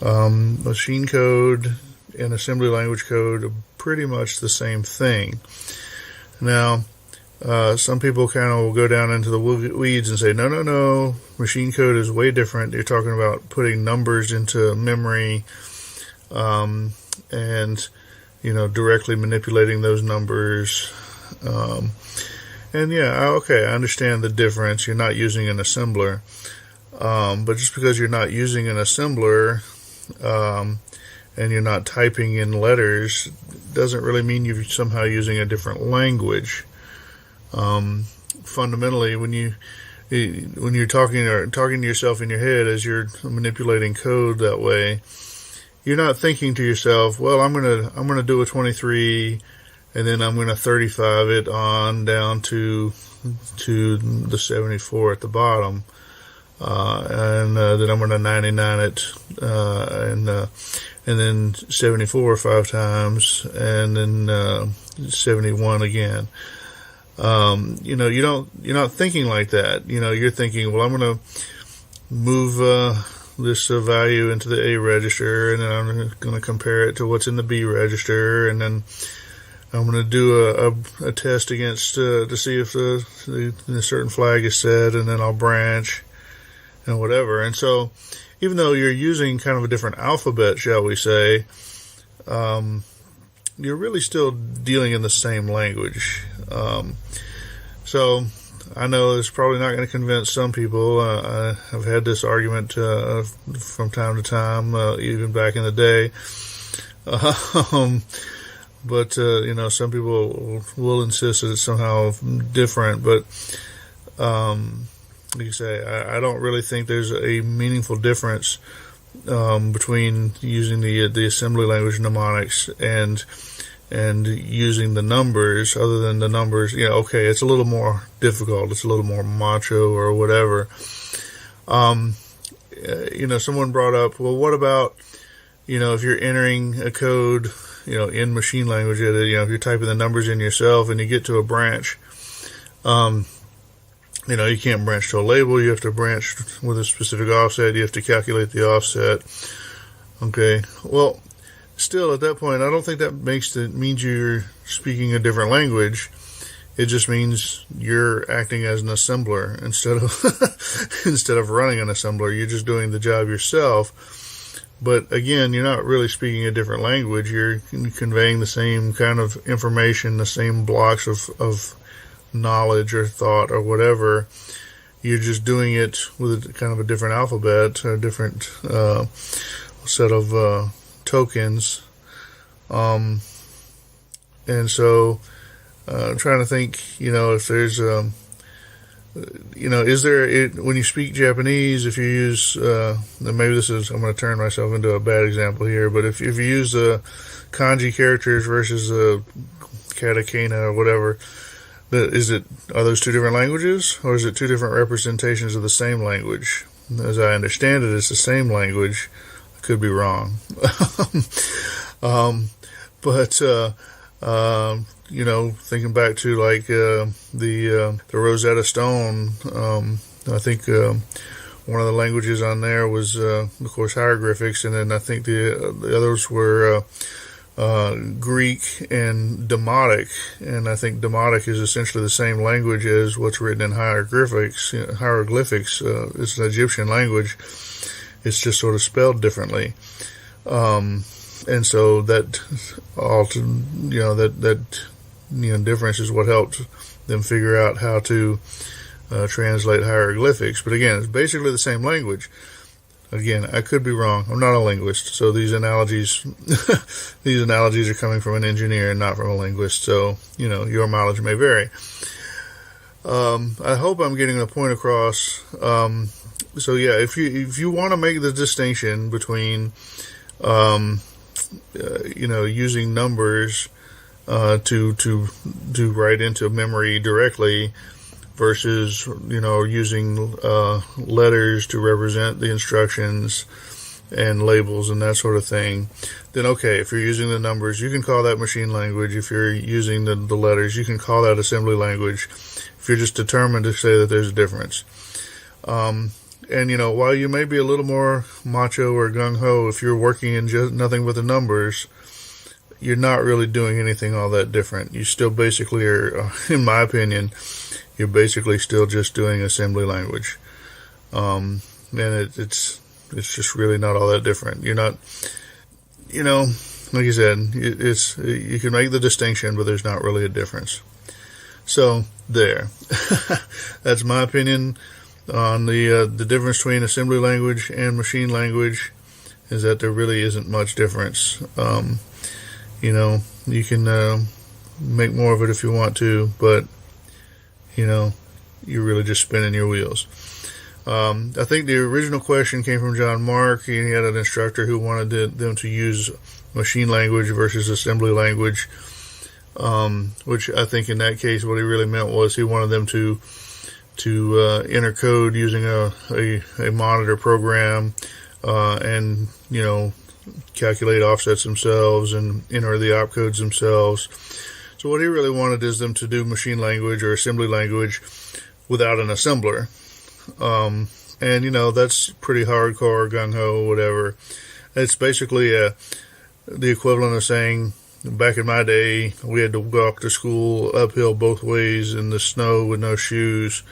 Machine code and assembly language code are pretty much the same thing. Now, some people kind of will go down into the weeds and say, no, machine code is way different. You're talking about putting numbers into memory, and, directly manipulating those numbers. And yeah, okay, I understand the difference. You're not using an assembler. But just because you're not using an assembler and you're not typing in letters doesn't really mean you're somehow using a different language. Fundamentally, when you're talking to yourself in your head as you're manipulating code that way, you're not thinking to yourself, well, I'm gonna do a 23, and then I'm gonna 35 it on down to the 74 at the bottom, and then I'm gonna 99 it, and then 74 5 times, and then 71 again. You're not thinking like that. You're thinking, well, I'm going to move this value into the A register, and then I'm going to compare it to what's in the B register, and then I'm going to do a test against to see if the certain flag is set, and then I'll branch and whatever. And so, even though you're using kind of a different alphabet, shall we say, you're really still dealing in the same language. So I know it's probably not going to convince some people. I've had this argument from time to time, even back in the day. But some people will insist that it's somehow different. But like you say, I don't really think there's a meaningful difference between using the assembly language mnemonics and using the numbers, other than the numbers, okay, it's a little more difficult, it's a little more macho or whatever. Someone brought up, well, what about, if you're entering a code, in machine language, if you're typing the numbers in yourself and you get to a branch, you can't branch to a label, you have to branch with a specific offset, you have to calculate the offset. Okay, well, still, at that point, I don't think that means you're speaking a different language. It just means you're acting as an assembler instead of running an assembler. You're just doing the job yourself. But again, you're not really speaking a different language. You're conveying the same kind of information, the same blocks of knowledge or thought or whatever. You're just doing it with kind of a different alphabet, a different set of tokens, and so I'm trying to think, if there's, is there, when you speak Japanese, if you use, maybe I'm going to turn myself into a bad example here, but if you use kanji characters versus katakana or whatever, are those two different languages, or is it two different representations of the same language? As I understand it, it's the same language. Could be wrong. But thinking back to like the Rosetta Stone, I think one of the languages on there was of course hieroglyphics, and then I think the others were Greek and Demotic, and I think Demotic is essentially the same language as what's written in hieroglyphics. Hieroglyphics is an Egyptian language. It's just sort of spelled differently. And so that difference is what helped them figure out how to translate hieroglyphics. But again, it's basically the same language. Again, I could be wrong. I'm not a linguist, so these analogies are coming from an engineer and not from a linguist. So your mileage may vary. I hope I'm getting the point across. So yeah, if you want to make the distinction between using numbers to write into memory directly versus using letters to represent the instructions and labels and that sort of thing, then okay, if you're using the numbers, you can call that machine language. If you're using the letters, you can call that assembly language. If you're just determined to say that there's a difference. And, while you may be a little more macho or gung-ho, if you're working in just nothing but the numbers, you're not really doing anything all that different. You still basically are, in my opinion, you're basically still just doing assembly language. And it's just really not all that different. You're not, like you said, you can make the distinction, but there's not really a difference. So, there. That's my opinion. on the difference between assembly language and machine language is that there really isn't much difference. You can make more of it if you want to, but you're really just spinning your wheels. I think the original question came from John Mark. He had an instructor who wanted them to use machine language versus assembly language, which I think in that case what he really meant was he wanted them to enter code using a monitor program and calculate offsets themselves and enter the opcodes themselves. So what he really wanted is them to do machine language or assembly language without an assembler. And that's pretty hardcore, gung-ho, whatever. It's basically the equivalent of saying, back in my day, we had to walk to school uphill both ways in the snow with no shoes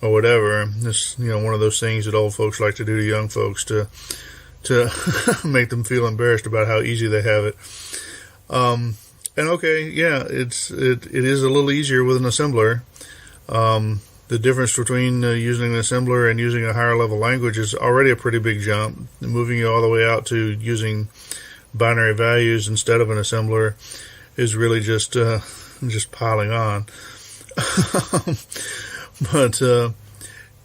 or whatever. It's, one of those things that old folks like to do to young folks to make them feel embarrassed about how easy they have it. And okay, yeah, it is a little easier with an assembler. The difference between using an assembler and using a higher level language is already a pretty big jump. Moving you all the way out to using binary values instead of an assembler is really just piling on. But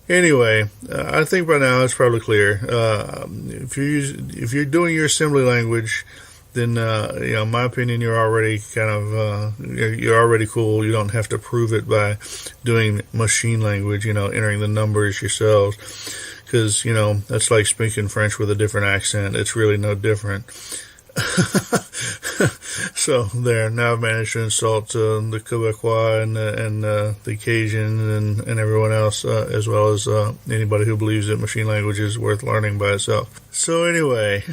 anyway, I think by now it's probably clear. If you're doing your assembly language, then in my opinion, you're already you're already cool. You don't have to prove it by doing machine language, entering the numbers yourselves, because that's like speaking French with a different accent. It's really no different. So there, now I've managed to insult the Quebecois and the Cajun and everyone else, as well as anybody who believes that machine language is worth learning by itself. So anyway,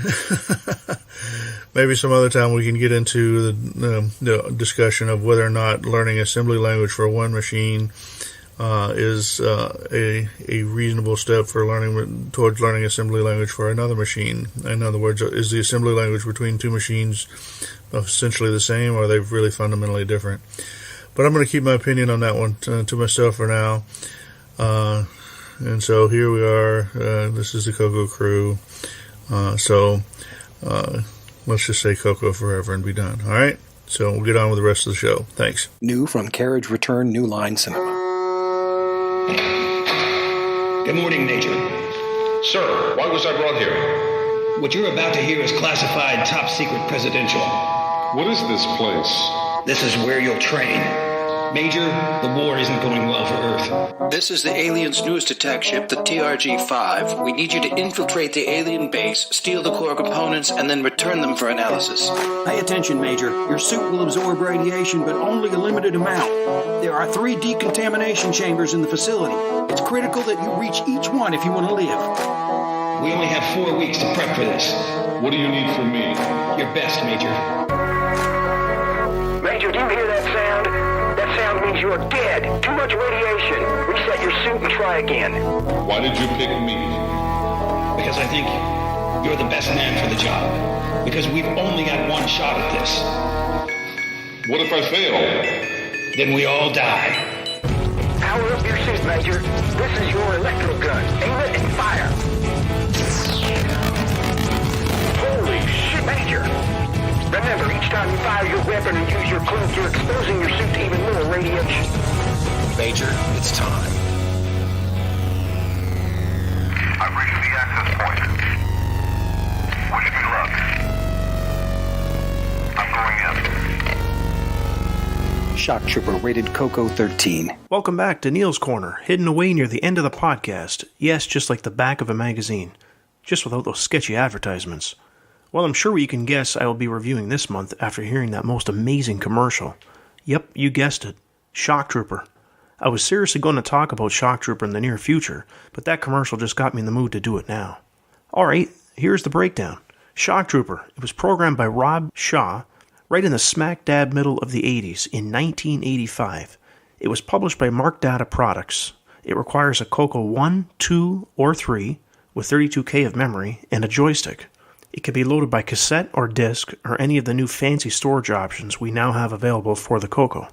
maybe some other time we can get into the discussion of whether or not learning assembly language for one machine is a reasonable step for towards learning assembly language for another machine. In other words, is the assembly language between two machines essentially the same, or are they really fundamentally different? But I'm going to keep my opinion on that one to myself for now. And so here we are. This is the CoCo Crew. So let's just say CoCo forever and be done. All right? So we'll get on with the rest of the show. Thanks. New from Carriage Return New Line Cinema. Good morning, Major. Sir, why was I brought here? What you're about to hear is classified top secret presidential. What is this place? This is where you'll train. Major, the war isn't going well for Earth. This is the aliens' newest attack ship, the TRG-5. We need you to infiltrate the alien base, steal the core components, and then return them for analysis. Pay attention, Major. Your suit will absorb radiation, but only a limited amount. There are 3 decontamination chambers in the facility. It's critical that you reach each one if you want to live. We only have 4 weeks to prep for this. What do you need from me? Your best, Major. Major, do you hear that sound? That sound means you're dead. Too much radiation. Reset your suit and try again. Why did you pick me? Because I think you're the best man for the job. Because we've only got one shot at this. What if I fail? Then we all die. Power up your suit, Major. This is your electro gun. Aim it and fire. Holy shit, Major. Remember, each time you fire your weapon or use your cloak, you're exposing your suit to even more radiation. Major, it's time. I've reached the access point. Wish me luck. I'm going in. Shock Trooper rated CoCo 13. Welcome back to Neil's Corner, hidden away near the end of the podcast. Yes, just like the back of a magazine. Just without those sketchy advertisements. Well, I'm sure you can guess I will be reviewing this month after hearing that most amazing commercial. Yep, you guessed it. Shock Trooper. I was seriously going to talk about Shock Trooper in the near future, but that commercial just got me in the mood to do it now. Alright, here's the breakdown. Shock Trooper. It was programmed by Rob Shaw, right in the smack dab middle of the 80s, in 1985. It was published by Mark Data Products. It requires a CoCo 1, 2, or 3, with 32K of memory, and a joystick. It can be loaded by cassette or disc, or any of the new fancy storage options we now have available for the CoCo.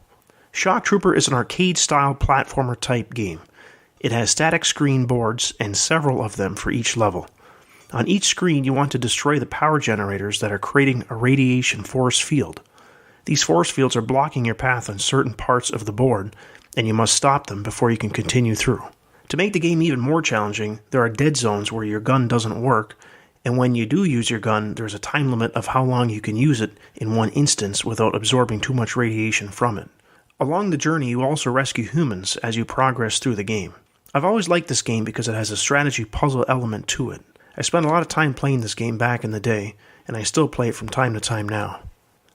Shock Trooper is an arcade-style platformer-type game. It has static screen boards and several of them for each level. On each screen, you want to destroy the power generators that are creating a radiation force field. These force fields are blocking your path on certain parts of the board, and you must stop them before you can continue through. To make the game even more challenging, there are dead zones where your gun doesn't work, and when you do use your gun, there's a time limit of how long you can use it in one instance without absorbing too much radiation from it. Along the journey, you also rescue humans as you progress through the game. I've always liked this game because it has a strategy puzzle element to it. I spent a lot of time playing this game back in the day, and I still play it from time to time now.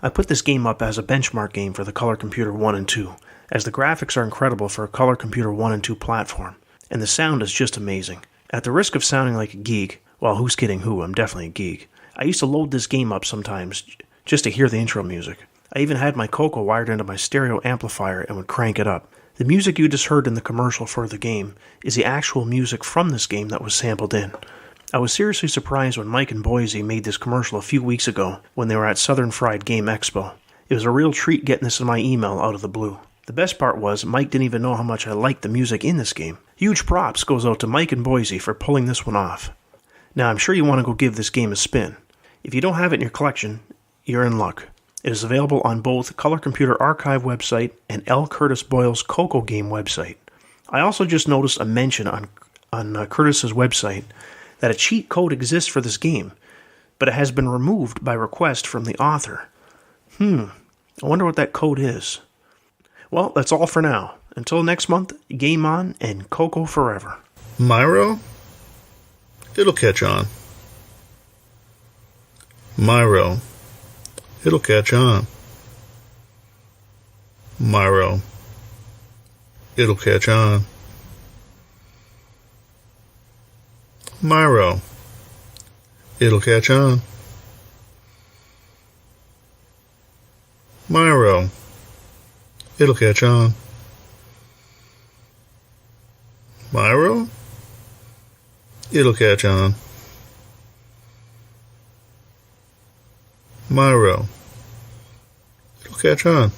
I put this game up as a benchmark game for the Color Computer 1 and 2, as the graphics are incredible for a Color Computer 1 and 2 platform, and the sound is just amazing. At the risk of sounding like a geek, well, who's kidding who, I'm definitely a geek, I used to load this game up sometimes just to hear the intro music. I even had my CoCo wired into my stereo amplifier and would crank it up. The music you just heard in the commercial for the game is the actual music from this game that was sampled in. I was seriously surprised when Mike and Boise made this commercial a few weeks ago when they were at Southern Fried Game Expo. It was a real treat getting this in my email out of the blue. The best part was Mike didn't even know how much I liked the music in this game. Huge props goes out to Mike and Boise for pulling this one off. Now I'm sure you want to go give this game a spin. If you don't have it in your collection, you're in luck. It is available on both Color Computer Archive website and L. Curtis Boyle's CoCo Game website. I also just noticed a mention on Curtis's website that a cheat code exists for this game, but it has been removed by request from the author. I wonder what that code is. Well, that's all for now. Until next month, game on and CoCo forever. Myro? It'll catch on. Myro. It'll catch on. Myro. It'll catch on. Myro. It'll catch on. Myro. It'll catch on. Myro. It'll catch on. Myro. It'll catch on.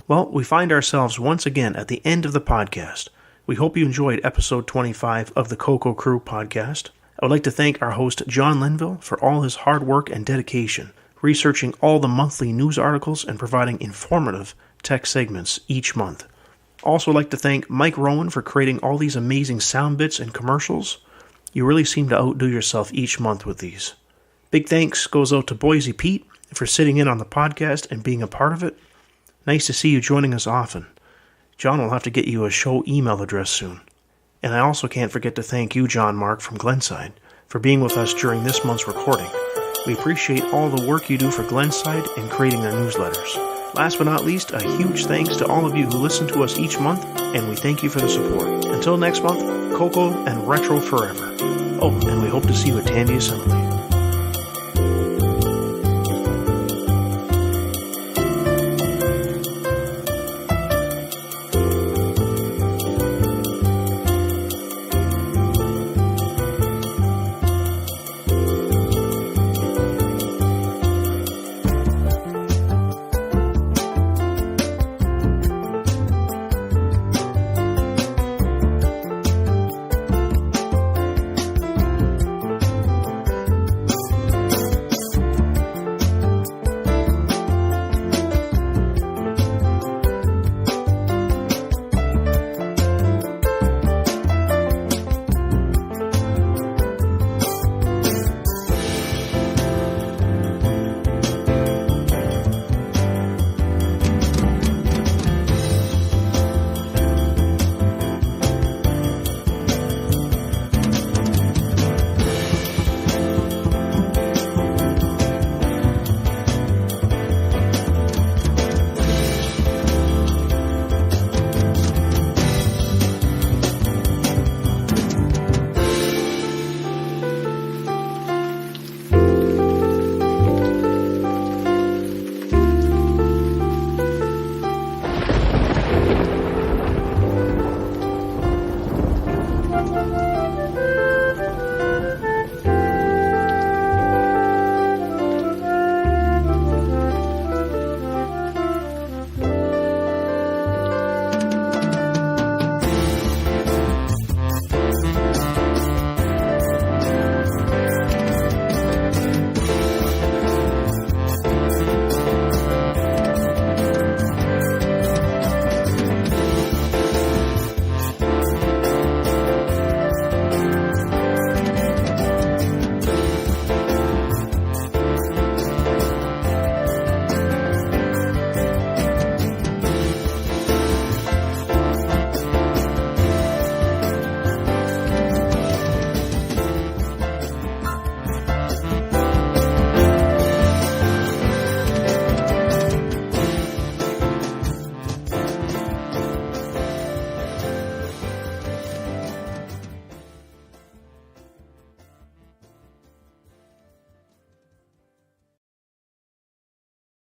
Well, we find ourselves once again at the end of the podcast. We hope you enjoyed episode 25 of the CoCo Crew Podcast. I would like to thank our host, John Linville, for all his hard work and dedication, researching all the monthly news articles and providing informative tech segments each month. Also like to thank Mike Rowan for creating all these amazing sound bits and commercials. You really seem to outdo yourself each month with these. Big thanks goes out to Boise Pete for sitting in on the podcast and being a part of it. Nice to see you joining us often. John will have to get you a show email address soon. And I also can't forget to thank you, John Mark from Glenside, for being with us during this month's recording. We appreciate all the work you do for Glenside and creating their newsletters. Last but not least, a huge thanks to all of you who listen to us each month, and we thank you for the support. Until next month, CoCo and Retro forever. Oh, and we hope to see you at Tandy Assembly.